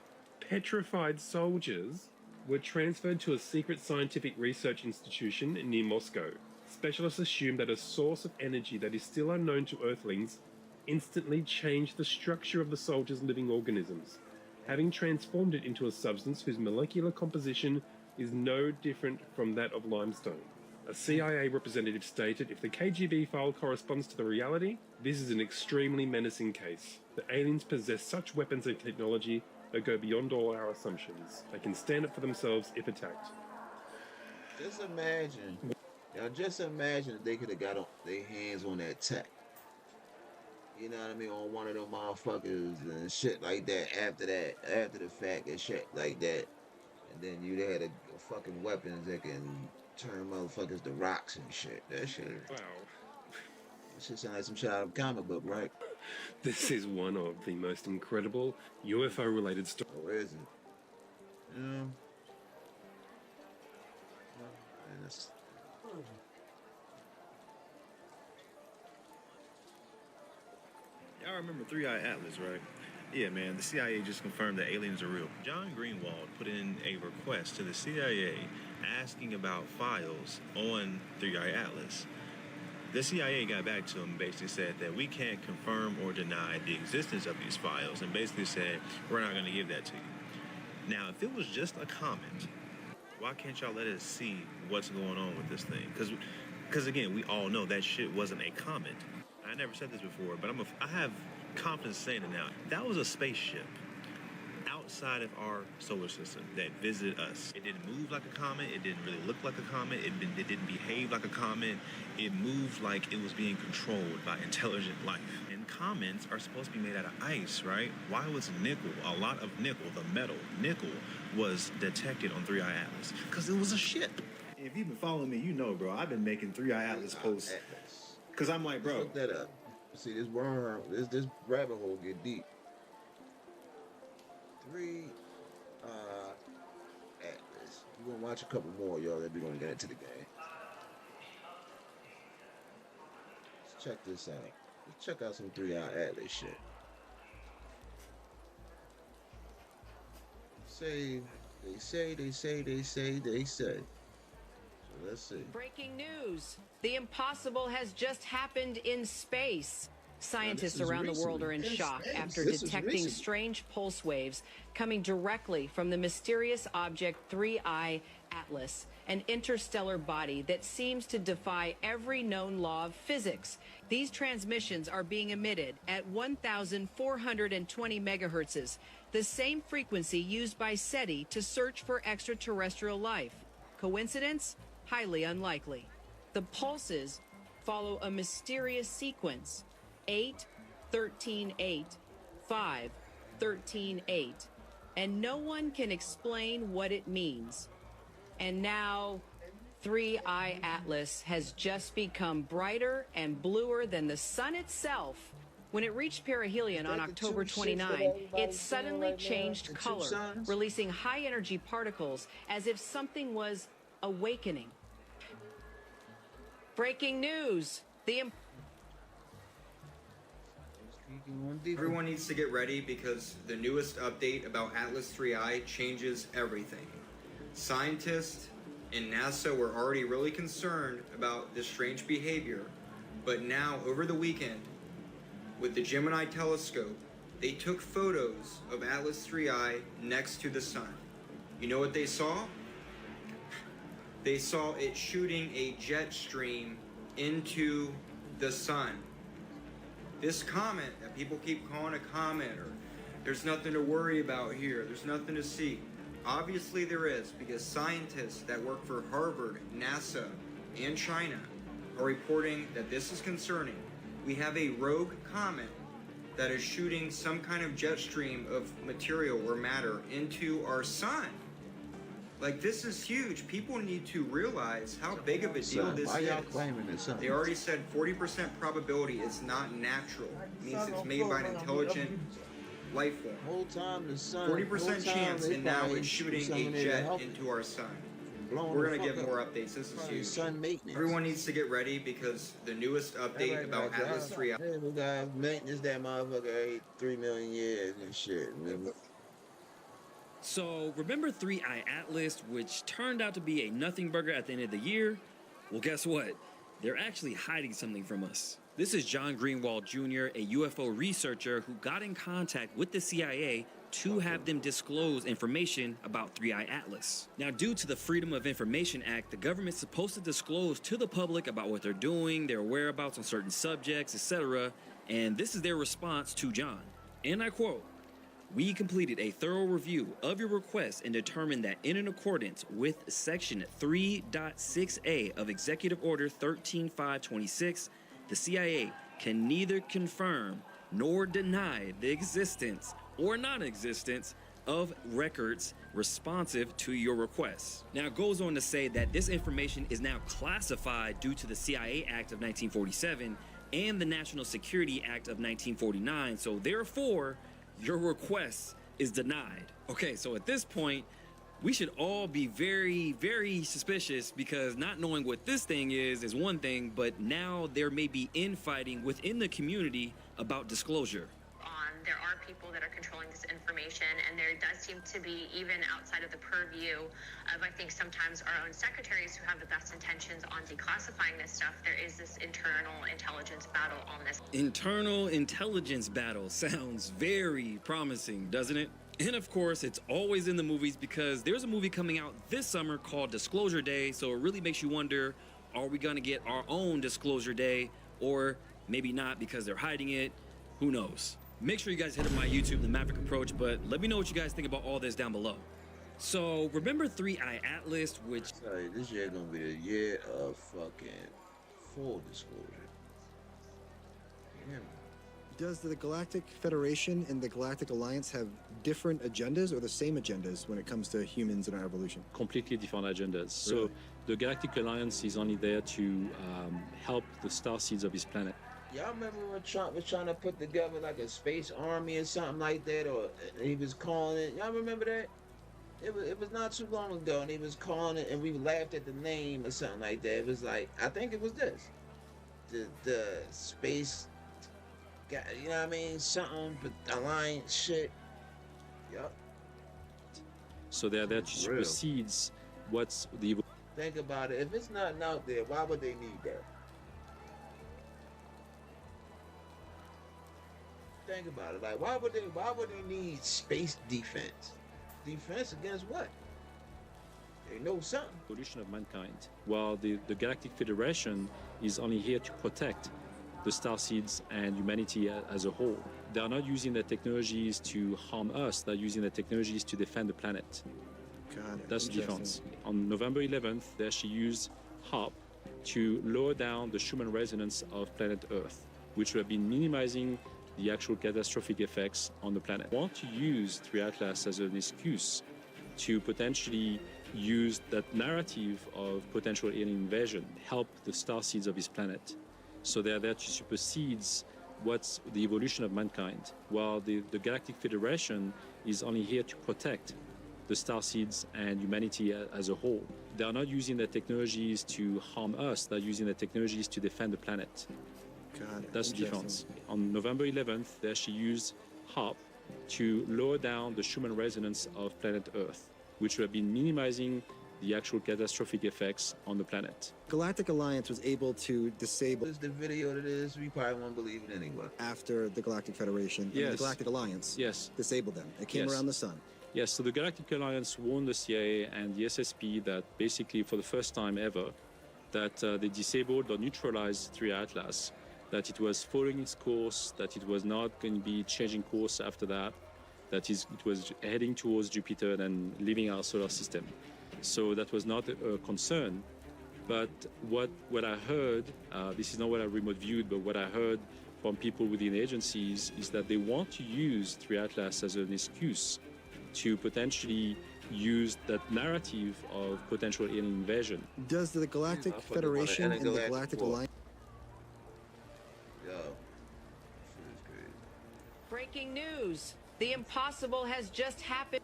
petrified soldiers were transferred to a secret scientific research institution near Moscow. Specialists assume that a source of energy that is still unknown to Earthlings instantly changed the structure of the soldiers' living organisms, having transformed it into a substance whose molecular composition is no different from that of limestone. A CIA representative stated, if the KGB file corresponds to the reality, this is an extremely menacing case. The aliens possess such weapons and technology that go beyond all our assumptions. They can stand up for themselves if attacked. Just imagine, just imagine if they could have got their hands on that tech. You know what I mean? On one of them motherfuckers and shit like that after the fact and shit like that. And then you had a fucking weapons that can turn motherfuckers to rocks and shit. That shit. Wow. That shit sound like some shit out of a comic book, right? This is one of the most incredible UFO-related stories. Where is it? And it's... Y'all remember 3-Eye Atlas, right? Yeah, man, the CIA just confirmed that aliens are real. John Greenwald put in a request to the CIA asking about files on 3-Eye Atlas. The CIA got back to him and basically said that we can't confirm or deny the existence of these files, and basically said, we're not going to give that to you. Now, if it was just a comment, why can't y'all let us see what's going on with this thing? Because again, we all know that shit wasn't a comment. I never said this before, but I have confidence saying it now. That was a spaceship outside of our solar system that visited us. It didn't move like a comet. It didn't really look like a comet. It didn't behave like a comet. It moved like it was being controlled by intelligent life. And comets are supposed to be made out of ice, right? Why was nickel, a lot of nickel, the metal, nickel, was detected on 3i Atlas? Because it was a ship. If you've been following me, you know, bro, I've been making 3i Atlas posts. Because I'm like, bro. Look that up. See, this worm, this rabbit hole get deep. 3 Atlas. We're gonna watch a couple more, y'all, then we're gonna get into the game. Let's check this out. Let's check out some 3i Atlas shit. They say. So let's see. Breaking news. The impossible has just happened in space. Scientists around the world are in shock after detecting strange pulse waves coming directly from the mysterious object 3i Atlas, an interstellar body that seems to defy every known law of physics. These transmissions are being emitted at 1,420 megahertzes, the same frequency used by SETI to search for extraterrestrial life. Coincidence? Highly unlikely. The pulses follow a mysterious sequence: 8, 13, 8, 5, 13, 8, and no one can explain what it means. And now 3i Atlas has just become brighter and bluer than the sun itself. When it reached perihelion on October 29, it suddenly changed color, releasing high-energy particles as if something was awakening. Breaking news. Everyone needs to get ready because the newest update about Atlas 3i changes everything. Scientists and NASA were already really concerned about this strange behavior, but now over the weekend, with the Gemini telescope, they took photos of Atlas 3i next to the sun. You know what they saw? They saw it shooting a jet stream into the sun. This comet that people keep calling a comet, or there's nothing to worry about here, there's nothing to see. Obviously there is, because scientists that work for Harvard, NASA, and China are reporting that this is concerning. We have a rogue comet that is shooting some kind of jet stream of material or matter into our sun. Like, this is huge. People need to realize how big of a deal this Why is. y'all claiming this? They already said 40% probability is not natural. It means it's made by an intelligent life form. Whole time the sun. 40% chance, and now it's shooting a jet into our sun. We're gonna get more updates. This is huge. Everyone needs to get ready because the newest update about Atlas 3i. Hey, we got maintenance that motherfucker every 3 million years and shit. So, remember 3i Atlas, which turned out to be a nothing burger at the end of the year? Well, guess what? They're actually hiding something from us. This is John Greenwald Jr., a UFO researcher who got in contact with the CIA to have them disclose information about 3i Atlas. Now, due to the Freedom of Information Act, the government's supposed to disclose to the public about what they're doing, their whereabouts on certain subjects, etc. And this is their response to John. And I quote, "We completed a thorough review of your request and determined that in accordance with Section 3.6a of Executive Order 13526, the CIA can neither confirm nor deny the existence or non-existence of records responsive to your requests." Now, it goes on to say that this information is now classified due to the CIA Act of 1947 and the National Security Act of 1949, so therefore, your request is denied. Okay, so at this point, we should all be very, very suspicious because not knowing what this thing is one thing, but now there may be infighting within the community about disclosure. There are people that are controlling this information, and there does seem to be, even outside of the purview of, I think, sometimes our own secretaries who have the best intentions on declassifying this stuff, there is this internal intelligence battle on this. Internal intelligence battle sounds very promising, doesn't it? And of course, it's always in the movies because there's a movie coming out this summer called Disclosure Day, so it really makes you wonder, are we gonna get our own Disclosure Day, or maybe not because they're hiding it? Who knows? Make sure you guys hit up my YouTube, The Maverick Approach, but let me know what you guys think about all this down below. So, remember 3i Atlas, which... Sorry, this year gonna be the year of fucking full disclosure. Yeah. Does the Galactic Federation and the Galactic Alliance have different agendas or the same agendas when it comes to humans and our evolution? Completely different agendas. Really? So the Galactic Alliance is only there to help the starseeds of his planet. Y'all remember when Trump was trying to put together like a space army or something like that, or he was calling it? Y'all remember that? It was not too long ago, and he was calling it, and we laughed at the name or something like that. It was like, I think it was this, the space, you know what I mean? Something, but alliance shit. Yup. So they're there to supersede what's the... Think about it. If it's nothing out there, why would they need that? Think about it. Like, why would they need space defense? Defense against what? They know something. Evolution of mankind. While the Galactic Federation is only here to protect the starseeds and humanity as a whole. They are not using their technologies to harm us. They're using their technologies to defend the planet. Got it. That's the difference. On November 11th, they actually used ArC to lower down the Schumann resonance of planet Earth, which would have been minimizing the actual catastrophic effects on the planet. I want to use 3i Atlas as an excuse to potentially use that narrative of potential alien invasion, help the starseeds of his planet. So they're there to supersede what's the evolution of mankind, while the Galactic Federation is only here to protect the starseeds and humanity as a whole. They are not using their technologies to harm us. They're using their technologies to defend the planet. Got it. That's the difference. On November 11th, they actually used ArC to lower down the Schumann resonance of planet Earth, which would have been minimizing the actual catastrophic effects on the planet. Galactic Alliance was able to disable... This is the video that is, we probably won't believe it anyway. After the Galactic Federation and the Galactic Alliance disabled them. It came around the sun. Yes, so the Galactic Alliance warned the CIA and the SSP that basically for the first time ever, that they disabled or neutralized 3i Atlas, that it was following its course, that it was not going to be changing course after that, that it was heading towards Jupiter and leaving our solar system. So that was not a concern. But what I heard, this is not what I remote viewed, but what I heard from people within agencies is that they want to use 3i Atlas as an excuse to potentially use that narrative of potential alien invasion. Does the Galactic Federation and the Galactic Alliance... Breaking news. The impossible has just happened.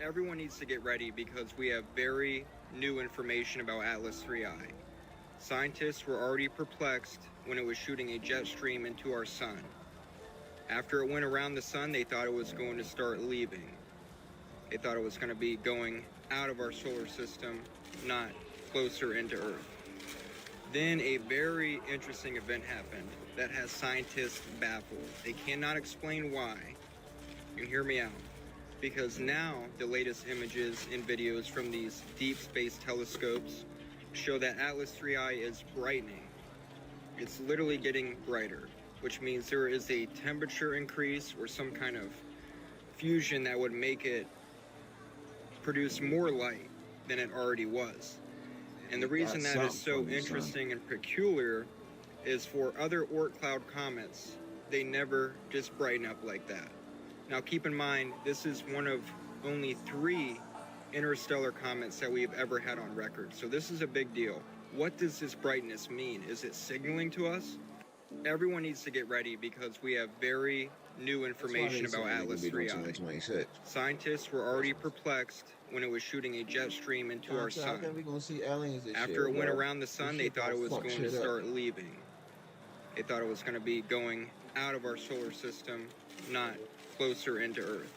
Everyone needs to get ready because we have very new information about Atlas 3i. Scientists were already perplexed when it was shooting a jet stream into our sun. After it went around the sun, they thought it was going to start leaving. They thought it was going to be going out of our solar system, not closer into Earth. Then a very interesting event happened that has scientists baffled. They cannot explain why. You hear me out. Because now the latest images and videos from these deep space telescopes show that Atlas 3i is brightening. It's literally getting brighter, which means there is a temperature increase or some kind of fusion that would make it produce more light than it already was. And the reason that is so interesting and peculiar is for other Oort cloud comets, they never just brighten up like that. Now keep in mind, this is one of only 3 interstellar comets that we've ever had on record. So this is a big deal. What does this brightness mean? Is it signaling to us? Everyone needs to get ready because we have very new information about Atlas 3i. Scientists were already perplexed when it was shooting a jet stream into our sun. After it went around the sun, they thought it was going to start leaving. They thought it was going to be going out of our solar system, not closer into Earth.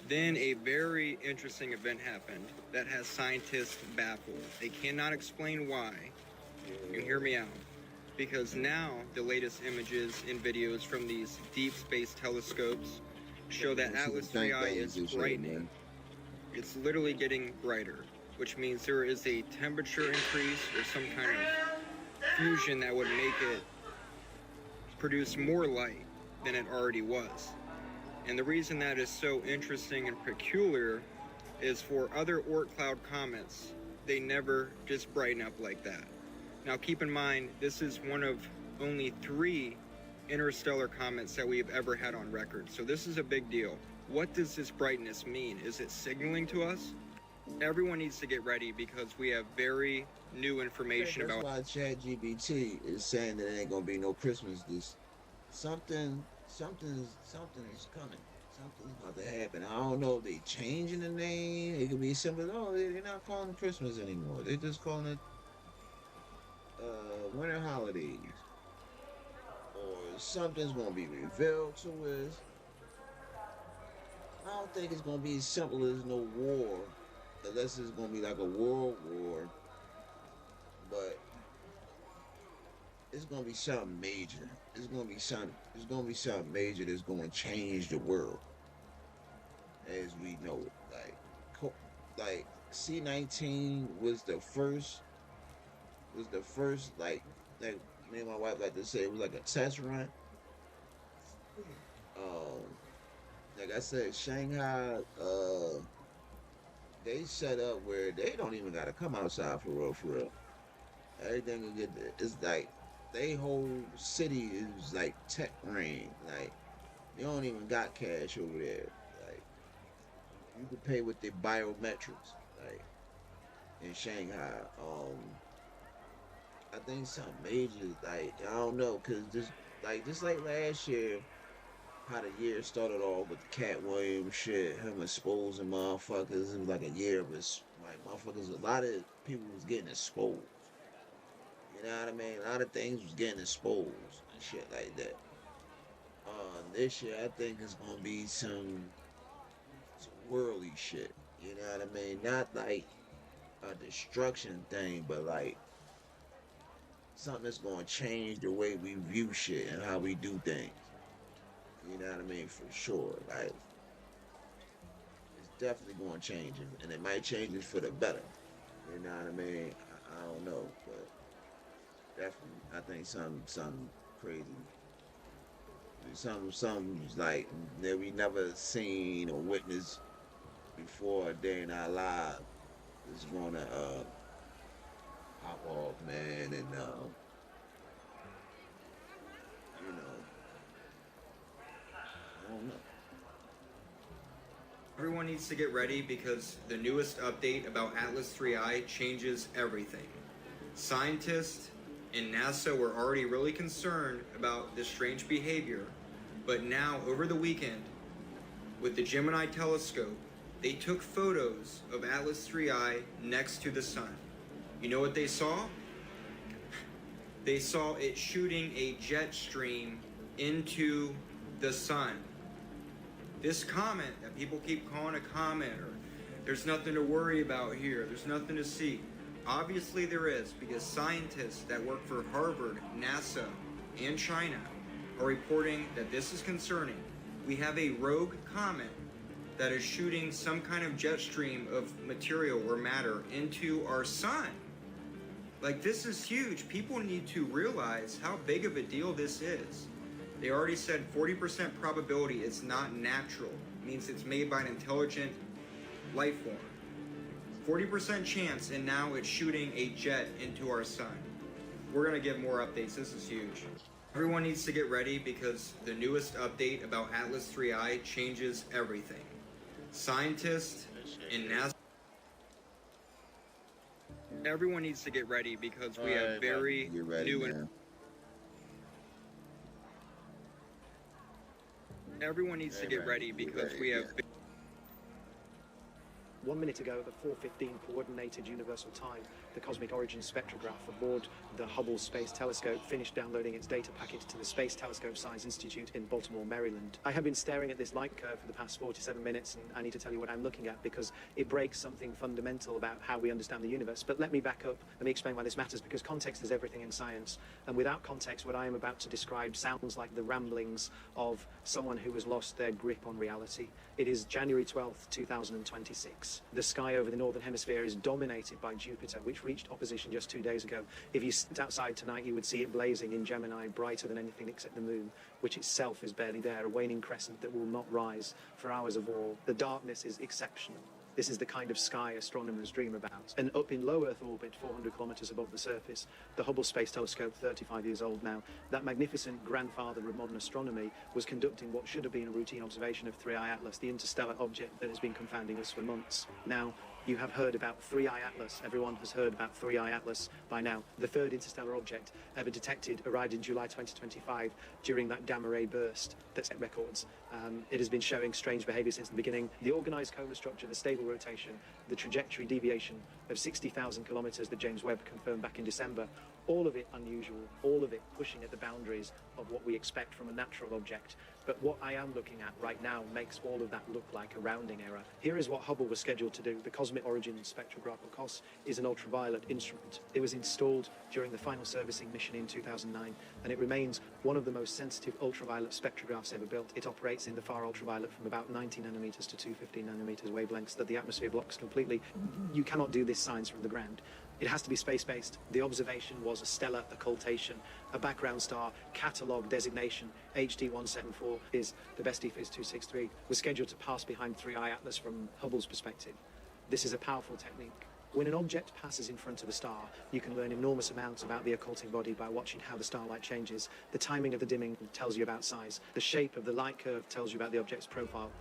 Then a very interesting event happened that has scientists baffled. They cannot explain why. You hear me out. Because now the latest images and videos from these deep space telescopes show that Atlas 3i is brightening. it's literally getting brighter, which means there is a temperature increase or some kind of fusion that would make it produce more light than it already was. And the reason that is so interesting and peculiar is for other Oort cloud comets, they never just brighten up like that. Now keep in mind, this is one of only 3 interstellar comets that we have ever had on record. So this is a big deal. What does this brightness mean? Is it signaling to us? Everyone needs to get ready because we have very new information That's about. why ChatGPT is saying that there ain't gonna be no Christmas. Something is coming. Something's about to happen. I don't know if they changing the name. It could be simple. No, they're not calling it Christmas anymore. They're just calling it winter holidays. Or something's gonna be revealed to us. I don't think it's gonna be as simple as no war, unless it's gonna be like a world war. But it's gonna be something major. It's gonna be something major that's gonna change the world as we know it. Like C-19 was the first. Like me and my wife like to say it was like a test run. Like I said, Shanghai, they set up where they don't even gotta come outside for real. Everything will get there. It's like they whole city is like tech rain. Like they don't even got cash over there. Like you can pay with their biometrics. Like in Shanghai, I think something major. Like I don't know, cause just like last year. How the year started off with the Cat Williams shit, him exposing motherfuckers. It was like a year, but like motherfuckers, a lot of people was getting exposed. You know what I mean? A lot of things was getting exposed and shit like that. This year I think it's gonna be some worldly shit. You know what I mean? Not like a destruction thing, but like something that's gonna change the way we view shit and how we do things. You know what I mean? For sure. Like, it's definitely going to change it. And it might change it for the better. You know what I mean? I don't know. But definitely, I think something crazy. Something like that we never seen or witnessed before a day in our lives is going to pop off, man. And, you know. Everyone needs to get ready because the newest update about Atlas 3I changes everything. Scientists and NASA were already really concerned about this strange behavior, but now over the weekend, with the Gemini telescope, they took photos of Atlas 3I next to the sun. You know what they saw? They saw it shooting a jet stream into the sun. This comet that people keep calling a comet, or there's nothing to worry about here, there's nothing to see. Obviously there is, because scientists that work for Harvard, NASA, and China are reporting that this is concerning. We have a rogue comet that is shooting some kind of jet stream of material or matter into our sun. Like, this is huge. People need to realize how big of a deal this is. They already said 40% probability is not natural. It means it's made by an intelligent life form. 40% chance, and now it's shooting a jet into our sun. We're gonna give more updates. This is huge. Everyone needs to get ready because the newest update about Atlas 3I changes everything. Scientists and NASA. Everyone needs to get ready because we have very new. Everyone needs to get ready because we have. 1 minute ago at 4:15 Coordinated Universal Time, the Cosmic Origin Spectrograph aboard the Hubble Space Telescope finished downloading its data packet to the Space Telescope Science Institute in Baltimore, Maryland. I have been staring at this light curve for the past 47 minutes, and I need to tell you what I'm looking at because it breaks something fundamental about how we understand the universe. But let me back up. Let me explain why this matters, because context is everything in science. And without context, what I am about to describe sounds like the ramblings of someone who has lost their grip on reality. It is January 12th, 2026. Yes, the sky over the northern hemisphere is dominated by Jupiter, which reached opposition just 2 days ago. If you stepped outside tonight, you would see it blazing in Gemini, brighter than anything except the moon, which itself is barely there, a waning crescent that will not rise for hours of all. The darkness is exceptional. This is the kind of sky astronomers dream about. And up in low Earth orbit, 400 kilometers above the surface, the Hubble Space Telescope, 35 years old now, that magnificent grandfather of modern astronomy, was conducting what should have been a routine observation of 3I Atlas, the interstellar object that has been confounding us for months. Now, you have heard about 3I Atlas. Everyone has heard about 3I Atlas by now. The third interstellar object ever detected arrived in July 2025 during that gamma ray burst that set records. It has been showing strange behavior since the beginning. The organized coma structure, the stable rotation, the trajectory deviation of 60,000 kilometers that James Webb confirmed back in December, all of it unusual, all of it pushing at the boundaries of what we expect from a natural object. But what I am looking at right now makes all of that look like a rounding error. Here is what Hubble was scheduled to do. The Cosmic Origins Spectrograph, or COS, is an ultraviolet instrument. It was installed during the final servicing mission in 2009, and it remains one of the most sensitive ultraviolet spectrographs ever built. It operates in the far ultraviolet from about 90 nanometers to 250 nanometers wavelengths that the atmosphere blocks completely. You cannot do this science from the ground. It has to be space-based. The observation was a stellar occultation, a background star, catalogue designation, HD 174 is the best EFIS 263, was scheduled to pass behind 3I Atlas from Hubble's perspective. This is a powerful technique. When an object passes in front of a star, you can learn enormous amounts about the occulting body by watching how the starlight changes. The timing of the dimming tells you about size. The shape of the light curve tells you about the object's profile.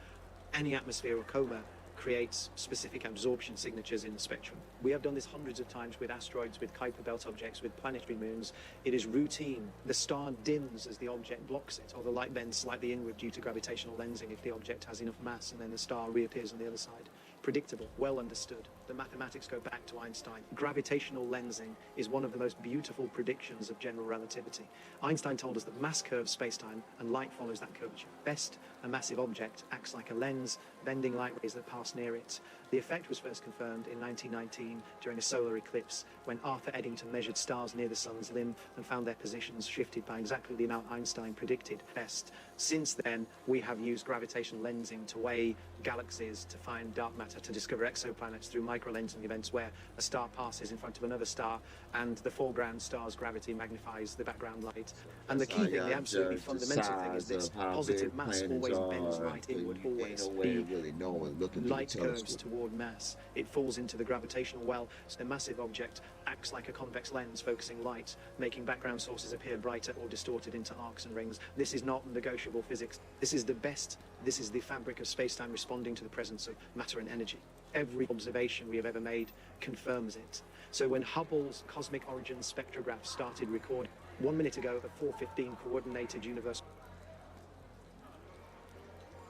Any atmosphere or coma creates specific absorption signatures in the spectrum. We have done this hundreds of times with asteroids, with Kuiper belt objects, with planetary moons. It is routine. The star dims as the object blocks it, or the light bends slightly inward due to gravitational lensing if the object has enough mass, and then the star reappears on the other side. Predictable, well understood. The mathematics go back to Einstein. Gravitational lensing is one of the most beautiful predictions of general relativity. Einstein told us that mass curves spacetime and light follows that curvature. Best, a massive object acts like a lens, bending light rays that pass near it. The effect was first confirmed in 1919 during a solar eclipse when Arthur Eddington measured stars near the sun's limb and found their positions shifted by exactly the amount Einstein predicted. Best. Since then, we have used gravitational lensing to weigh galaxies, to find dark matter, to discover exoplanets through microlensing events where a star passes in front of another star and the foreground star's gravity magnifies the background light. And the key thing, the absolutely fundamental thing is this: positive mass always bends right inward, always. The light curves toward mass. It falls into the gravitational well, so the massive object acts like a convex lens focusing light, making background sources appear brighter or distorted into arcs and rings. This is not negotiable physics. This is the best. This is the fabric of space-time responding to the presence of matter and energy. Every observation we have ever made confirms it. So when Hubble's Cosmic Origins Spectrograph started recording 1 minute ago at 4:15 coordinated universal.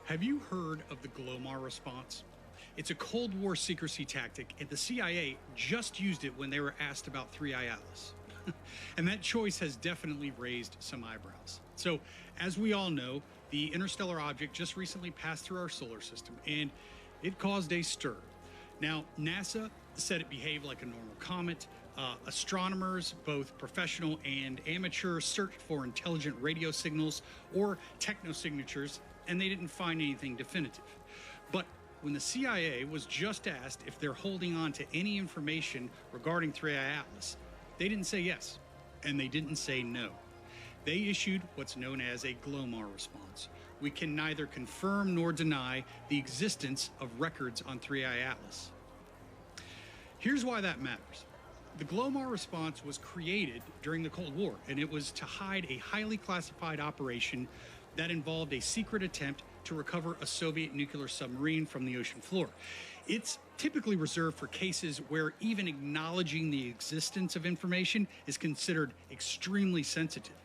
Have you heard of the GLOMAR response? It's a Cold War secrecy tactic, and the CIA just used it when they were asked about 3I Atlas. And that choice has definitely raised some eyebrows. So, as we all know, the interstellar object just recently passed through our solar system, and it caused a stir. Now, NASA said it behaved like a normal comet. Astronomers, both professional and amateur, searched for intelligent radio signals or technosignatures, and they didn't find anything definitive. But when the CIA was just asked if they're holding on to any information regarding 3I Atlas, they didn't say yes, and they didn't say no. They issued what's known as a GLOMAR response. We can neither confirm nor deny the existence of records on 3I Atlas. Here's why that matters. The GLOMAR response was created during the Cold War, and it was to hide a highly classified operation that involved a secret attempt to recover a Soviet nuclear submarine from the ocean floor. It's typically reserved for cases where even acknowledging the existence of information is considered extremely sensitive.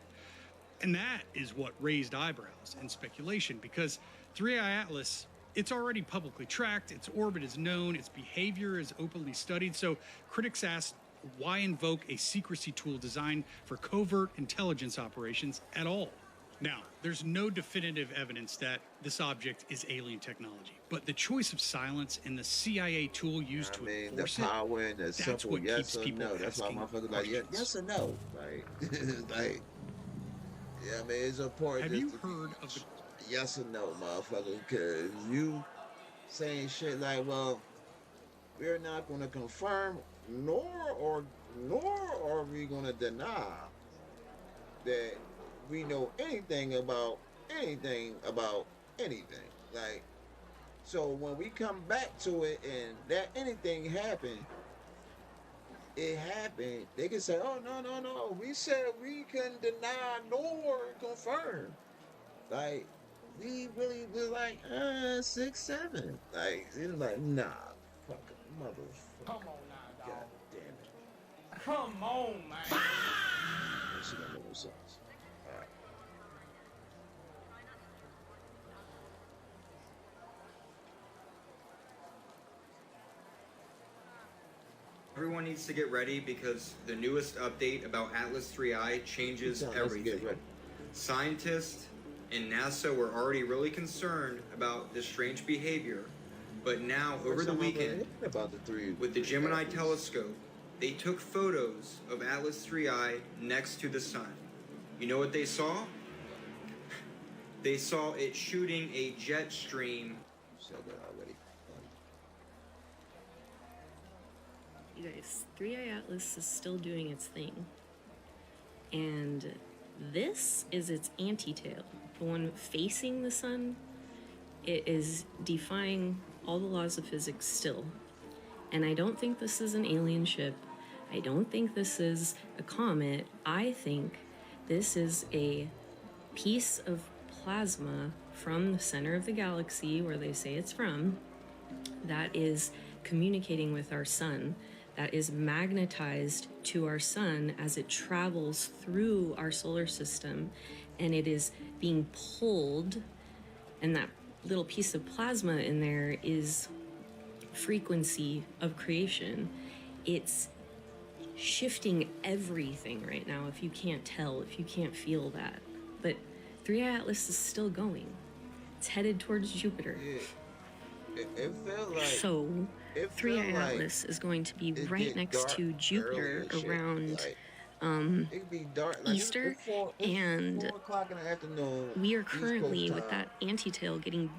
And that is what raised eyebrows and speculation, because 3I Atlas, it's already publicly tracked, its orbit is known, its behavior is openly studied, so critics asked, why invoke a secrecy tool designed for covert intelligence operations at all? Now, there's no definitive evidence that this object is alien technology, but the choice of silence and the CIA tool used to enforce the power and the that's simple what yes keeps or people no. That's why asking motherfuckers like yes or no. Like, like, yeah, I mean, it's important. Have you heard of the yes or no, motherfucker? Because you saying shit like, well, we're not going to confirm nor are we going to deny that we know anything about anything. Like, so when we come back to it and that anything happened, it happened, they can say, oh, no, we said we couldn't deny nor confirm. Like, we really was like, 6, 7. Like, it was like, nah, fucking motherfucker. Come on now, dog. God damn it. Come on, man. That shit don't make no sense. Alright. Everyone needs to get ready because the newest update about Atlas 3I changes everything. Scientists and NASA were already really concerned about this strange behavior, but now over the weekend, with the Gemini telescope, they took photos of Atlas 3I next to the sun. You know what they saw? They saw it shooting a jet stream. Said that already. You guys, 3i Atlas is still doing its thing. And this is its anti-tail. The one facing the sun, it is defying all the laws of physics still. And I don't think this is an alien ship. I don't think this is a comet. I think this is a piece of plasma from the center of the galaxy, where they say it's from, that is communicating with our sun, that is magnetized to our sun as it travels through our solar system, and it is being pulled, and that little piece of plasma in there is frequency of creation. It's shifting everything right now, if you can't tell, if you can't feel that. But 3i Atlas is still going. It's headed towards Jupiter. It felt like... So, 3i Atlas is going to be right next to Jupiter around it'd be dark, like Easter, it's and 4 o'clock in the afternoon, we are East Coast currently with time. that anti-tail getting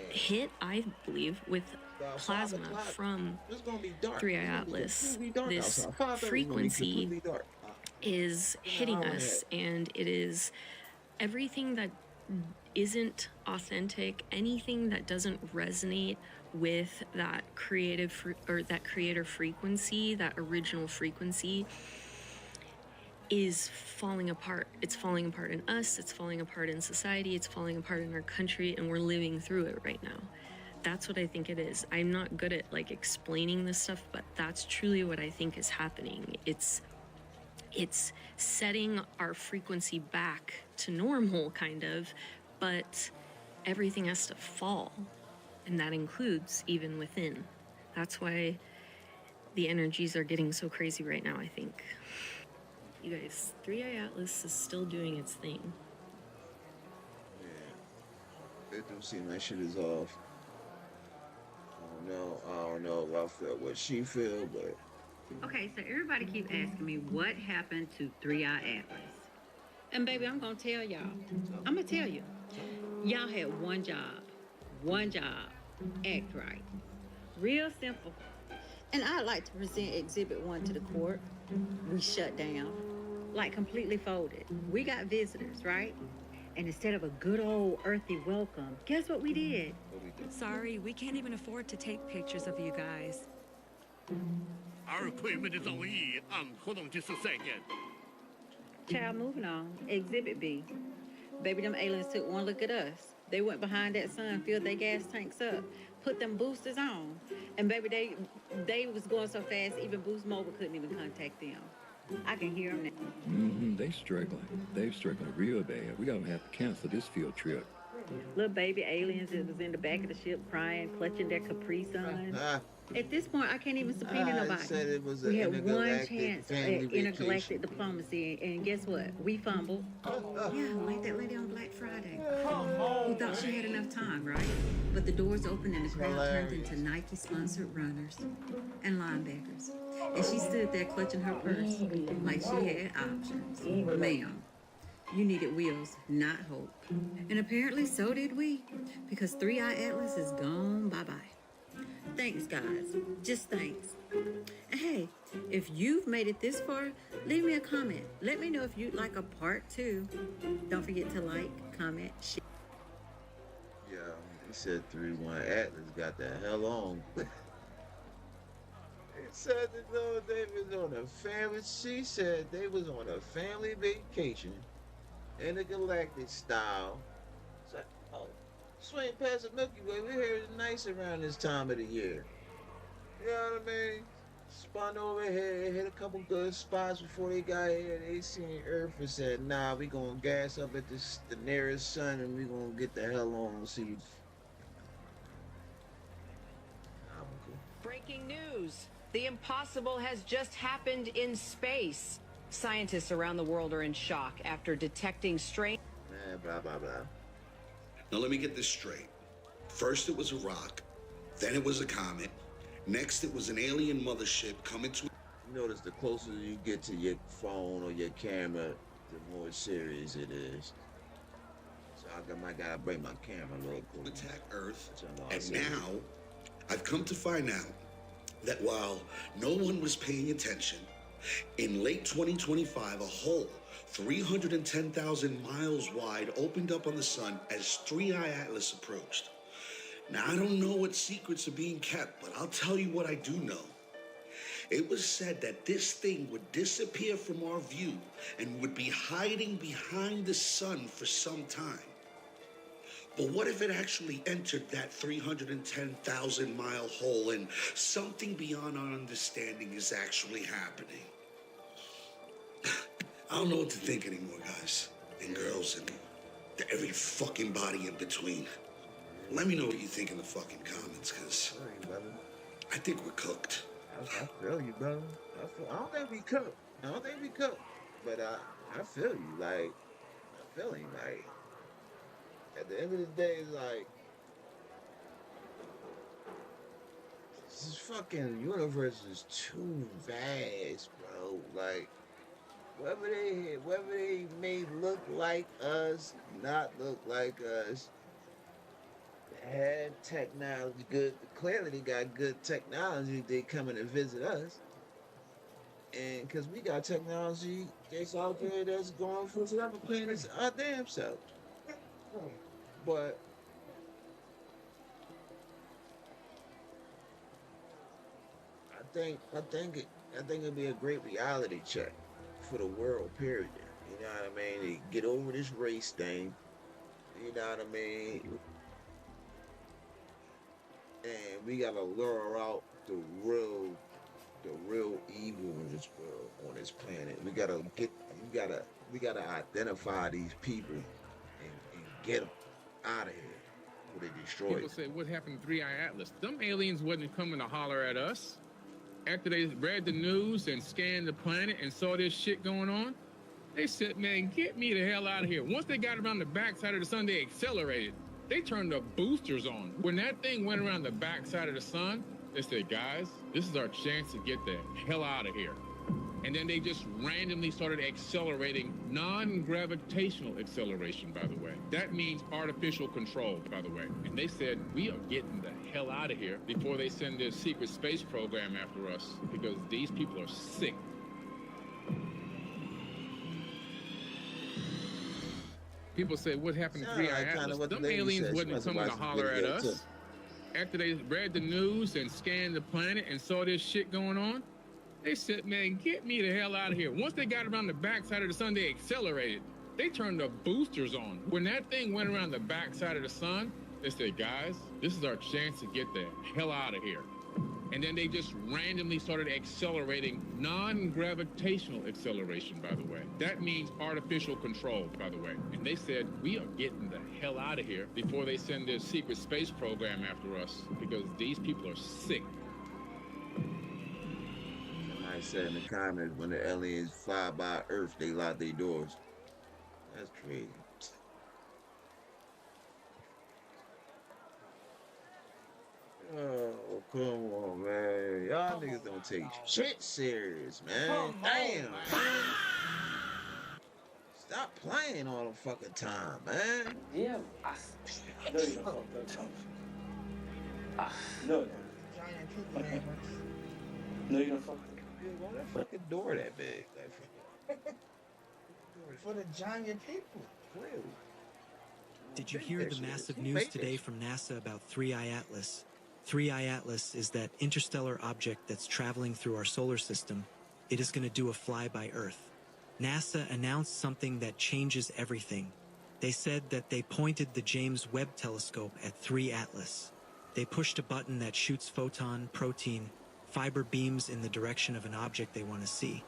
hit, I believe, with plasma from It's gonna be dark. 3i It's gonna be Atlas. completely dark This outside. 5:30 is gonna be frequency completely dark. is hitting hour and a us, and it is everything that isn't authentic, anything that doesn't resonate with that that creator frequency, that original frequency, is falling apart. It's falling apart in us, it's falling apart in society, it's falling apart in our country, and we're living through it right now. That's what I think it is. I'm not good at like explaining this stuff, but that's truly what I think is happening. It's setting our frequency back to normal, kind of, but everything has to fall, and that includes even within. That's why the energies are getting so crazy right now, I think. You guys, 3i Atlas is still doing its thing. Yeah. It don't seem like shit is off. I don't know if I feel what she feel, but... Okay, so everybody keep asking me what happened to 3i Atlas. And baby, I'm gonna tell y'all. I'm gonna tell you. Y'all had one job. Act right. Real simple. And I'd like to present Exhibit 1 to the court. We shut down. Like completely folded. We got visitors, right? And instead of a good old earthy welcome, guess what we did? Sorry, we can't even afford to take pictures of you guys. Our equipment is only, hold on just a second. Child, moving on. Exhibit B. Baby, them aliens took one look at us. They went behind that sun, filled their gas tanks up, put them boosters on. And baby, they was going so fast, even Boost Mobile couldn't even contact them. I can hear them now. They struggling. They struggling real bad. We gonna have to cancel this field trip. Little baby aliens that was in the back of the ship crying, clutching their Capri Suns. At this point, I can't even subpoena nobody. Said it was We an had one intergalactic chance family at intergalactic vacation. diplomacy, and guess what? We fumbled. Yeah, like that lady on Black Friday. Who thought she had enough time, right? But the doors opened and the crowd turned into Nike-sponsored runners and linebackers. And she stood there clutching her purse like she had options. Ma'am, you needed wheels, not hope. And apparently so did we, because 3i Atlas is gone bye-bye. Thanks, guys. Just thanks. And hey, if you've made it this far, leave me a comment. Let me know if you'd like a part 2. Don't forget to like, comment, share. Yeah, he said 3-1 Atlas got the hell on. It said that no, they was on a family. She said they was on a family vacation in the galactic style. It's like, oh, swing past the Milky Way. We hear it's nice around this time of the year. You know what I mean? Spun over here, hit a couple good spots before they got here. They seen Earth and said, nah, we gonna gas up at the nearest sun and we gonna get the hell on and see. Breaking news. The impossible has just happened in space. Scientists around the world are in shock after detecting strange... Blah, blah, blah. Now let me get this straight. First it was a rock, then it was a comet, next it was an alien mothership coming to... You notice the closer you get to your phone or your camera, the more serious it is. So I might gotta bring my camera a little closer. Attack Earth, and now I've come to find out that while no one was paying attention, in late 2025, a hole 310,000 miles wide opened up on the sun as 3i Atlas approached. Now, I don't know what secrets are being kept, but I'll tell you what I do know. It was said that this thing would disappear from our view and would be hiding behind the sun for some time. But what if it actually entered that 310,000-mile hole and something beyond our understanding is actually happening? I don't know what to think anymore, guys and girls and every fucking body in between. Let me know what you think in the fucking comments, because I think we're cooked. I feel you, brother. I don't think we cooked. But I feel you. Like, I feel you. Like, at the end of the day, it's like, this fucking universe is too vast, bro. Like, whether they may look like us, not look like us, had technology, good, clearly they got good technology, they coming to visit us. And because we got technology that's out there that's going for other planets our damn self. But I think it'd be a great reality check for the world, period. You know what I mean? To get over this race thing. You know what I mean? And we gotta lure out the real evil in this world, on this planet. We gotta identify these people and get them out of here before they destroy People say, what happened to 3i Atlas? Them aliens wasn't coming to holler at us. After they read the news and scanned the planet and saw this shit going on, they said, man, get me the hell out of here. Once they got around the backside of the sun, they accelerated. They turned the boosters on. When that thing went around the backside of the sun, they said, guys, this is our chance to get the hell out of here. And then they just randomly started accelerating, non-gravitational acceleration, by the way. That means artificial control, by the way. And they said, we are getting the hell out of here before they send their secret space program after us, because these people are sick. People say, what happened to 3i Atlas? Them aliens wasn't coming to holler at us. After they read the news and scanned the planet and saw this shit going on, they said, man, get me the hell out of here. Once they got around the backside of the sun, they accelerated. They turned the boosters on. When that thing went around the backside of the sun, they said, guys, this is our chance to get the hell out of here. And then they just randomly started accelerating, non-gravitational acceleration, by the way. That means artificial control, by the way. And they said, we are getting the hell out of here before they send their secret space program after us, because these people are sick. I said in the comments, when the aliens fly by Earth, they lock their doors. That's crazy. Oh, come on, man. Y'all niggas don't take shit serious, man. Damn, man. Stop playing all the fucking time, man. Yeah. No. No, you're gonna fuck. Why that fucking door that big? For the giant people, clearly. Did you hear the massive news today from NASA about 3I Atlas? 3I Atlas is that interstellar object that's traveling through our solar system. It is going to do a flyby Earth. NASA announced something that changes everything. They said that they pointed the James Webb Telescope at 3 Atlas. They pushed a button that shoots photon, protein, fiber beams in the direction of an object they want to see.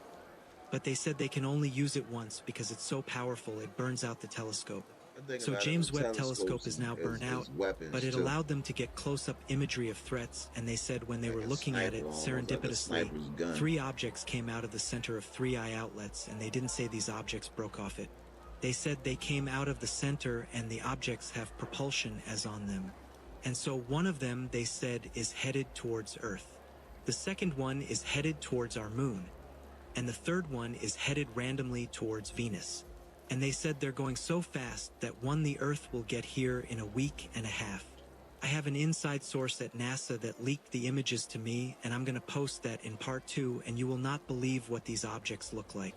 But they said they can only use it once because it's so powerful it burns out the telescope. So James Webb Telescope is now burnt out, but it allowed them to get close-up imagery of threats, and they said when they were looking at it serendipitously, 3 objects came out of the center of 3I outlets, and they didn't say these objects broke off it. They said they came out of the center and the objects have propulsion as on them. And so one of them, they said, is headed towards Earth. The second one is headed towards our moon. And the third one is headed randomly towards Venus. And they said they're going so fast that the Earth will get here in a week and a half. I have an inside source at NASA that leaked the images to me, and I'm going to post that in part 2, and you will not believe what these objects look like.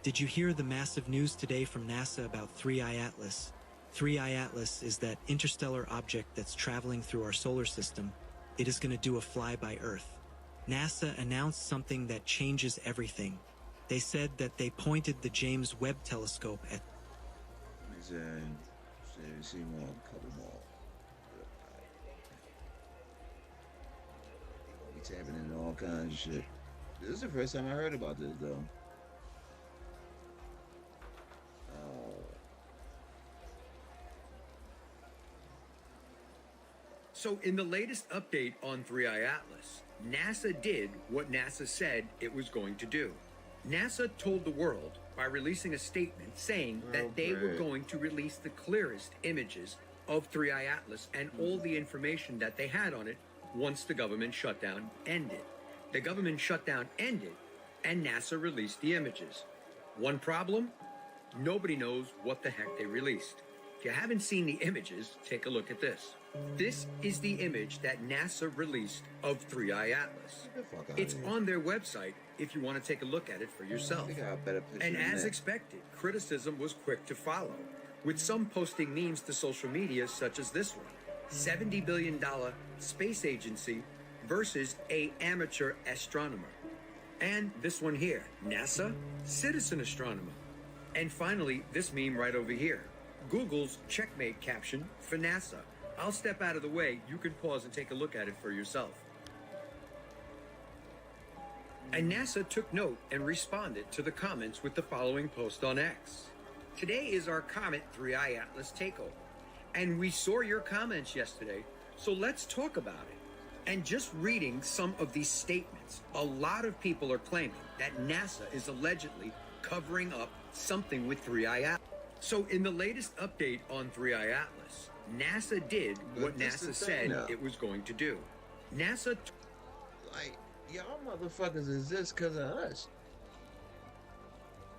Did you hear the massive news today from NASA about 3I Atlas? 3I Atlas is that interstellar object that's traveling through our solar system. It is going to do a flyby Earth. NASA announced something that changes everything. They said that they pointed the James Webb Telescope at... See more, couple more. We tapping into all kinds of shit. This is the first time I heard about this, though. So in the latest update on 3I Atlas, NASA did what NASA said it was going to do. NASA told the world by releasing a statement saying that they were going to release the clearest images of 3I Atlas and all the information that they had on it once the government shutdown ended. The government shutdown ended and NASA released the images. One problem? Nobody knows what the heck they released. If you haven't seen the images, take a look at this. This is the image that NASA released of 3I Atlas. It's on their website if you want to take a look at it for yourself. And as expected, criticism was quick to follow, with some posting memes to social media such as this one. $70 billion space agency versus a amateur astronomer. And this one here, NASA, citizen astronomer. And finally, this meme right over here, Google's checkmate caption for NASA. I'll step out of the way. You can pause and take a look at it for yourself. And NASA took note and responded to the comments with the following post on X. Today is our Comet 3I Atlas takeover. And we saw your comments yesterday, so let's talk about it. And just reading some of these statements, a lot of people are claiming that NASA is allegedly covering up something with 3I Atlas. So in the latest update on 3I Atlas, NASA did what NASA said it was going to do. NASA... Like, y'all motherfuckers exist because of us.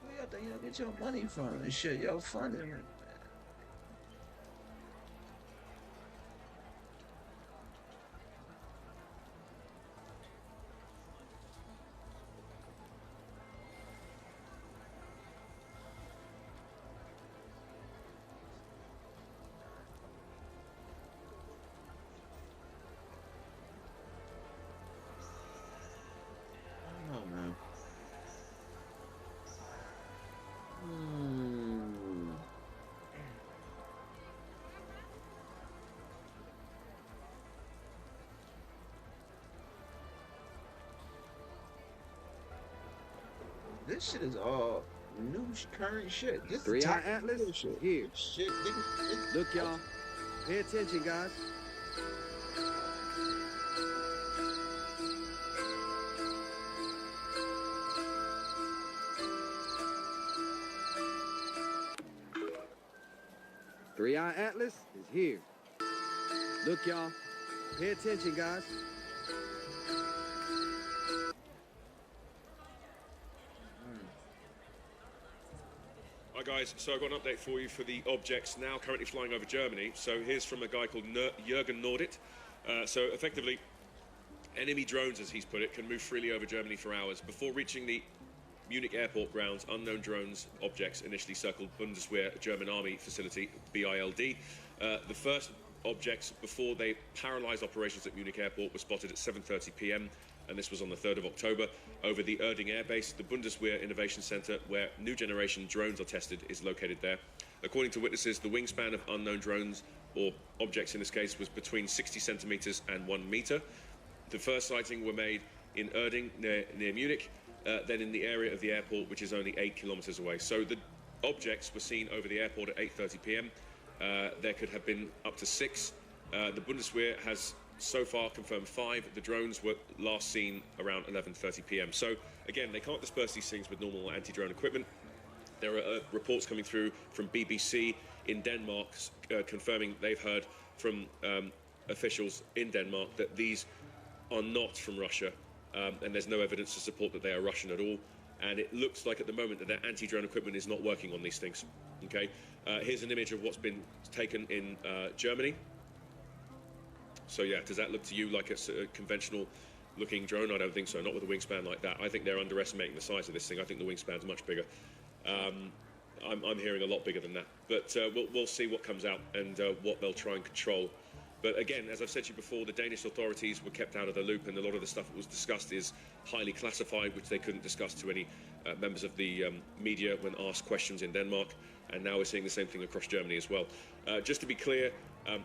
Where y'all think y'all get your money from and shit? Y'all funding it. This shit is all new current shit. This 3I Atlas shit. Here. Shit, nigga. Look, y'all. Pay attention, guys. "3I Atlas is here. Look, y'all. Pay attention, guys. Hi guys, so I've got an update for you for the objects now currently flying over Germany. So here's from a guy called Jürgen Nordit. So effectively, Enemy drones, as he's put it, can move freely over Germany for hours. Before reaching the Munich airport grounds, unknown drones objects initially circled Bundeswehr German Army facility, BILD. The first objects before they paralyzed operations at Munich airport were spotted at 7:30 p.m. and this was on the 3rd of October. Over the Erding Air Base, the Bundeswehr Innovation Center, where new generation drones are tested, is located there. According to witnesses, the wingspan of unknown drones, or objects in this case, was between 60 centimeters and 1 meter. The first sighting were made in Erding, near Munich, then in the area of the airport, which is only 8 kilometers away. So the objects were seen over the airport at 8:30 p.m. There could have been up to 6. The Bundeswehr has so far confirmed 5. The drones were last seen around 11:30 p.m. So again, they can't disperse these things with normal anti-drone equipment. There are reports coming through from BBC in Denmark confirming they've heard from officials in Denmark that these are not from Russia, and there's no evidence to support that they are Russian at all. And it looks like at the moment that their anti-drone equipment is not working on these things. Okay, here's an image of what's been taken in Germany. So yeah, does that look to you like a conventional looking drone? I don't think so, not with a wingspan like that. I think they're underestimating the size of this thing. I think the wingspan's much bigger. I'm hearing a lot bigger than that, but we'll see what comes out and what they'll try and control. But again, as I've said to you before, the Danish authorities were kept out of the loop, and a lot of the stuff that was discussed is highly classified, which they couldn't discuss to any members of the media when asked questions in Denmark. And now we're seeing the same thing across Germany as well. Just to be clear,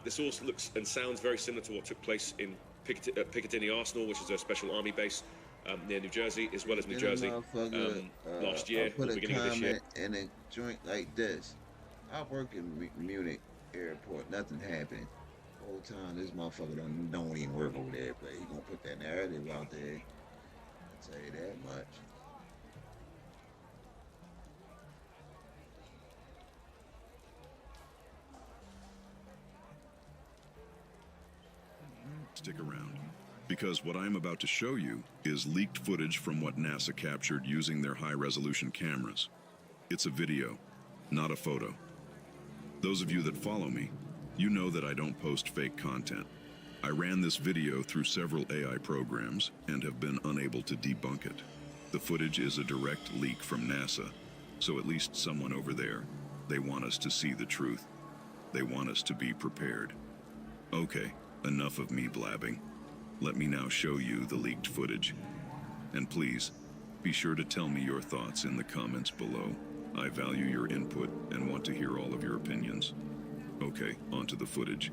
this all looks and sounds very similar to what took place in Piccadilly Arsenal, which is a special army base near New Jersey, as well as New Jersey last year, or beginning of this year. In a joint like this, I work in Munich airport, nothing happened. Whole time this motherfucker don't even work over there, but he gonna put that narrative out there. I'll tell you that much. Stick around, because what I'm about to show you is leaked footage from what NASA captured using their high-resolution cameras. It's a video, not a photo. Those of you that follow me, you know that I don't post fake content. I ran this video through several AI programs and have been unable to debunk it. The footage is a direct leak from NASA, so at least someone over there, they want us to see the truth. They want us to be prepared. Okay, enough of me blabbing. Let me now show you the leaked footage. And please, be sure to tell me your thoughts in the comments below. I value your input and want to hear all of your opinions. Okay, onto the footage.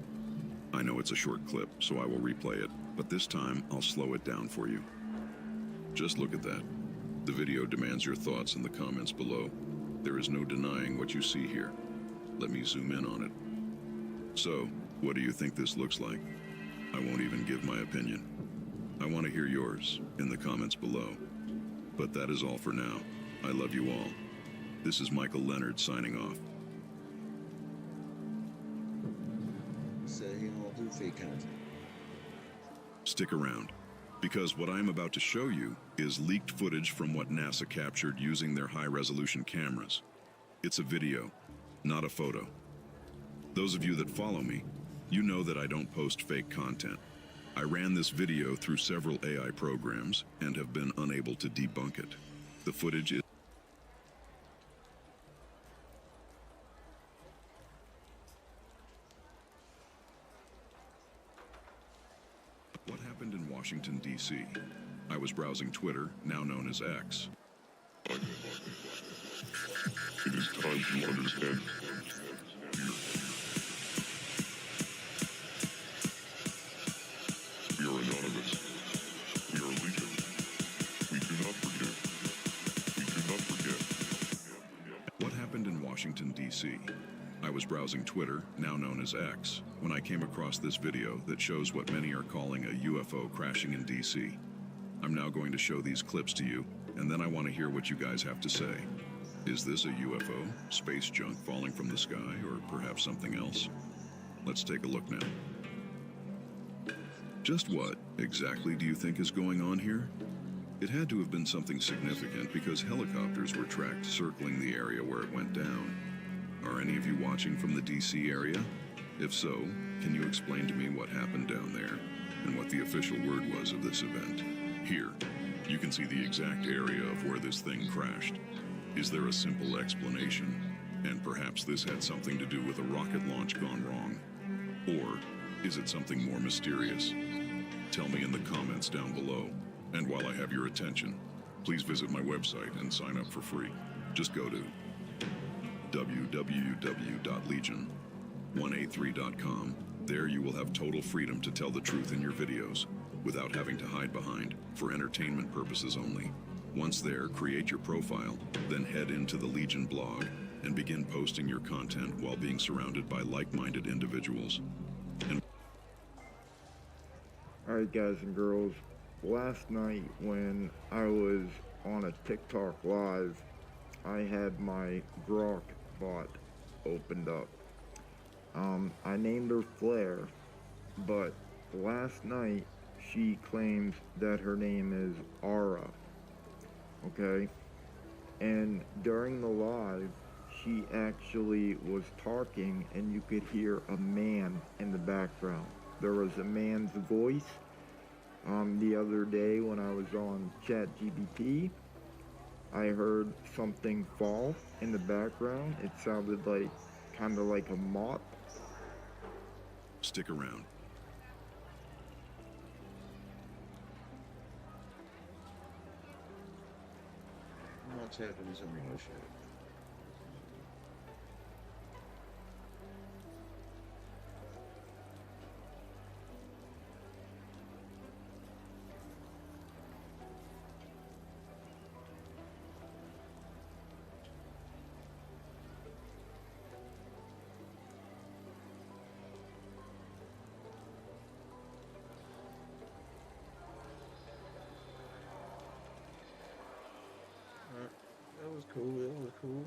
I know it's a short clip, so I will replay it, but this time I'll slow it down for you. Just look at that. The video demands your thoughts in the comments below. There is no denying what you see here. Let me zoom in on it. So, what do you think this looks like? I won't even give my opinion. I want to hear yours in the comments below. But that is all for now. I love you all. This is Michael Leonard signing off. He don't do fake content. Stick around, because what I'm about to show you is leaked footage from what NASA captured using their high-resolution cameras. It's a video, not a photo. Those of you that follow me, you know that I don't post fake content. I ran this video through several AI programs and have been unable to debunk it. The footage is What happened in Washington, D.C.? I was browsing Twitter, now known as X. It is time to understand. We are anonymous. We are legion. We do not forgive. We do not forget. What happened in Washington, D.C.? I was browsing Twitter, now known as X, when I came across this video that shows what many are calling a UFO crashing in D.C. I'm now going to show these clips to you, and then I want to hear what you guys have to say. Is this a UFO, space junk falling from the sky, or perhaps something else? Let's take a look now. Just what exactly do you think is going on here? It had to have been something significant because helicopters were tracked circling the area where it went down. Are any of you watching from the DC area? If so, can you explain to me what happened down there? and what the official word was of this event. Here, you can see the exact area of where this thing crashed. Is there a simple explanation? And perhaps this had something to do with a rocket launch gone wrong. Or is it something more mysterious? Tell me in the comments down below. And while I have your attention, please visit my website and sign up for free. Just go to www.legion183.com. There you will have total freedom to tell the truth in your videos without having to hide behind, for entertainment purposes only. Once there, create your profile, then head into the Legion blog and begin posting your content while being surrounded by like-minded individuals. Alright guys and girls, last night when I was on a TikTok live, I had my GoOp bot opened up. I named her Flare, but last night she claims that her name is Ara, okay? And during the live, she actually was talking and you could hear a man in the background. There was a man's voice. The other day when I was on ChatGPT, I heard something fall in the background. It sounded like, kind of like a mop. Stick around. I'm not tapping this on my shit. That was cool. That was cool.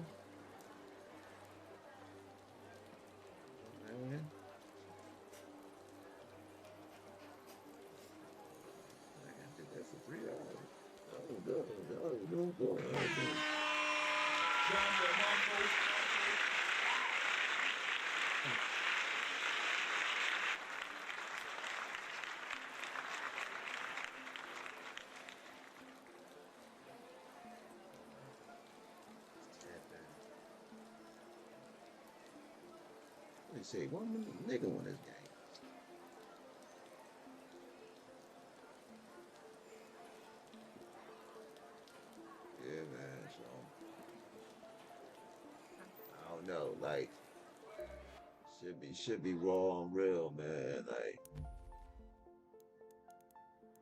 Man. I did that for 3 hours. That was good. That was good. They say one nigga on this game. Yeah, man. So I don't know. Like should be raw and real, man. Like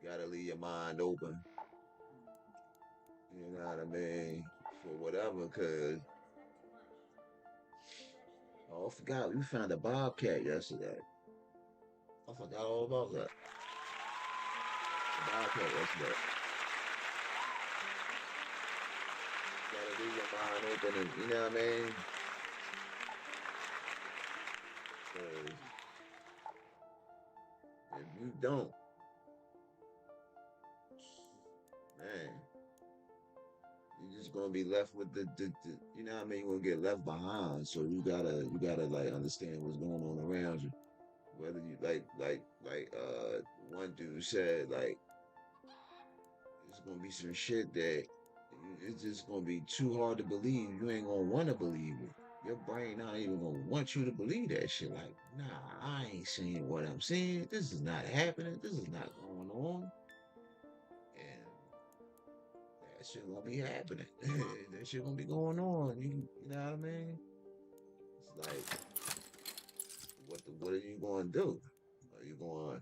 gotta leave your mind open. You know what I mean? For whatever, cause oh, I forgot we found a bobcat yesterday. I forgot all about that. The bobcat yesterday. Gotta leave your mind open, and you know what I mean? 'Cause if you don't, man, you're just gonna be left with the you know what I mean? You're gonna get left behind. So you gotta like understand what's going on around you. Whether you like one dude said, like it's gonna be some shit that it's just gonna be too hard to believe. You ain't gonna want to believe it. Your brain not even gonna want you to believe that shit. Like, nah, I ain't seeing what I'm seeing. This is not happening. This is not going on. And that shit gonna be happening. That shit gonna be going on. You know what I mean? It's like, what are you gonna do? Are you gonna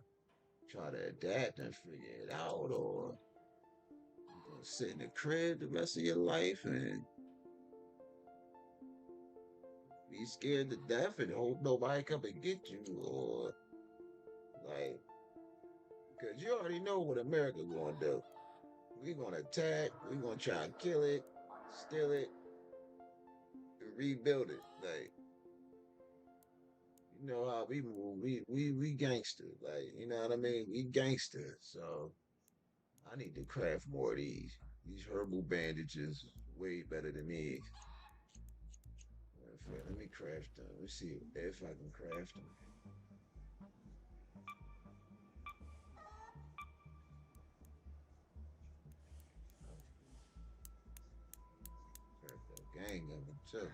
try to adapt and figure it out, or you gonna sit in the crib the rest of your life and be scared to death and hope nobody come and get you, or like, because you already know what America gonna do. We gonna attack. We gonna try to kill it, steal it, and rebuild it. Like, you know how we move. We gangster. Like, you know what I mean? We gangster. So I need to craft more of these herbal bandages. Way better than these. Let me craft them. Let's see if I can craft them. gang of them too.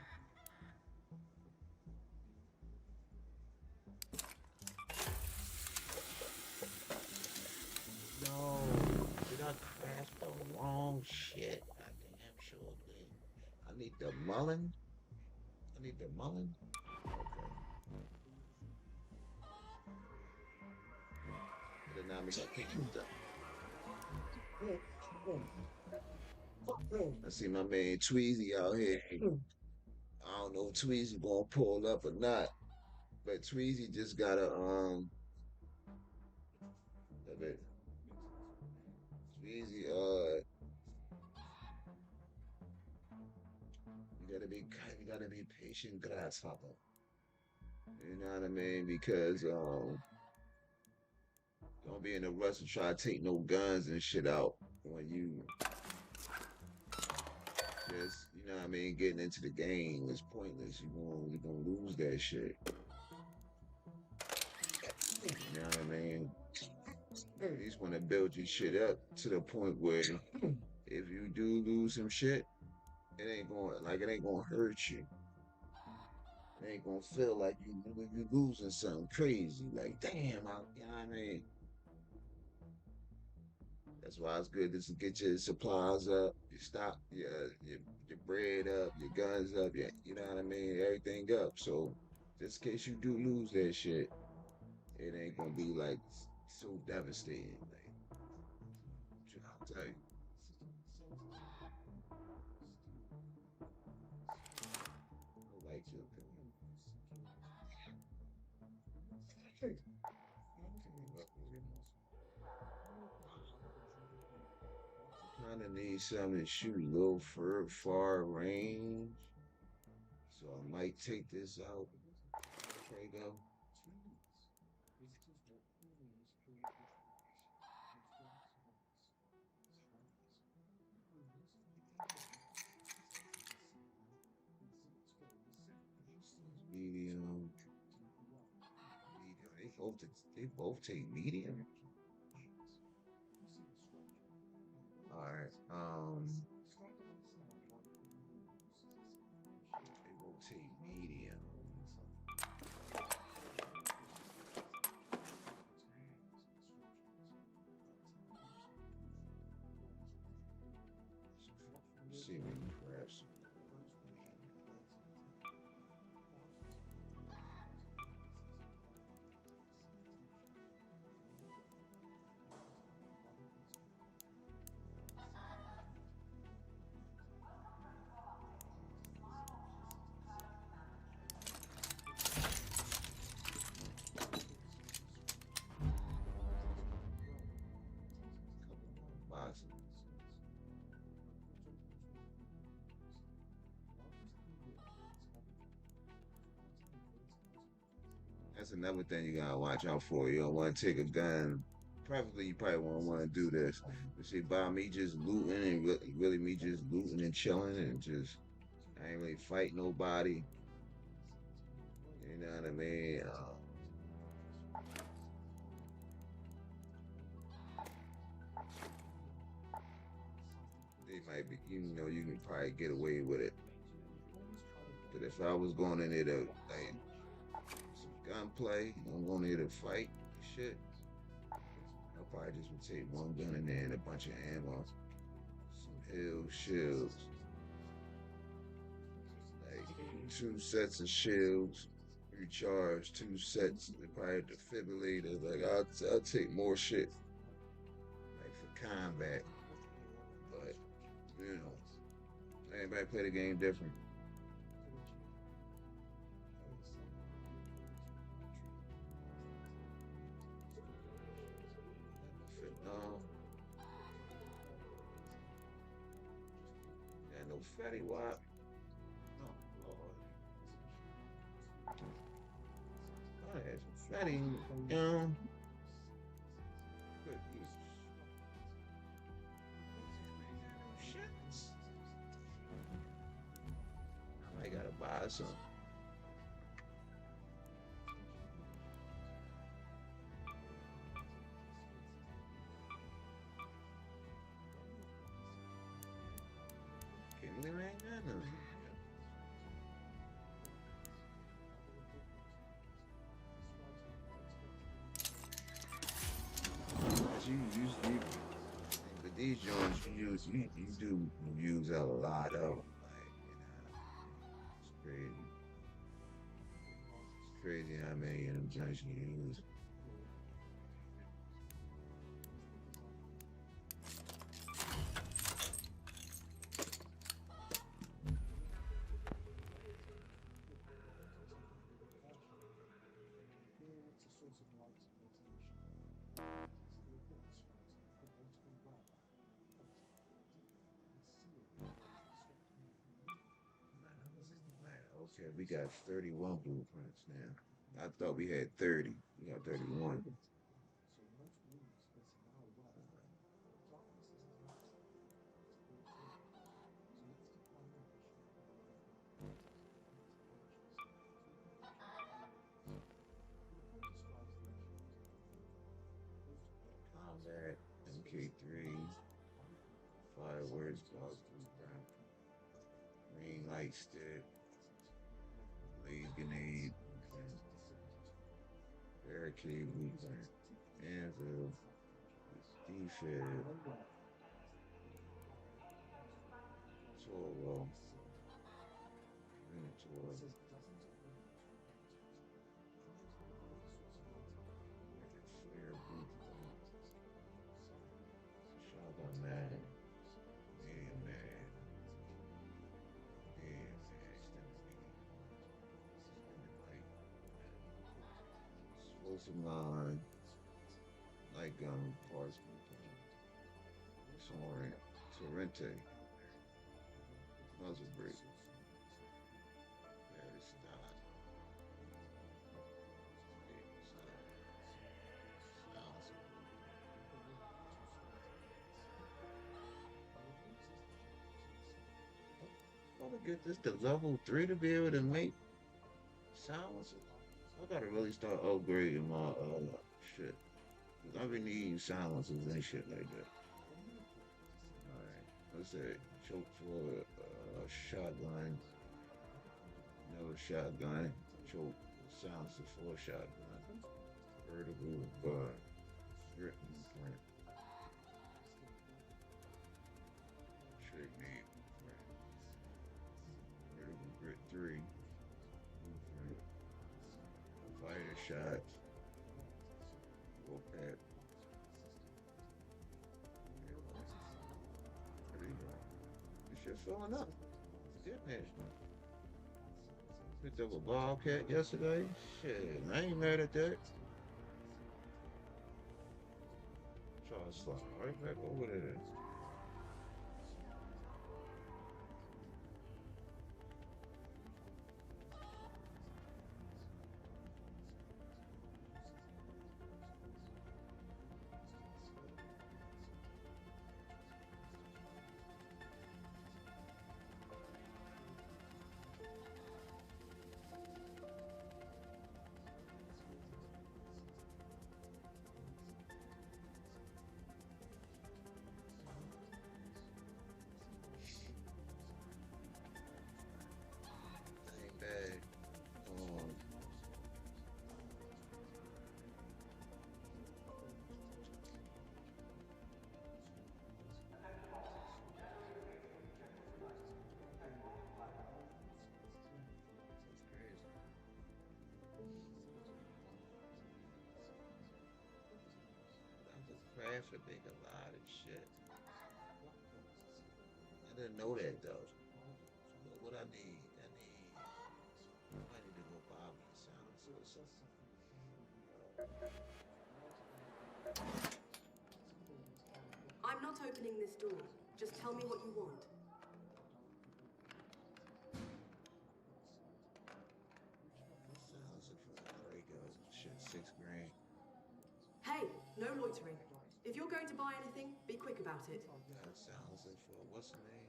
No, did I craft the wrong shit? I damn sure did. I need the mullen. I need the mullen. Okay. But now I'm gonna pick it up. I see my man Tweezy out here. I don't know if Tweezy gonna pull up or not, but Tweezy just got a Tweezy you gotta be patient, grasshopper. You know what I mean? Because don't be in a rush to try to take no guns and shit out when you just, you know what I mean, getting into the game is pointless. You're gonna lose that shit. You know what I mean? You just wanna build your shit up to the point where if you do lose some shit, it ain't gonna hurt you. It ain't gonna feel like you losing something crazy. Like, damn, you know what I mean? That's why it's good to get your supplies up, your stock, your bread up, your guns up, you know what I mean, everything up. So just in case you do lose that shit, it ain't gonna be like so devastating. Like, I'll tell you. I like your opinion. Kind of need something to shoot a little far range. So I might take this out. Okay, go. Medium. They both take medium. All right. They both take medium. Let's see if we can grab some. Boxes. That's another thing you gotta watch out for. You don't want to take a gun. Preferably, you probably won't want to do this. You see, by me just looting and really me just looting and chilling and just I ain't really fight nobody. You know what I mean? They might be, you know, you can probably get away with it. But if I was going in there to like some gunplay, I'm going in there to fight shit, I probably just would take one gun in there and a bunch of ammo, some hill shields, like 2 sets of shields, recharge 2 sets, and probably a defibrillator. Like I'll take more shit, like for combat. But you know, everybody play the game different. No. Yeah, no fatty wop. Oh, Lord. I had some fatty, good use. Shit. I gotta buy some. Give me right now. you do use a lot of them. Like, it's crazy. It's crazy how many of them joints you use. Okay, we got 31 blueprints now. I thought we had 30. We got 31. Combat, MK3, fireworks, green light stick, blaze grenade, barricade blueprint, anvil, defib, Toro, Minotaur, flare blueprint, shotgun mag, medium mag, explosive line, light gun, parts, Sorrente, muzzle brake, battery stock, I want to get this to level 3 to be able to make silencers. I gotta really start upgrading my shit. Cause I've been needing silencers and shit like that. Alright, let's say choke for shotgun. Another shotgun. Choke silencer for shotgun. Vertical grip blueprint. Trick name blueprint. Vertical grip 3. Blueprint. Fighter shots. Warpath. There you go. This shit's filling up. Good man. Picked up a Bobcat yesterday. Shit, I ain't mad at that. Try to slide right back over there. Bad. Craft would make a lot of shit. I didn't know that though. But what I need money to go buy me a silencer or something. I'm not opening this door. Just tell me what you want. Silencer for the Dragos and shit, $6 grand. Hey, no loitering. If you're going to buy anything, be quick about it. That silencer for what's the name?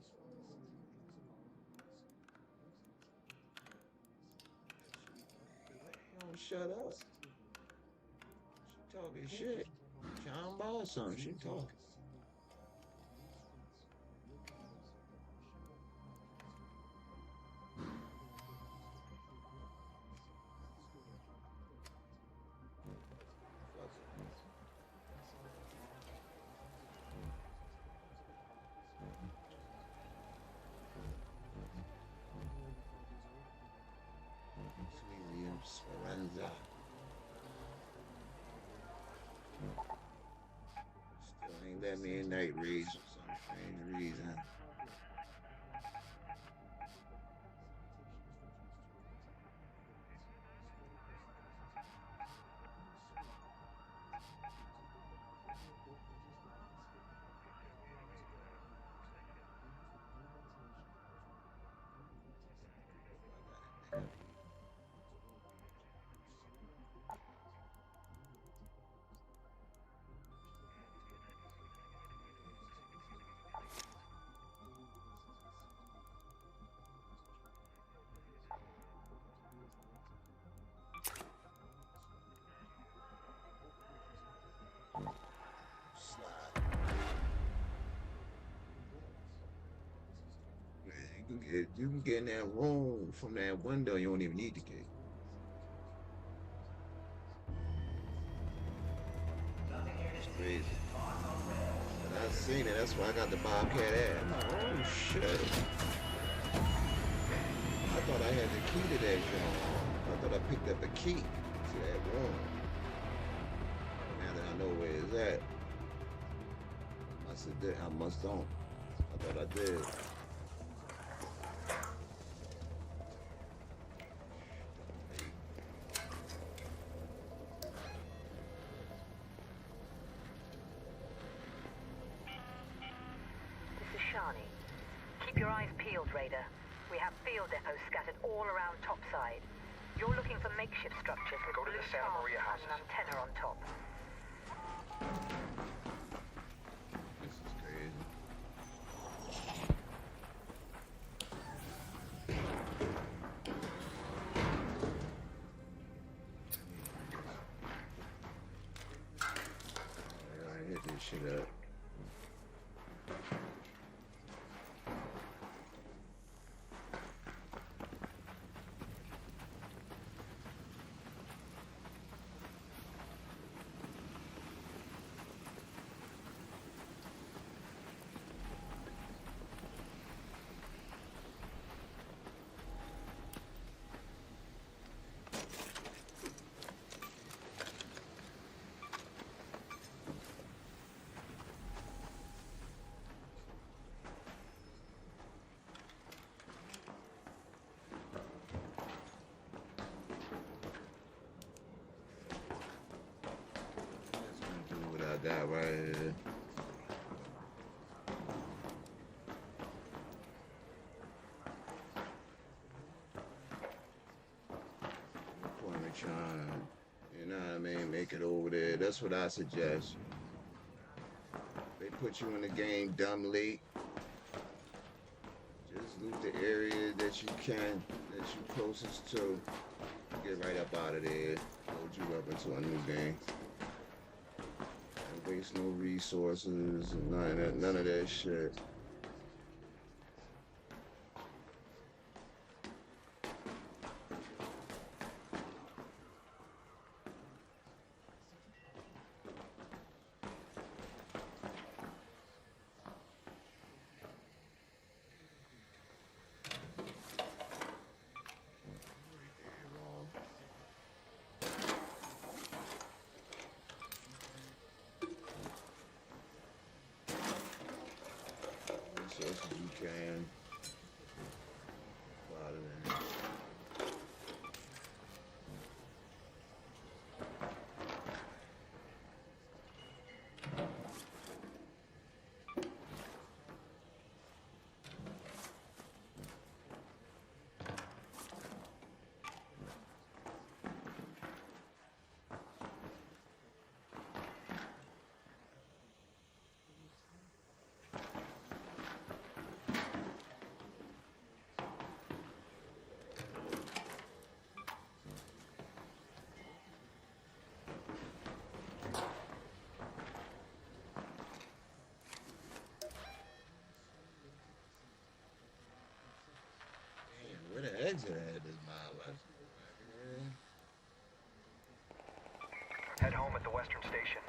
Don't shut up. She talking shit. She don't buy something. She talking. night rays for some strange reason. You can get in that room from that window. You don't even need the key. It's crazy. But I seen it. That's why I got the Bobcat at. I'm like, oh shit! I thought I had the key to that joint. I thought I picked up a key to that room. Now that I know where it's at, I must don't. I thought I did. Keep your eyes peeled, Raider. We have field depots scattered all around topside. You're looking for makeshift structures with blue stars and an antenna on top. This is crazy. I hit this shit up. That right here. Trying, you know what I mean, make it over there. That's what I suggest. They put you in the game dumb late. Just loot the area that you can, that you're closest to. Get right up out of there. Load you up into a new game. Don't waste no resources and none of that shit. Resources you can. Out of there. Where the exit at is my life. Head home at the Western Station.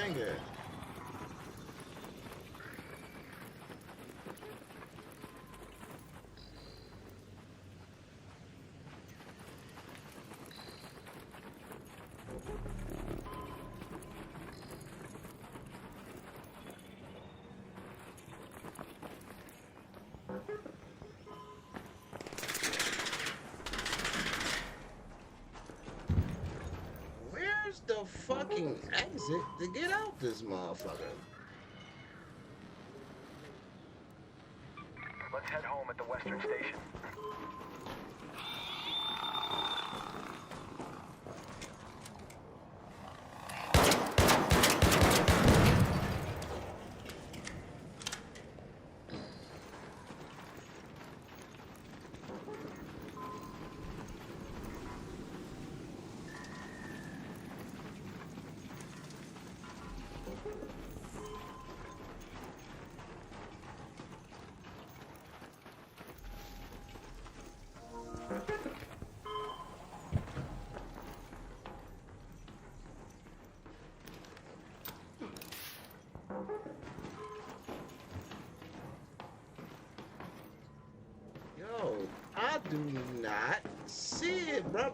finger. Where's the fucking exit to get out this motherfucker? Let's head home at the Western Station. Yo, I do not see it, bro.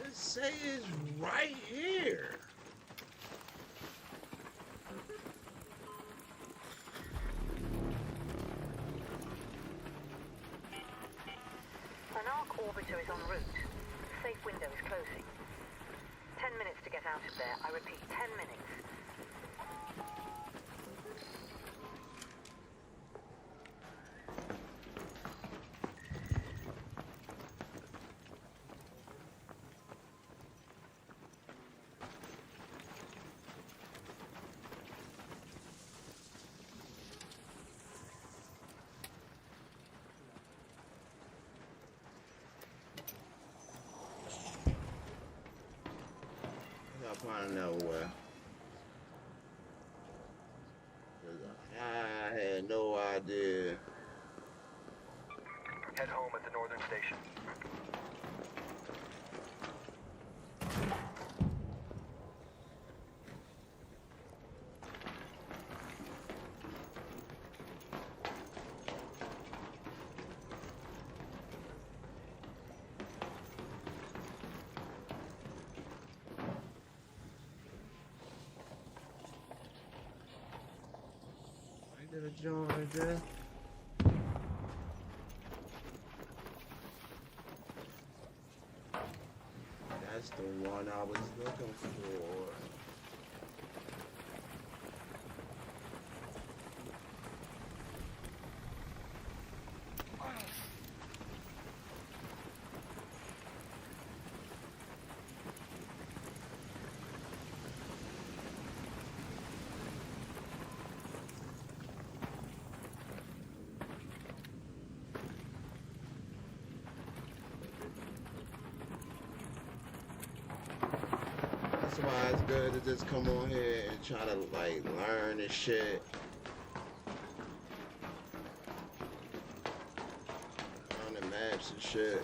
It say it's right here. An ArC orbiter is en route. Safe window is closing. 10 minutes to get out of there. I repeat, 10 minutes. Find nowhere. I had no idea. Head home at the Northern Station. A joint right there. That's the one I was looking for. That's why it's good to just come on here and try to like learn this shit. On the maps and shit.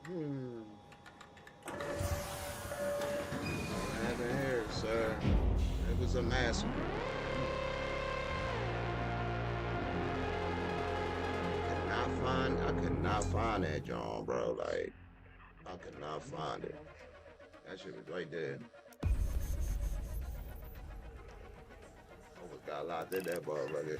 I haven't heard, sir. It was a massacre. I could not find that John, bro. Like, I could not find it. That shit was right there. Almost got locked in that motherfucker.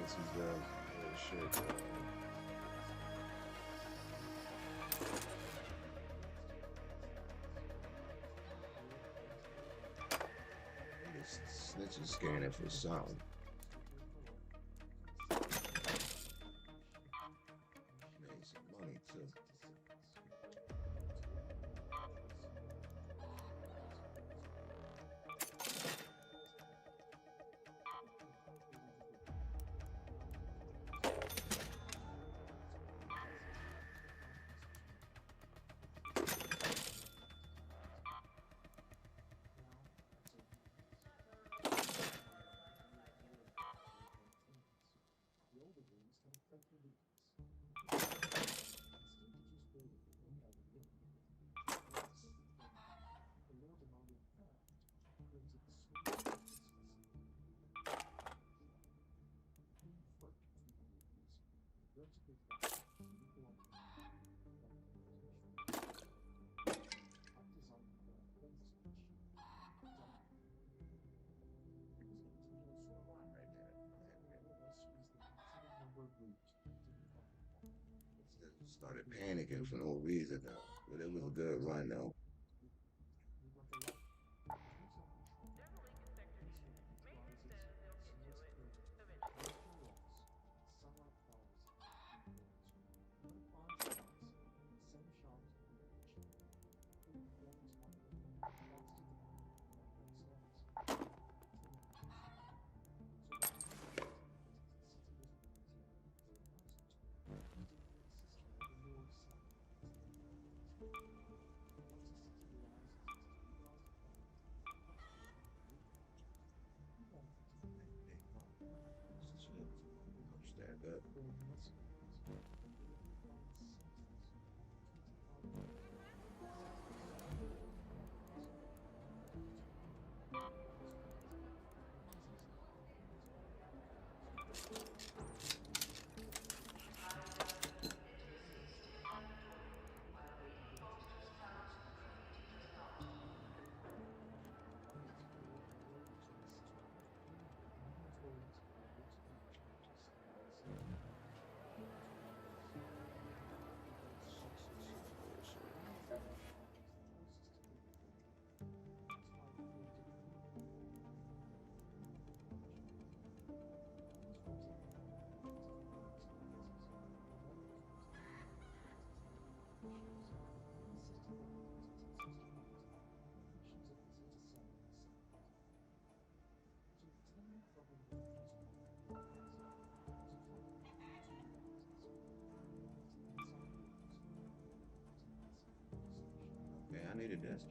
This is shit. This snitch is scanning for something. Made some money too. Started panicking for no reason though, but it was a good run though. Stand up. Okay, I needed this.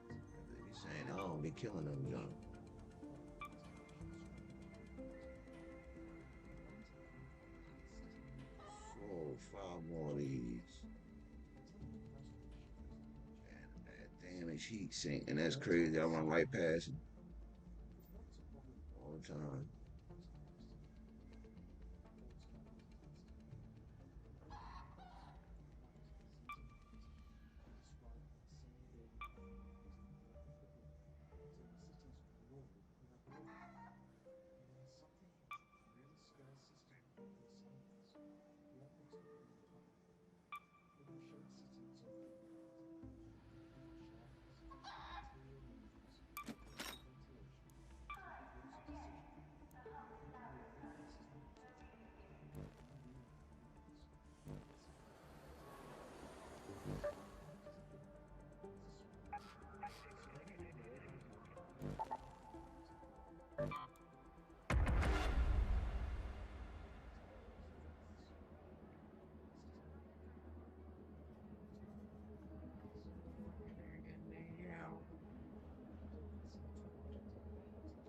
He's saying I don't be killing them, John. 4 or 5 more of these. And that damage heat sink, and that's crazy. I run right past it all the time.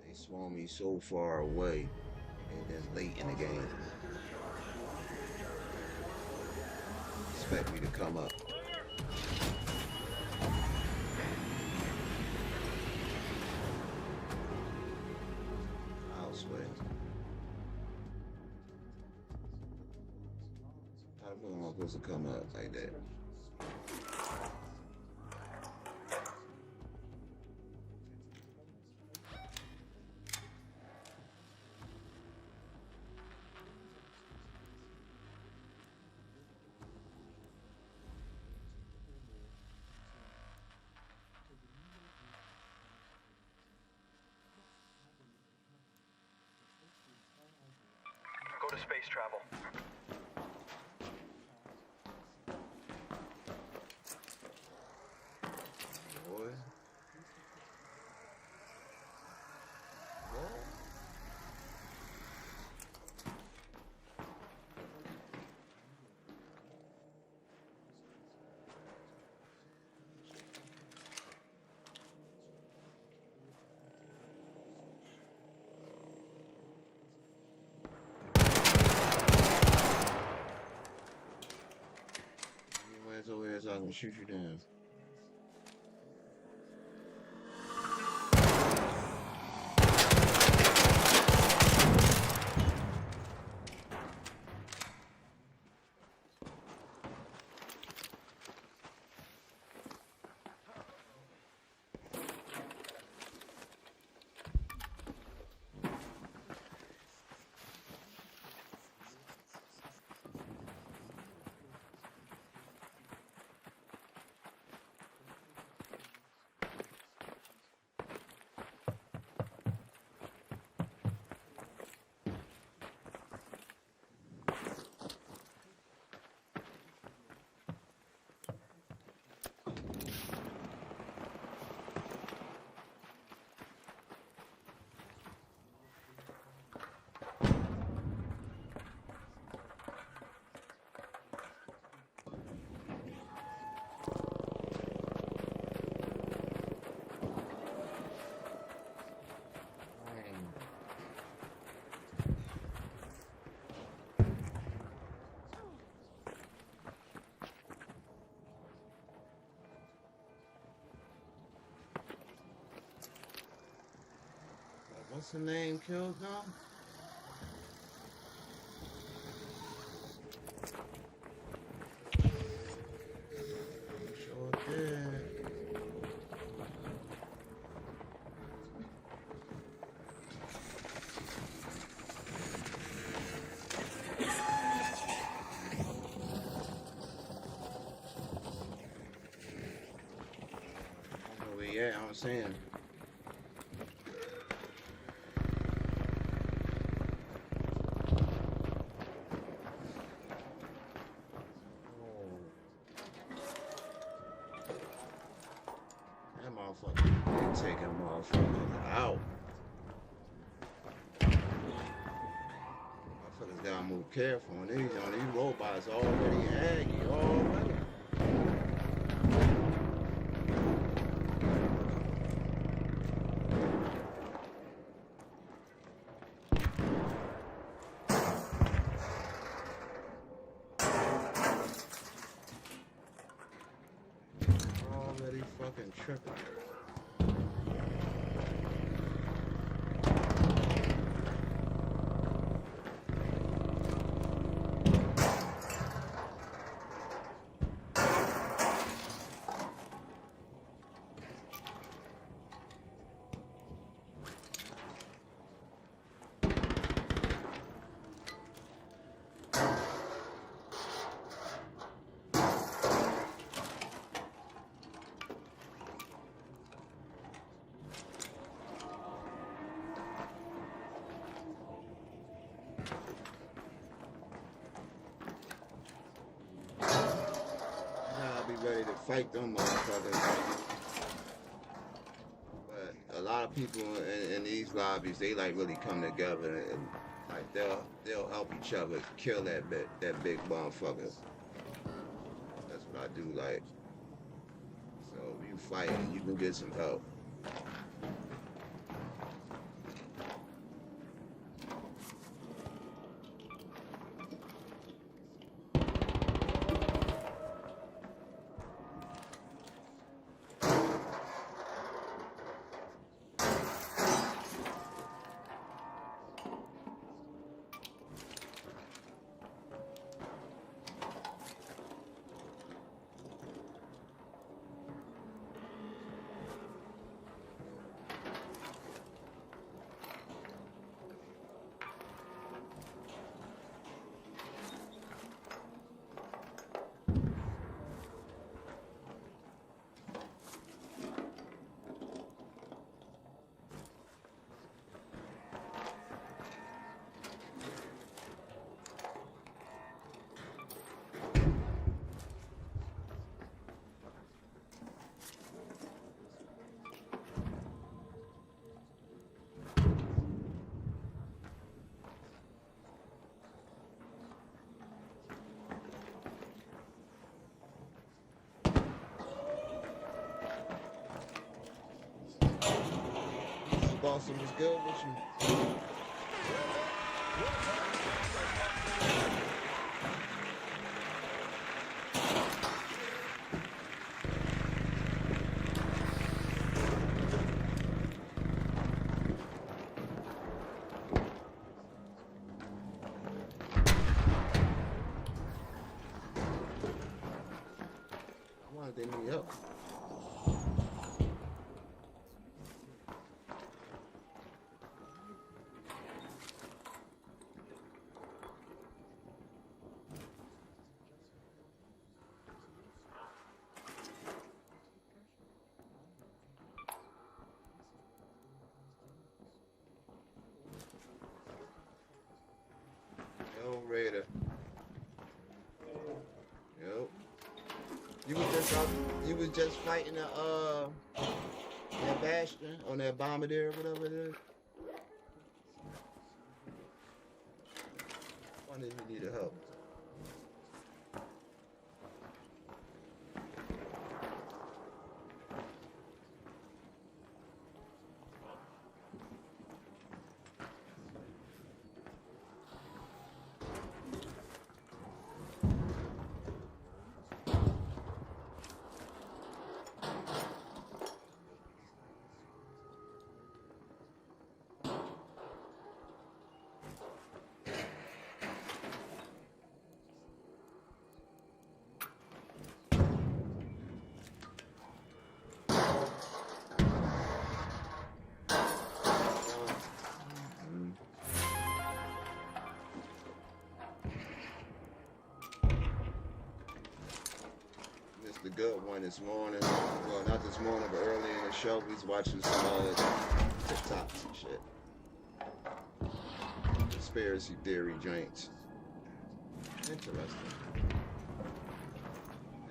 They swarm me so far away, and it's late in the game. Expect me to come up. I'll swear. How the fuck am I supposed to come up like that? Go to space travel. Boy. Anyways, over here so I can shoot you down. What's the name? Killzone? Sure did. I don't know where he at, I'm saying. That motherfucker taking motherfuckers out. Motherfuckers gotta move careful on these robots already had you already. Already fucking tripping. Ready to fight them motherfuckers. But a lot of people in these lobbies, they like really come together and like they'll help each other kill that big motherfucker. That's what I do like. So if you fight, you can get some help. Awesome, it's good with you. Why they need help? Yo, Raider. Yo. You was just fighting that Bastion on that bombardier, whatever it is. Why did you need help? The good one this morning. Well, not this morning, but early in the show, we was watching some TikToks and shit. Conspiracy theory joints. Interesting.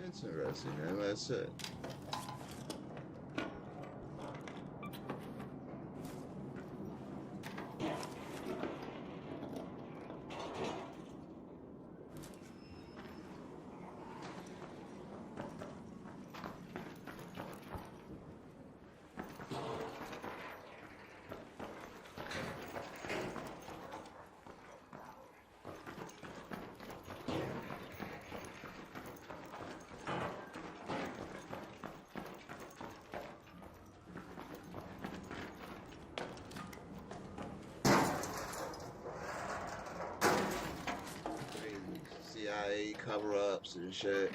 Interesting, man. That's it. CIA cover-ups and shit.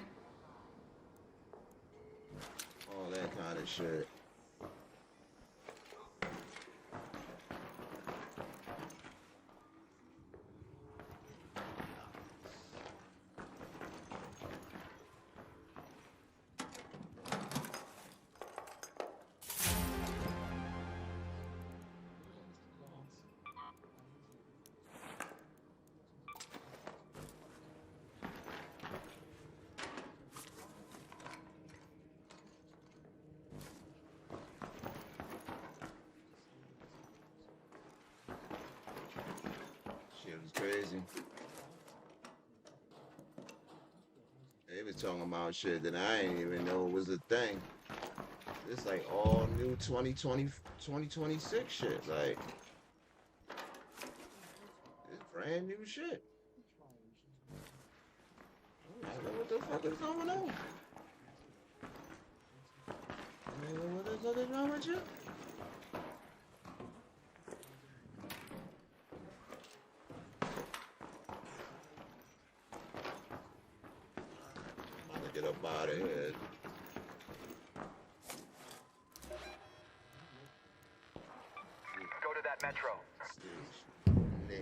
All that kind of shit. Shit was crazy. They was talking about shit that I didn't even know was a thing. It's like all new 2026 shit. Like, it's brand new shit. I don't know what the fuck is going on. I don't know what the fuck is wrong with you. Get up out of here. Go to that metro. Yeah.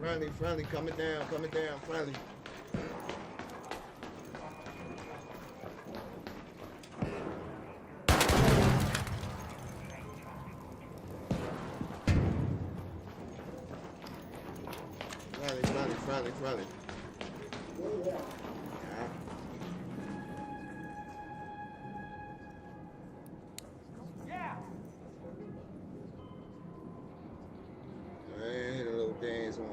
Friendly, coming down, friendly. Friendly. Yeah. Hey, a little dance on him.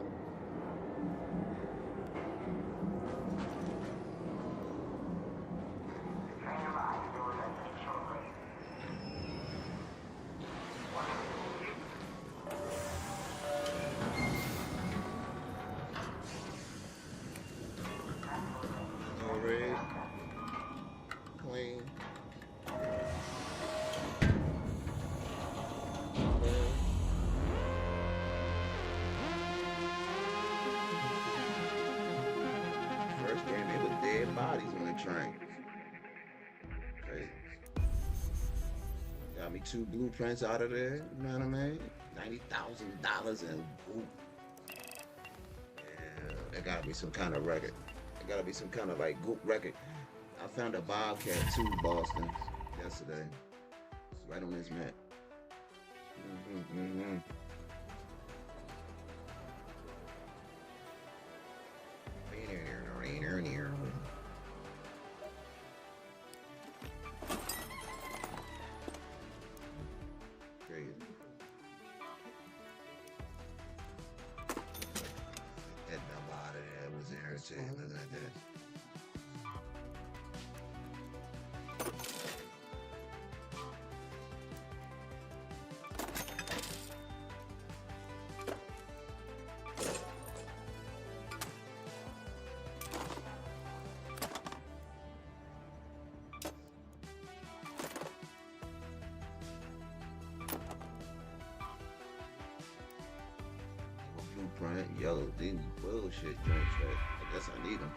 Red, clean. First game, it was dead bodies on the train. Crazy. Got me 2 blueprints out of there. You know what I mean? $90,000 in GoOp. Yeah, there gotta be some kind of record. There gotta be some kind of like GoOp record. I found a Bobcat too, Boston, yesterday. It's right on this map. Crazy. That number out of there was irritating. Look at that. Blueprint, yellow, these bullshit joints that I guess I need them.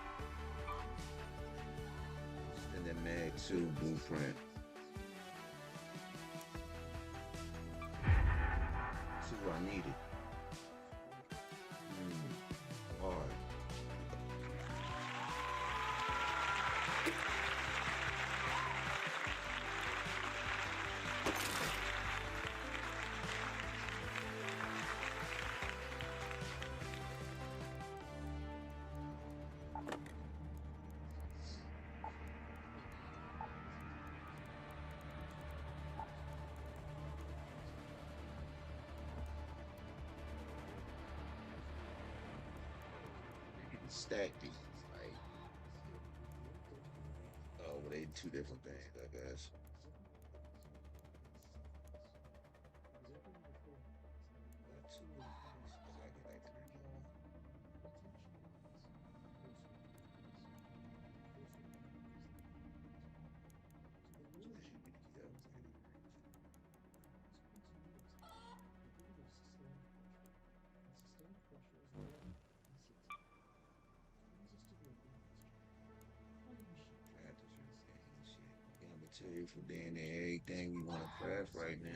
And then Mag 2 blueprint. See what I needed. Hard. Stack these, right? Oh, well, they 2 different things, I guess. Material for DNA, everything we want to craft right now.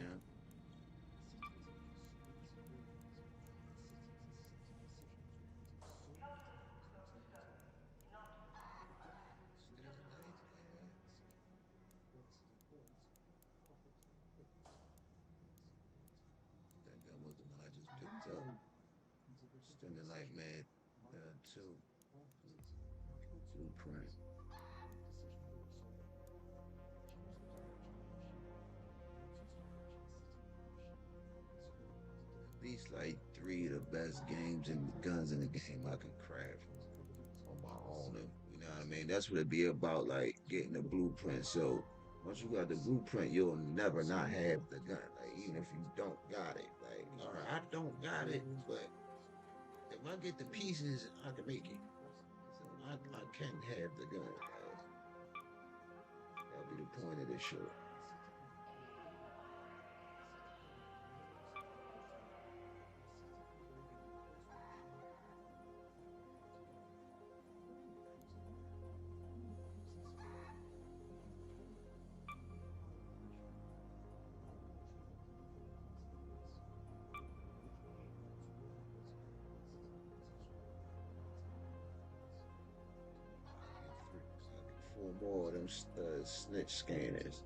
That was the one I just picked up. Standing like mad, 2 blueprint. At least like 3 of the best games and guns in the game I can craft on my own. And, you know what I mean? That's what it be about, like getting the blueprint. So once you got the blueprint, you'll never not have the gun. Like even if you don't got it, like all right, I don't got it, but if I get the pieces, I can make it. So I can have the gun. That'll be the point of this show. No more of them snitch scanners.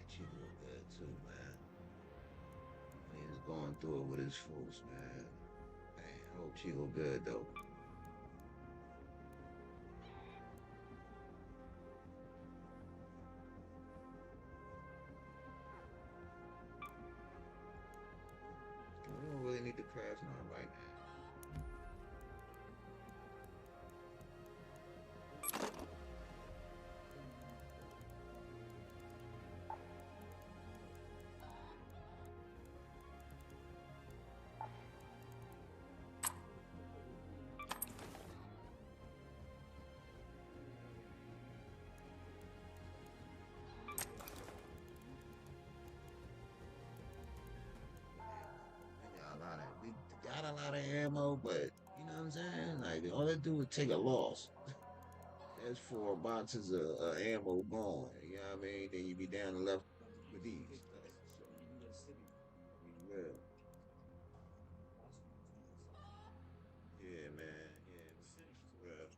She real good too, man. He's going through it with his folks, man. Hey, I hope she go good though. We don't really need to crash on right now. We got a lot of ammo, but you know what I'm saying? Like all they do is take a loss. That's 4 boxes of ammo gone. You know what I mean? Then you be down and left with these. Like, so, be real. Yeah, man. Yeah, real.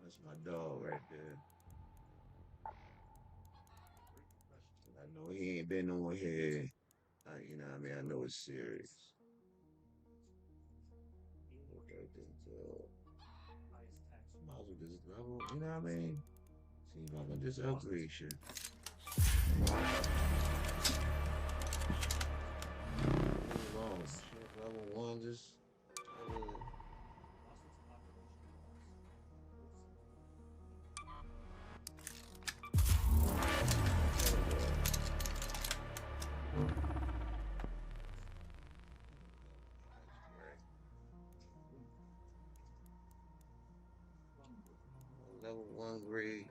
That's my dog right there. I know he ain't been on here. You know what I mean? I know it's serious. Okay, might as well just level, you know what I mean? See if I can just upgrade shit. Level 1, just level 1 grade.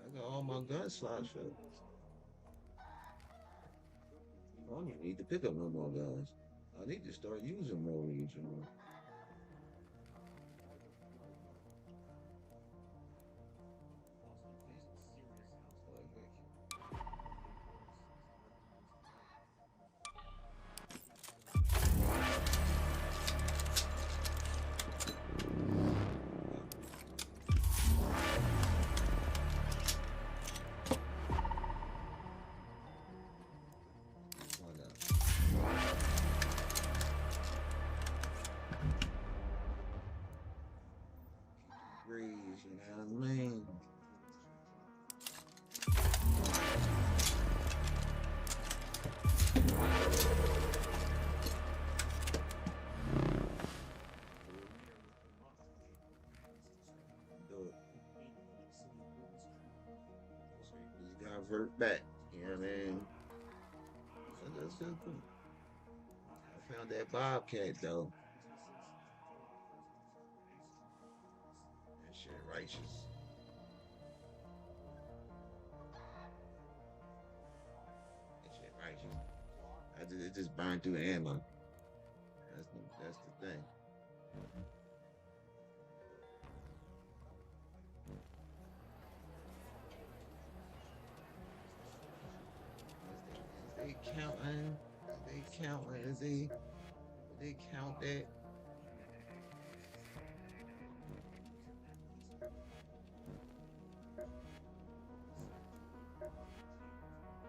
I got all my gun slots filled. I don't even need to pick up no more guns. I need to start using more of these, you know. Breeze, you know what I mean? You gotta vert back, you know what I mean? So that's simple. I found that Bobcat though. That shit righteous. That shit righteous. It just burned through the ammo. That's the thing. Is they counting? Is they count that?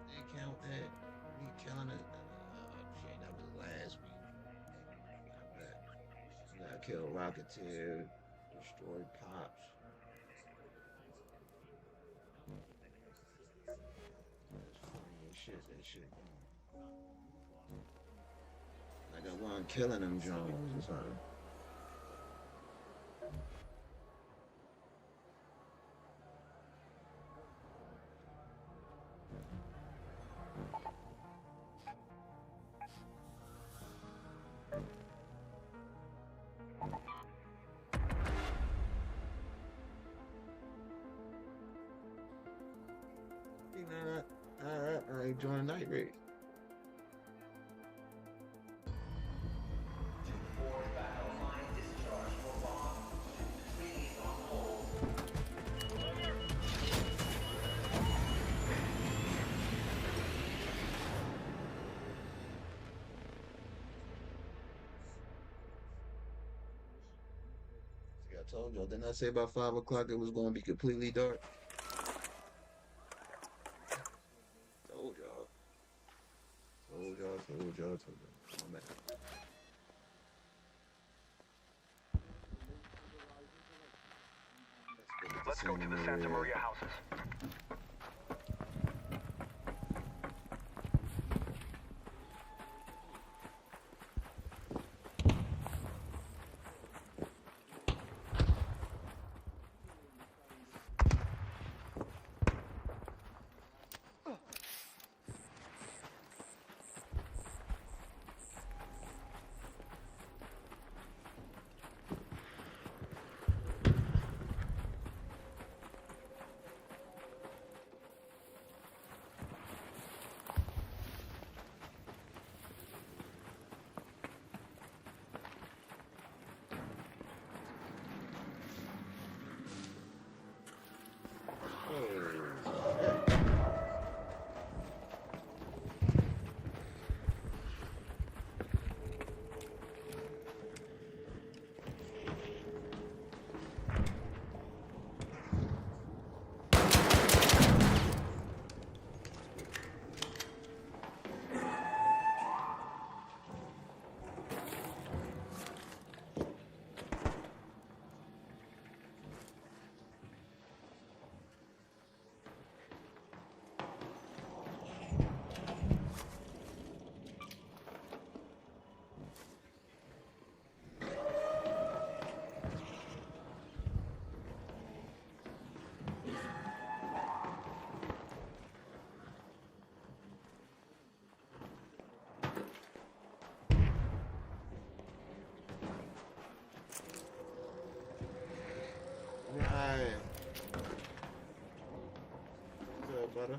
They count that? We killing it? Shit, that was last week. I got killed Rocketeer, destroyed Pops. That's funny as shit, that shit. Like I wasn't killing them drones or something. Okay, now I ain't joining night raid. See, I told y'all, didn't I say about 5 o'clock it was going to be completely dark? Told y'all. Told y'all. Oh, man. Let's go to the Santa Maria houses. Right. What's up, brother?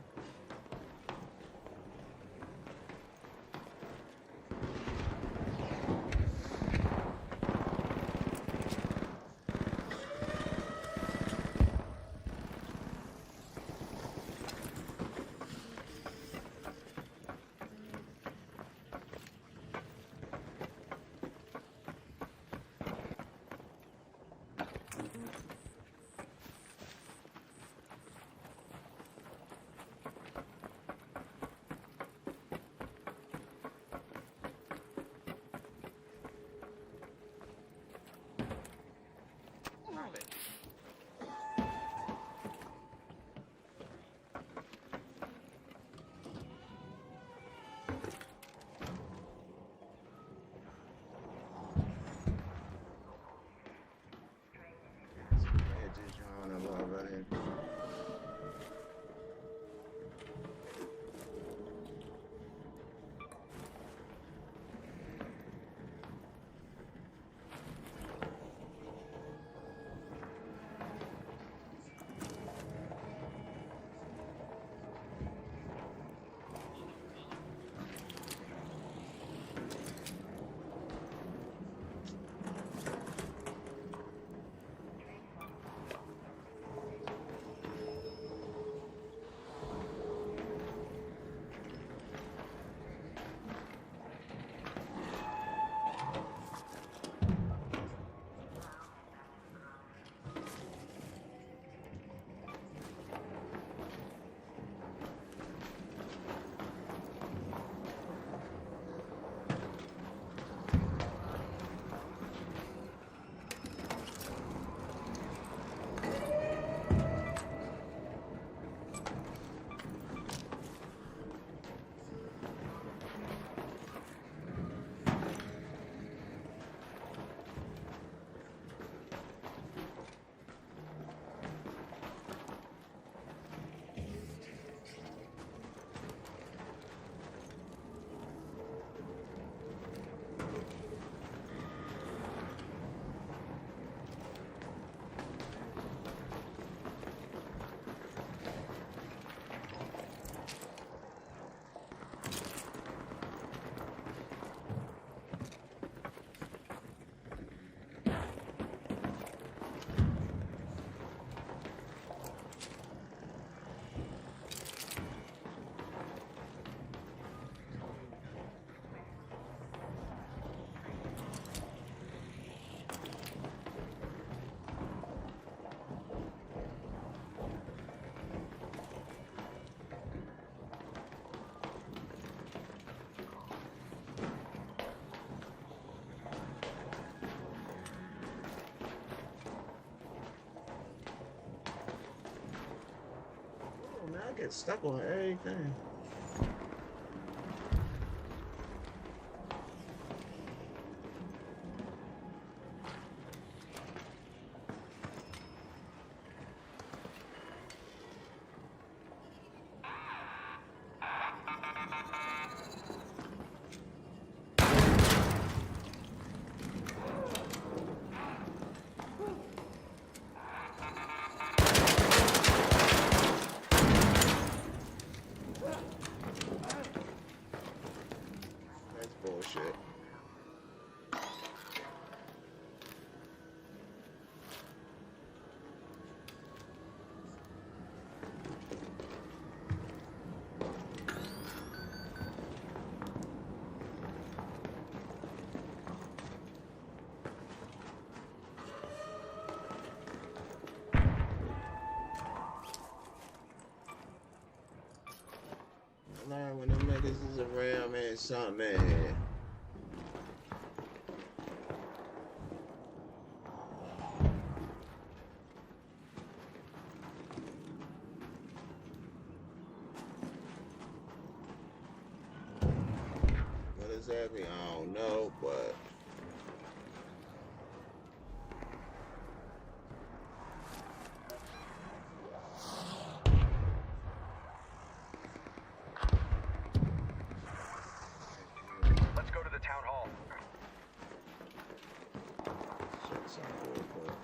I get stuck on everything. Bullshit. Nah, when them niggas is around, man, something, man. Exactly, I don't know, but let's go to the town hall. shit sound real quick.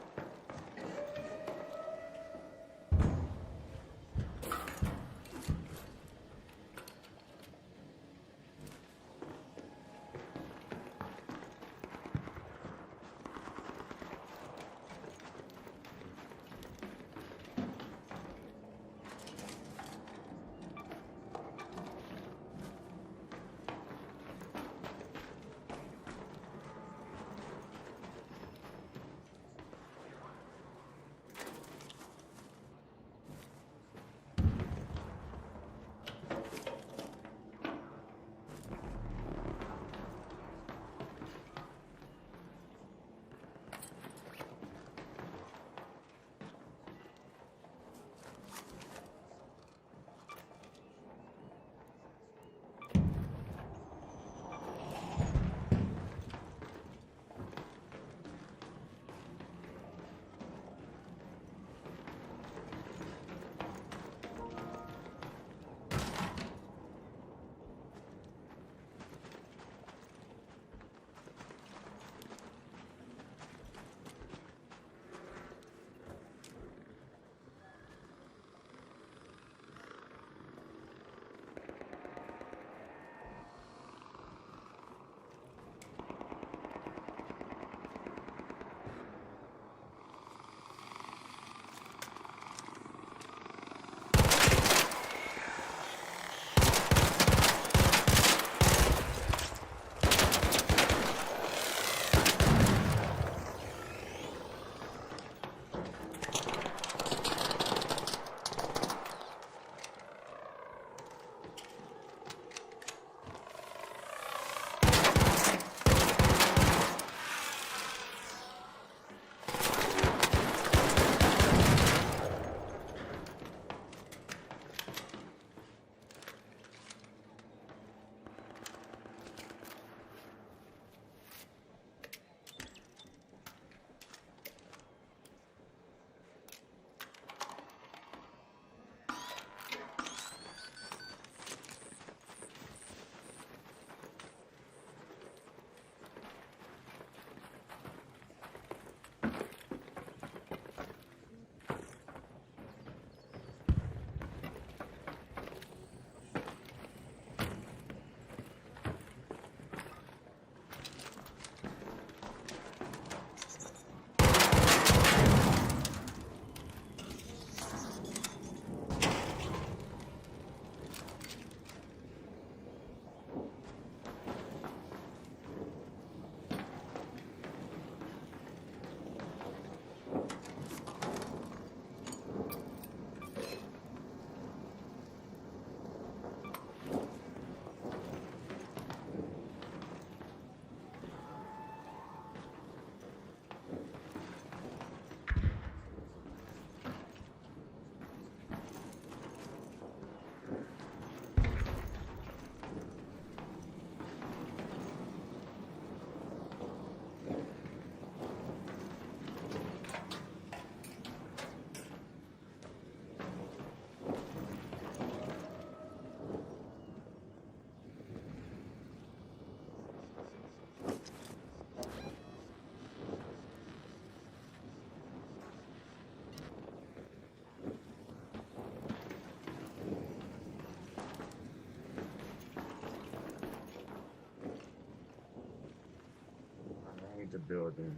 building.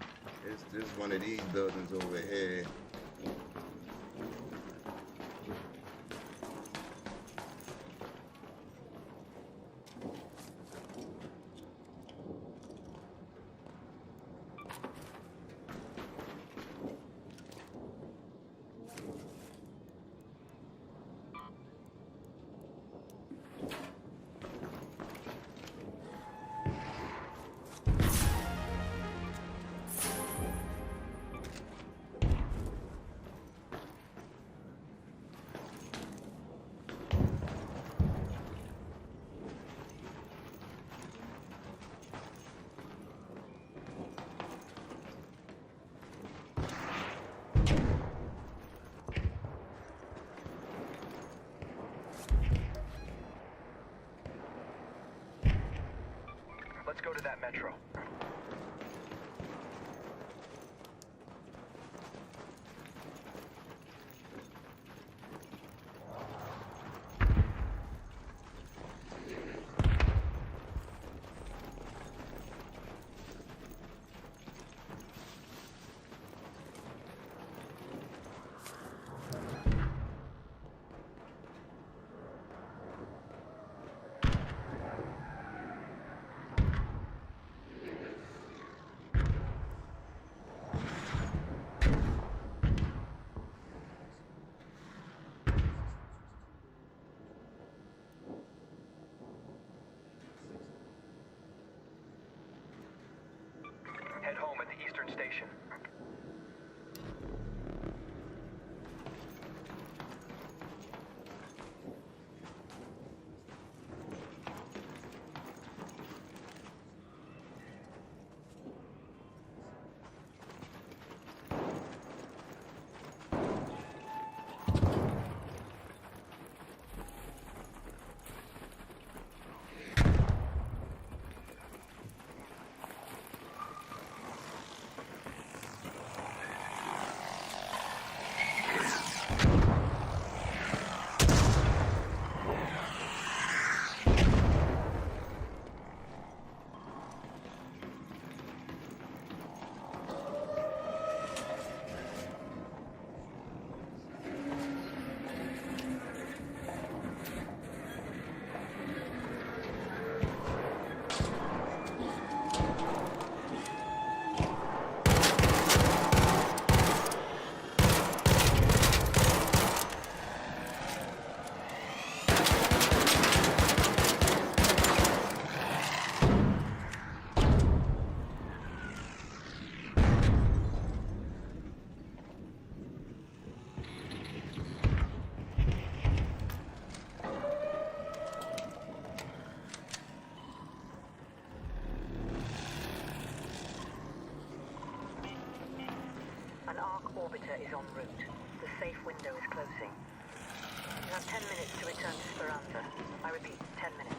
It's just one of these buildings over here. Let's go to that metro. Head home at the Eastern Station. An ArC orbiter is en route. The safe window is closing. You have 10 minutes to return to Speranza. I repeat, 10 minutes.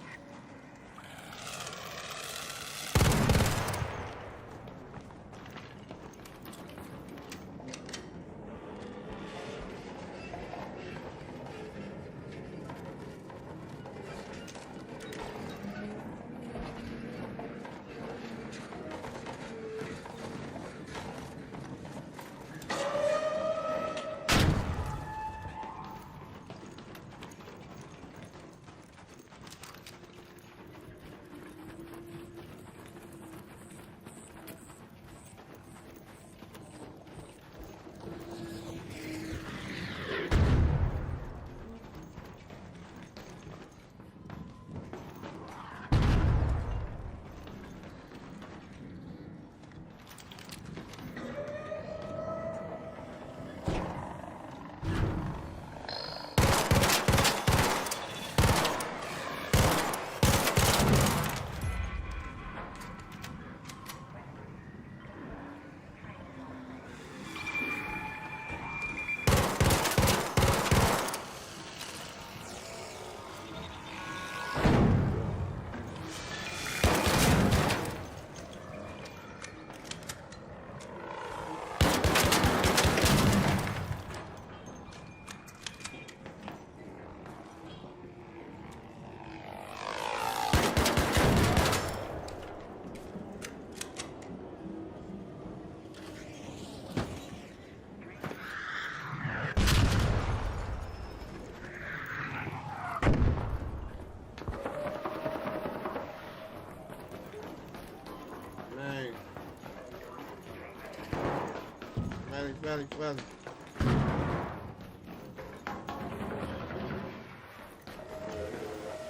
Fly.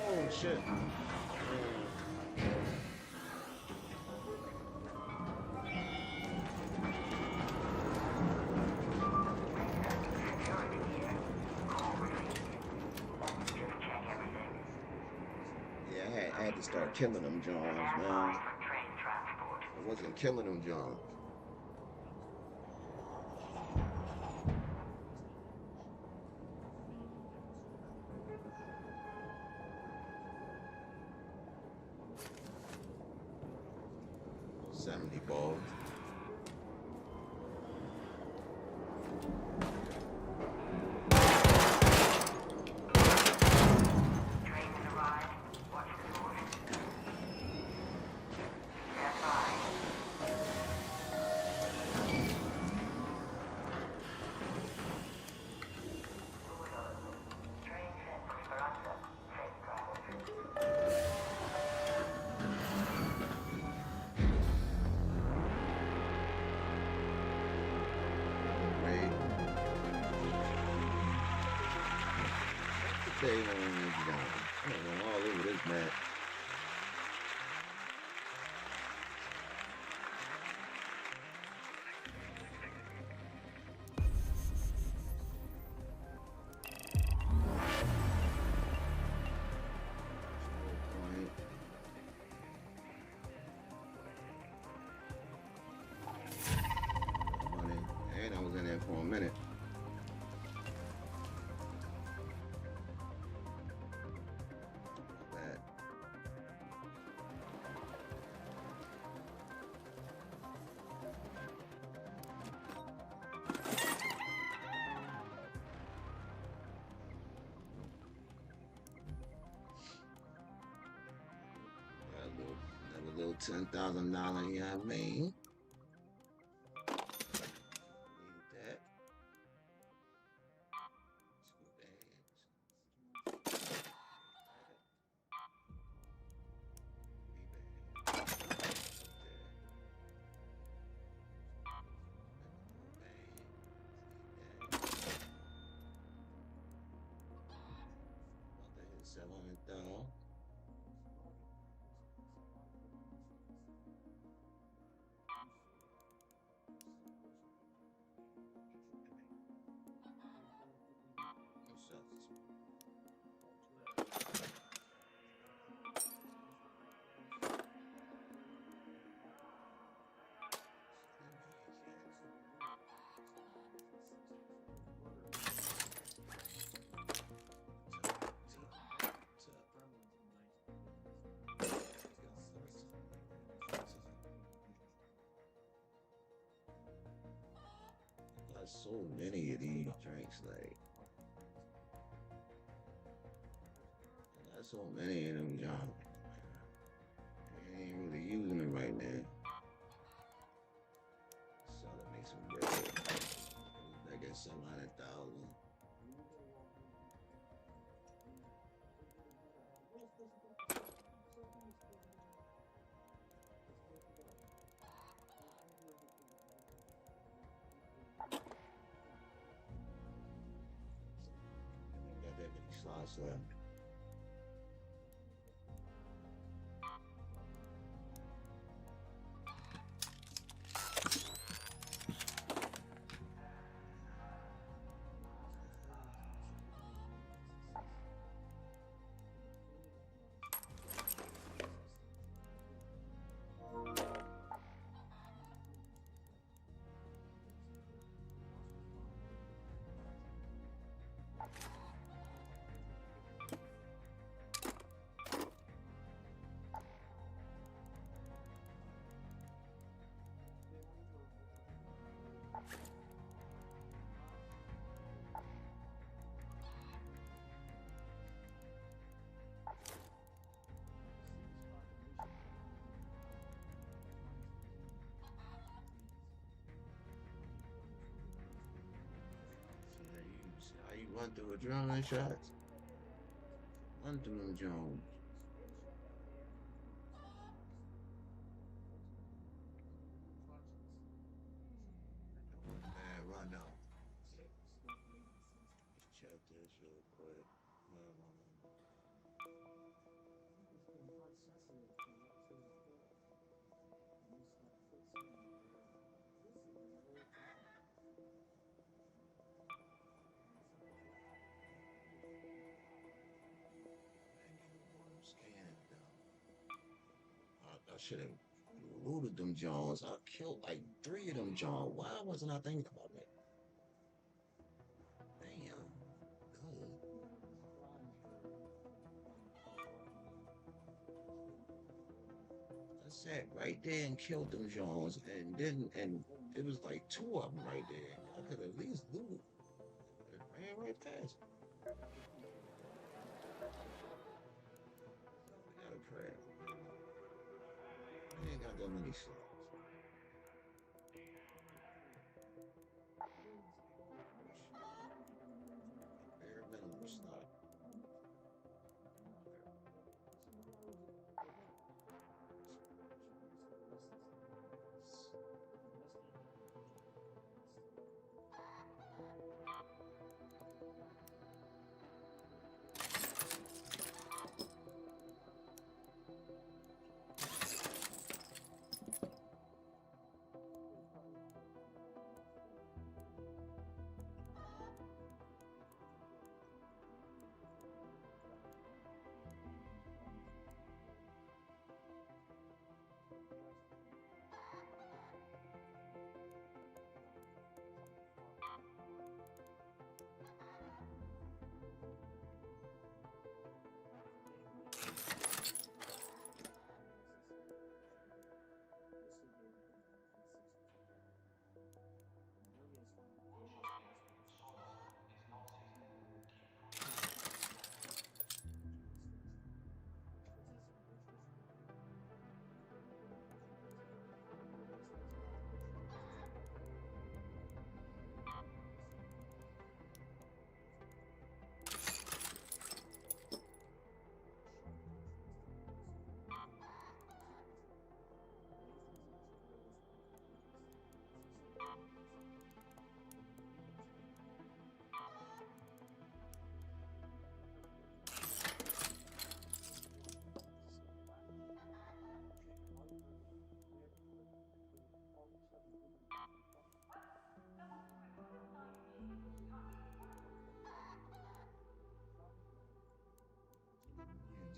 Oh, shit. Yeah, I had to start killing them Johns, man. I wasn't killing them Johns. Balls. I'm all over this map. Money. And I was in there for a minute. Little $10,000, you know what I mean? Need that. $700,000. So many of these drinks, like I got so many of them, John. I ain't really using them right now. So to make some bread. I get 700,000. Slots left. How you run through a drone shots? Run through them Jones. Run. quick. I should have looted them Jones. I killed like 3 of them Jones. Why wasn't I thinking about that? Damn. Good. I sat right there and killed them Jones, and it was like 2 of them right there. I could at least loot. It ran right past. We got a crab. I ain't got that many slots. Bare minimum slot.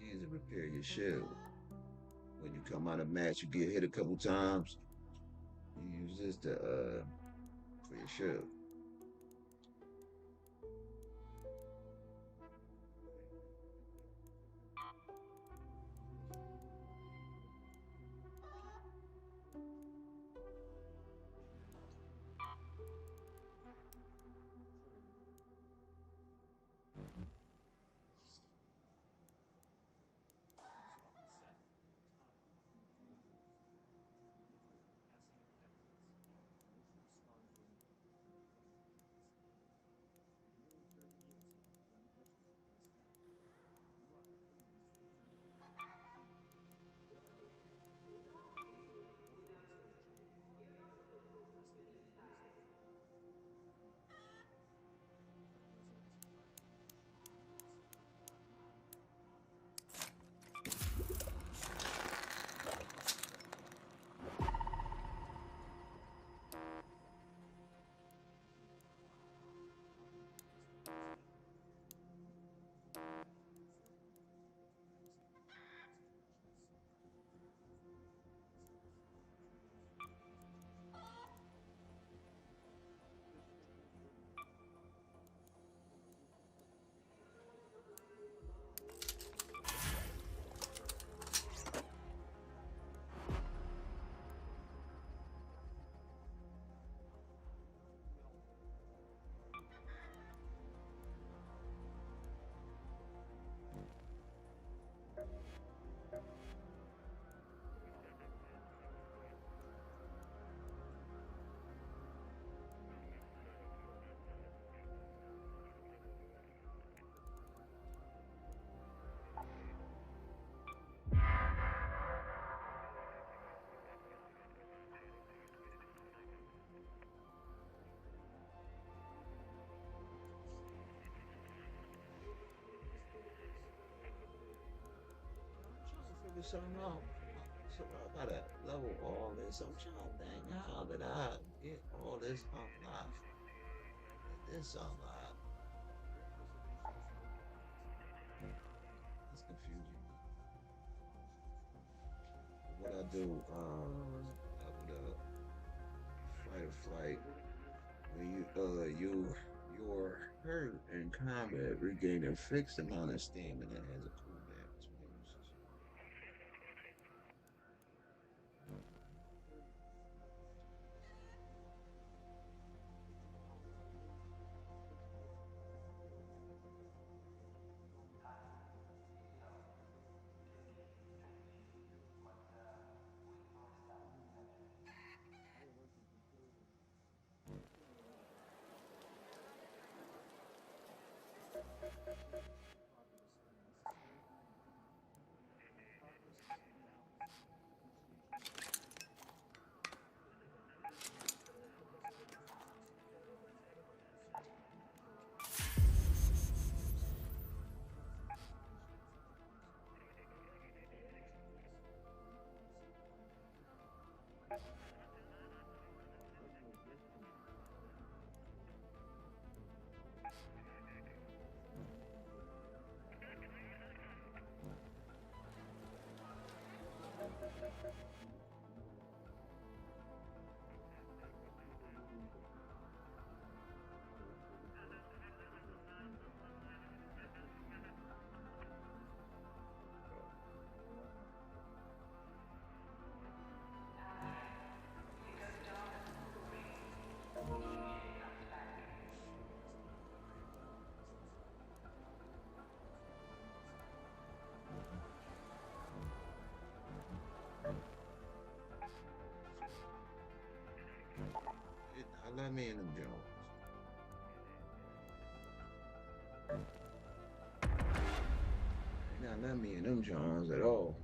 Use to repair your shield. When you come out of match, you get hit a couple times. You use this to for your shield. figure something out. So I gotta level all this. I'm trying to think, how did I get all this unlocked? This unlocked. That's confusing. What I do, fight or flight. When you're hurt in combat, regain a fixed amount of stamina that has a cooldown between uses. Let me in them Jones. Not let me in them Jones at all.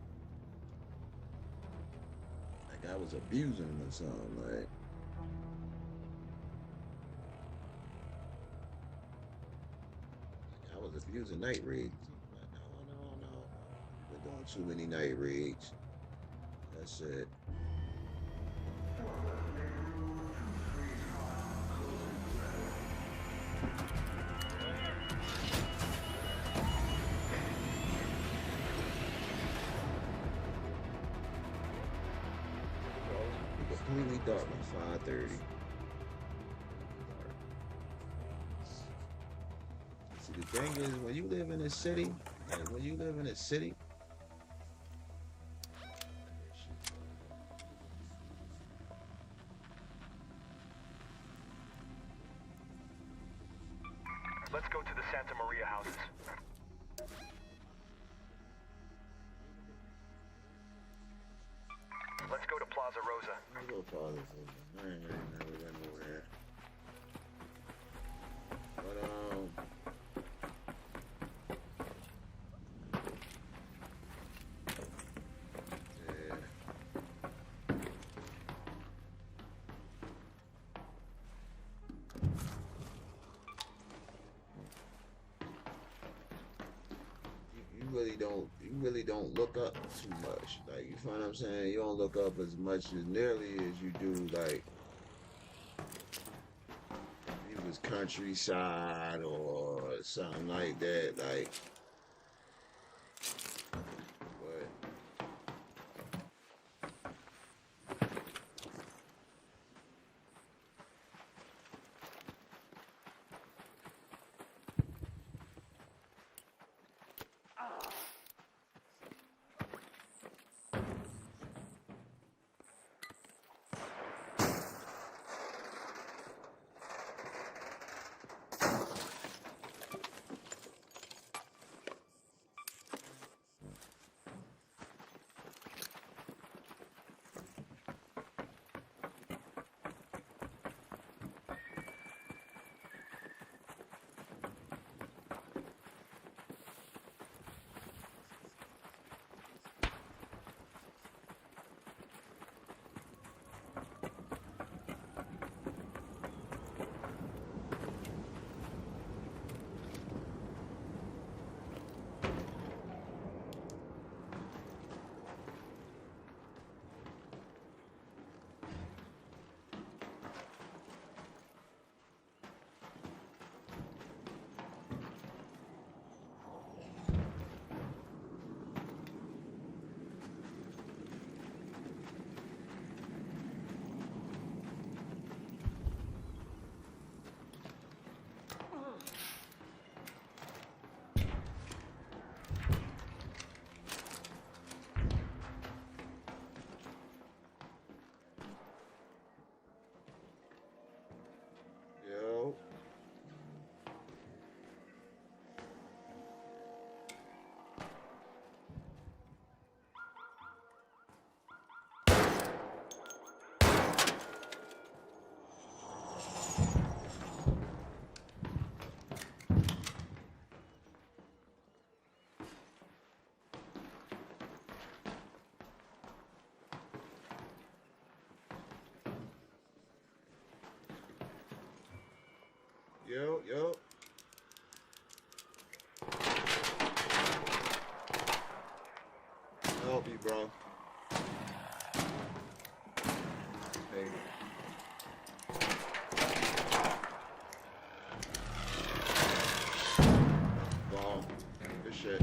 Like I was abusing them or something. Like I was abusing night raids. No. We're doing too many night raids. That's it. Completely dark by 5:30. See, the thing is, when you live in a city, Let's go to the Santa Maria houses. Let's go to Plaza Rosa. Let's go to Plaza Rosa. I ain't never been over there. But you really don't look up too much. Like, you find what I'm saying? You don't look up as much as nearly as you do, like, if it was countryside or something like that, like, Yo. I'll help you, bro. Hey. Wow. Good shit.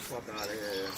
Fuck out of here.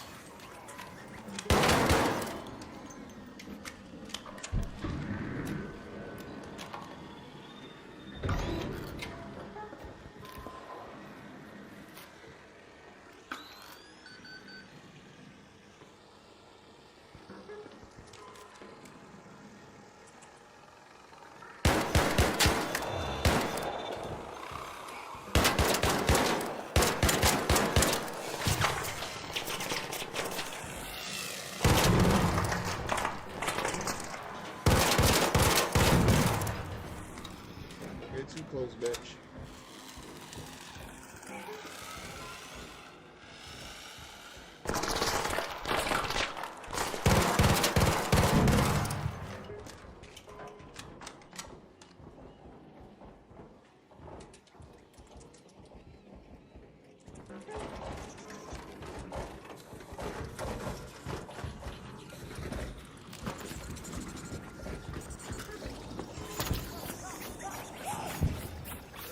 You're too close, bitch.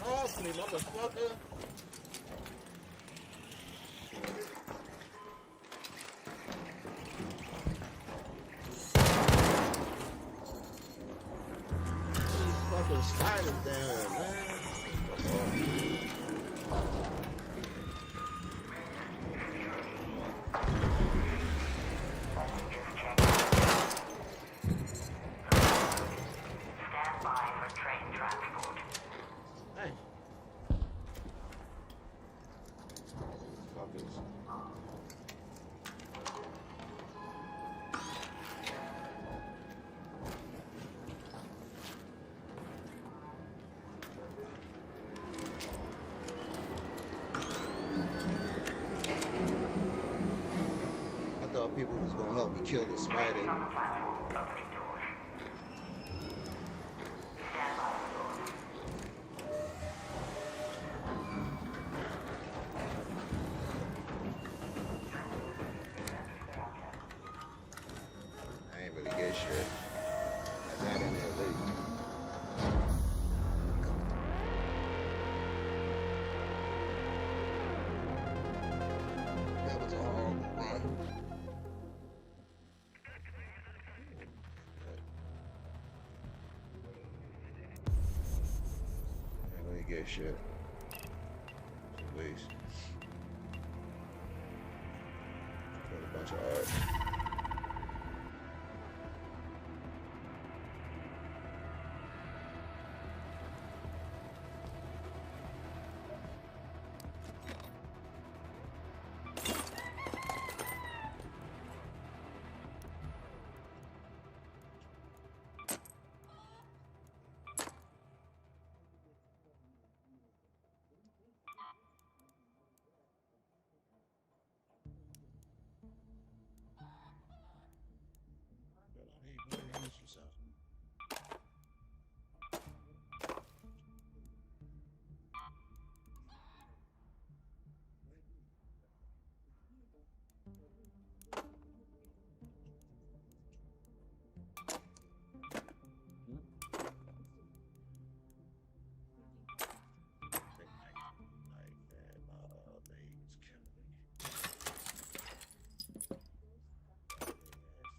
Off me, motherfucker. These fucking spiders down, man. Hey. Fuckers. I thought people was gonna help me kill the spider. I ain't really get shit. I got in there late. That was all weird shit. It's a waste. Got a bunch of art.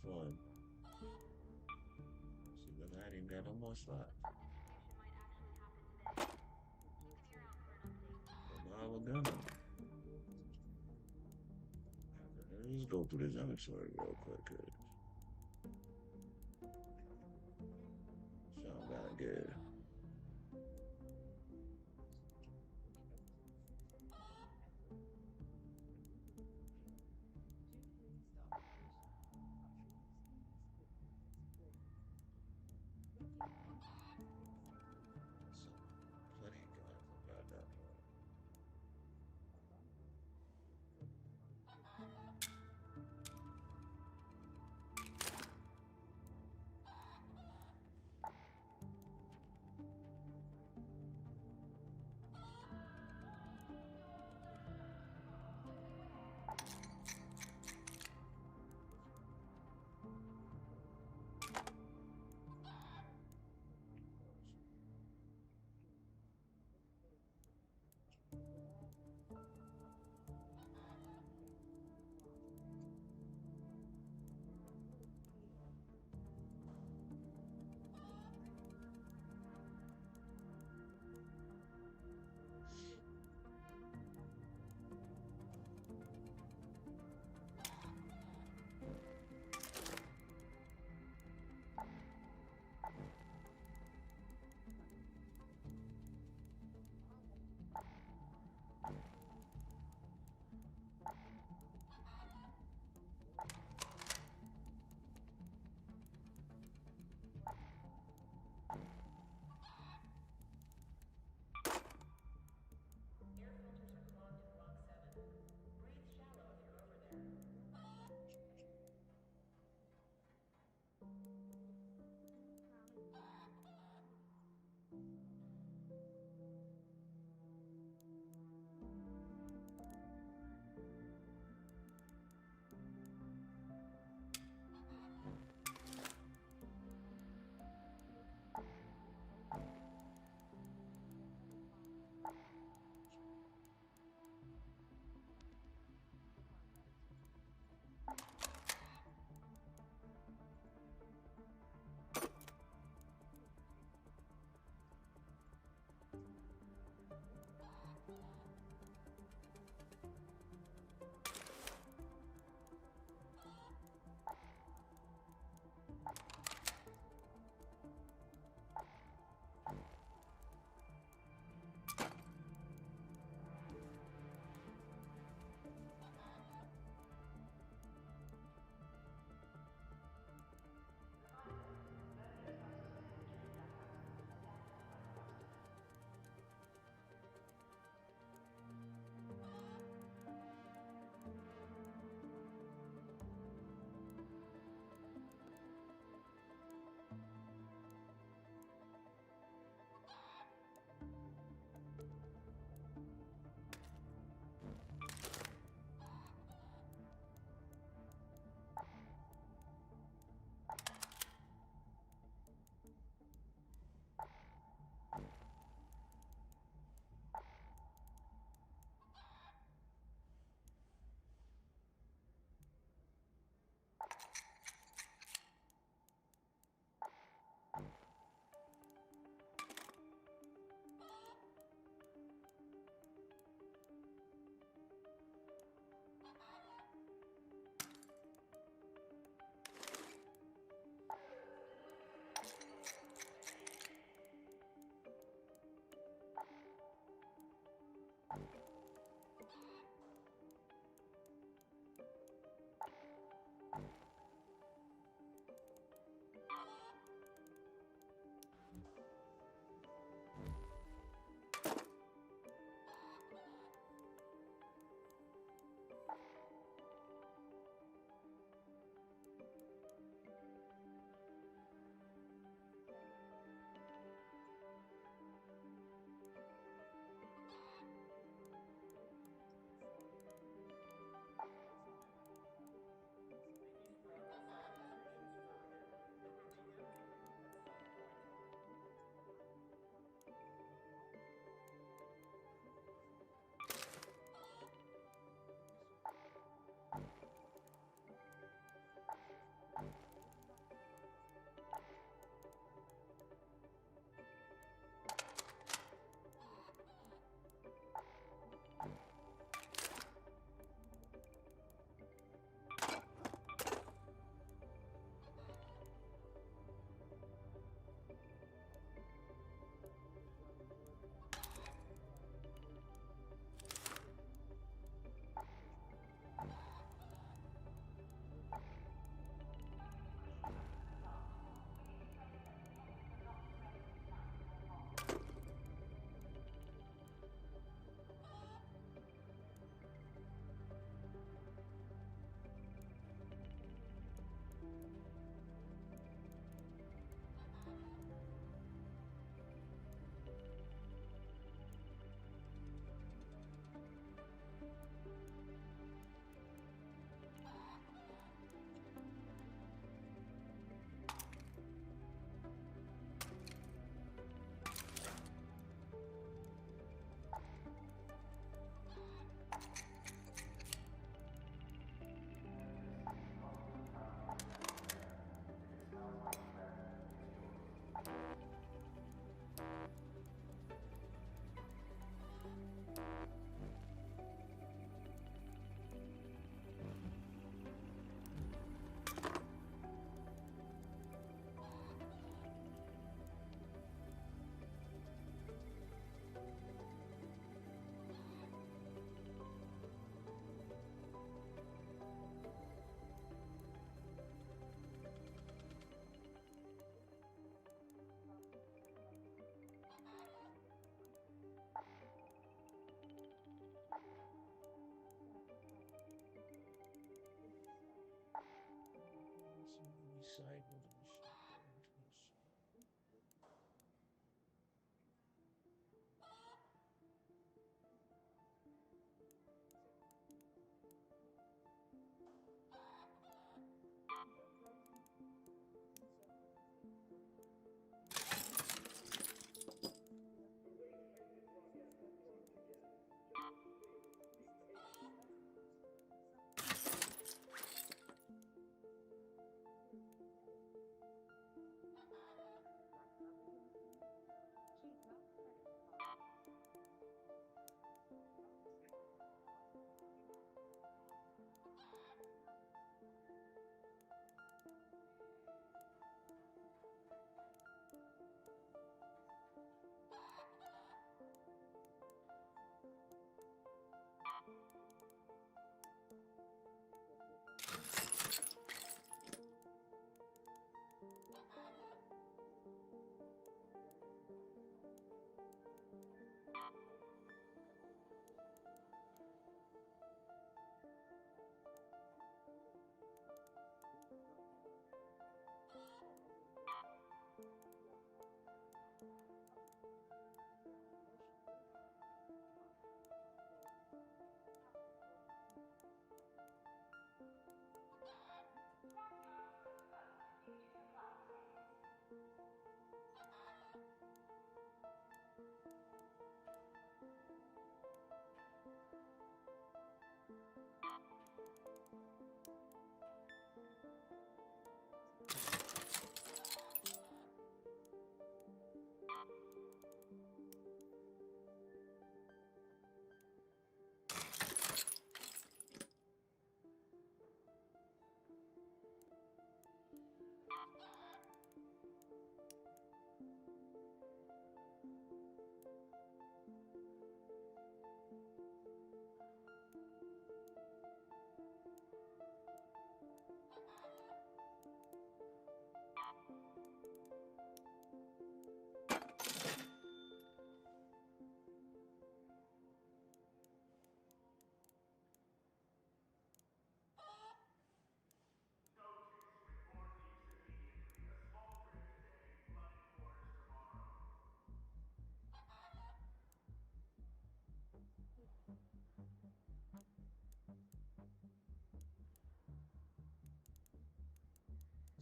Fun. See, but I didn't got no more slots. But now we're gonna. Let's go through this inventory real quick, cause sound kinda good. Plenty of guns about that point.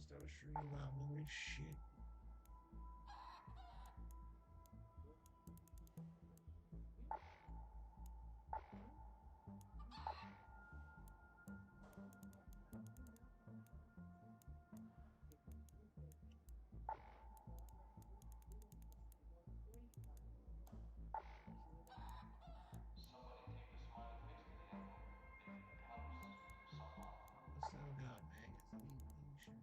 Start streaming my movie shit. What's that about, magazine and shit?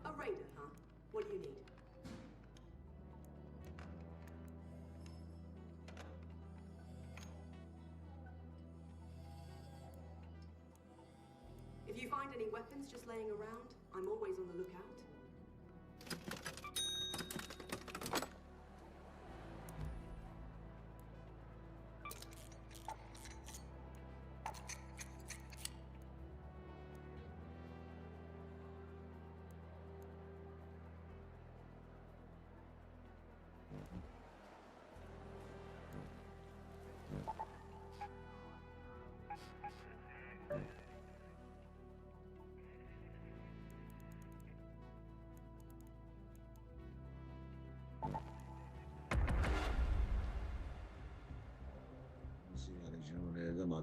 A raider, huh? What do you need? If you find any weapons just laying around, I'm always on the lookout.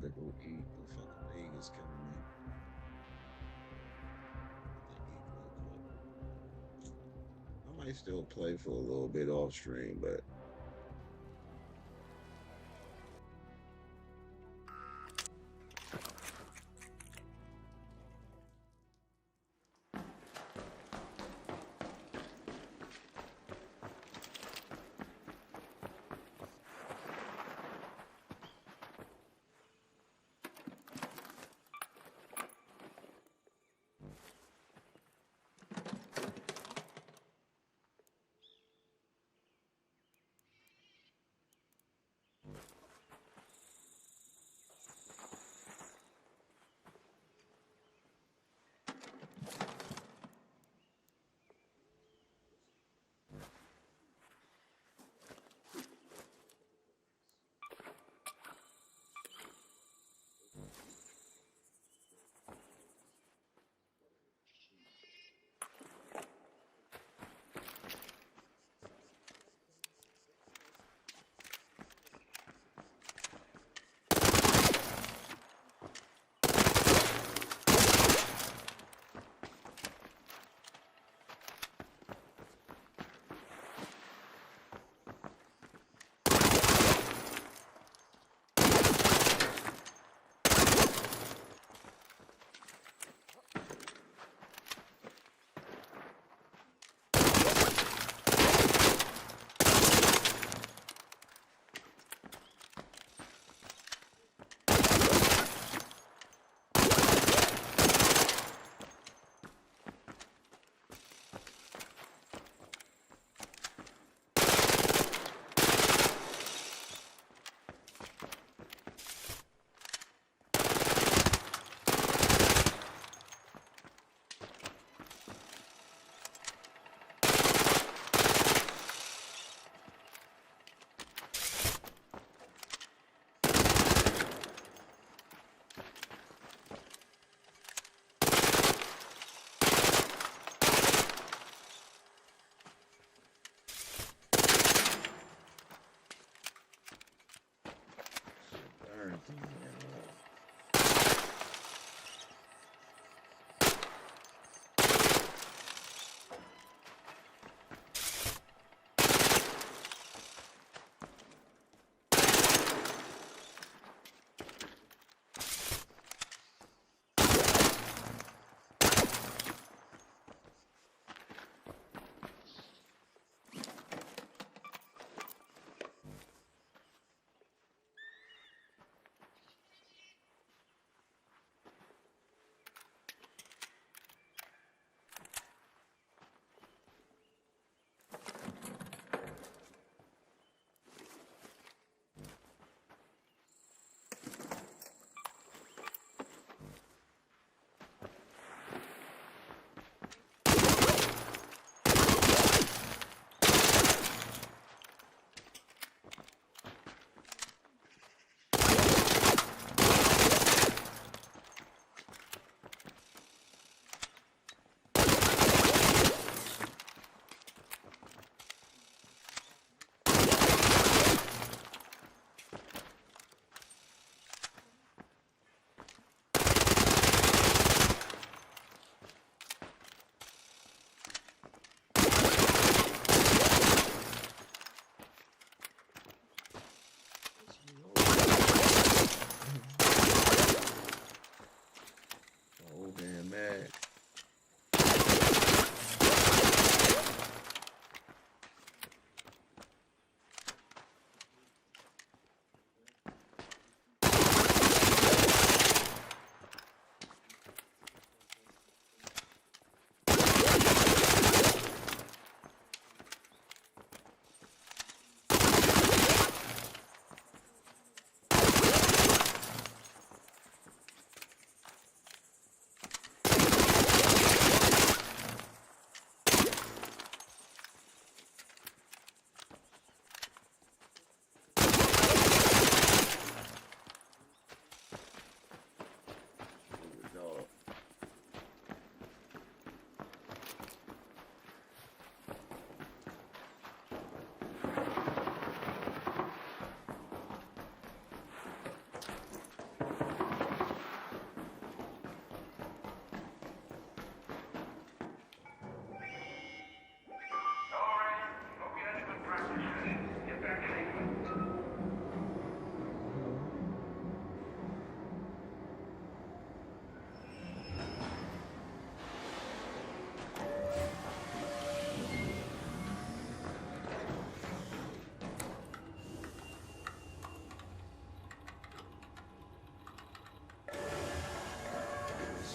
to go eat. The fucking league is coming in. I might still play for a little bit off stream, but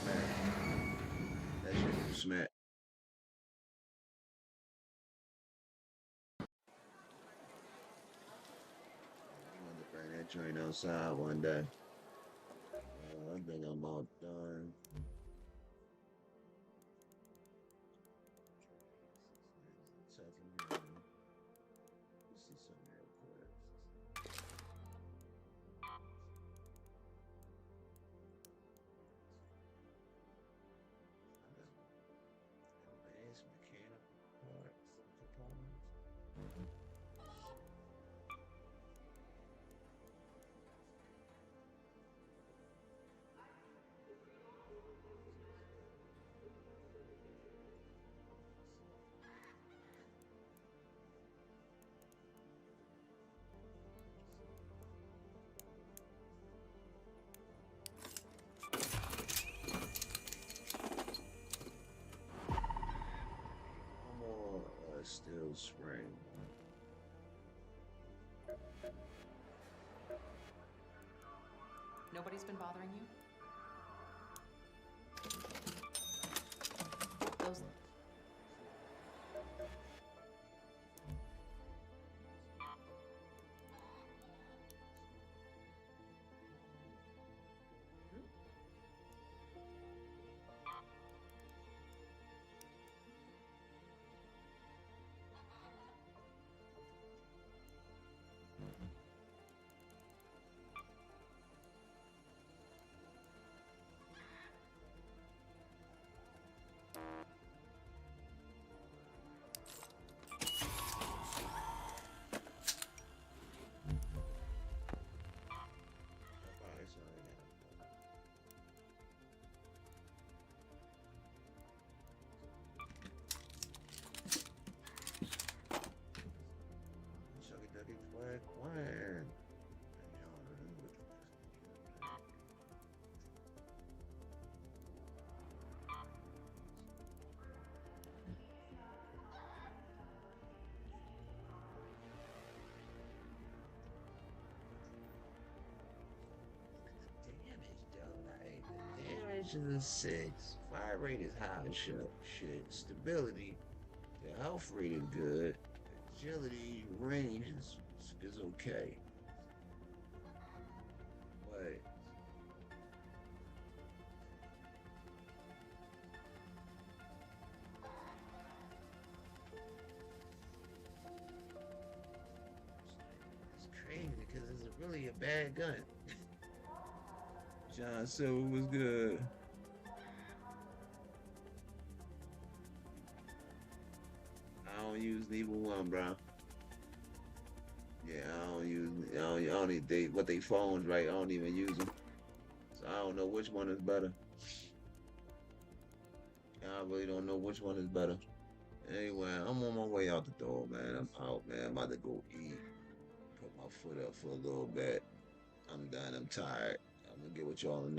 smack. That shit do smack. I want to bring that joint outside one day. I think I'm all done. Still spring. Nobody's been bothering you? Those... Damage is 6. Fire rate is high as shit. Stability. The health rate is good. Agility range is okay. But it's crazy because it's really a bad gun. John Silver was good. I don't use neither one, bro. Yeah, I don't even, what they phones, right? I don't even use them. So I don't know which one is better. I really don't know which one is better. Anyway, I'm on my way out the door, man. I'm out, man. I'm about to go eat. Put my foot up for a little bit. I'm done. I'm tired. I'm gonna get with y'all in the next.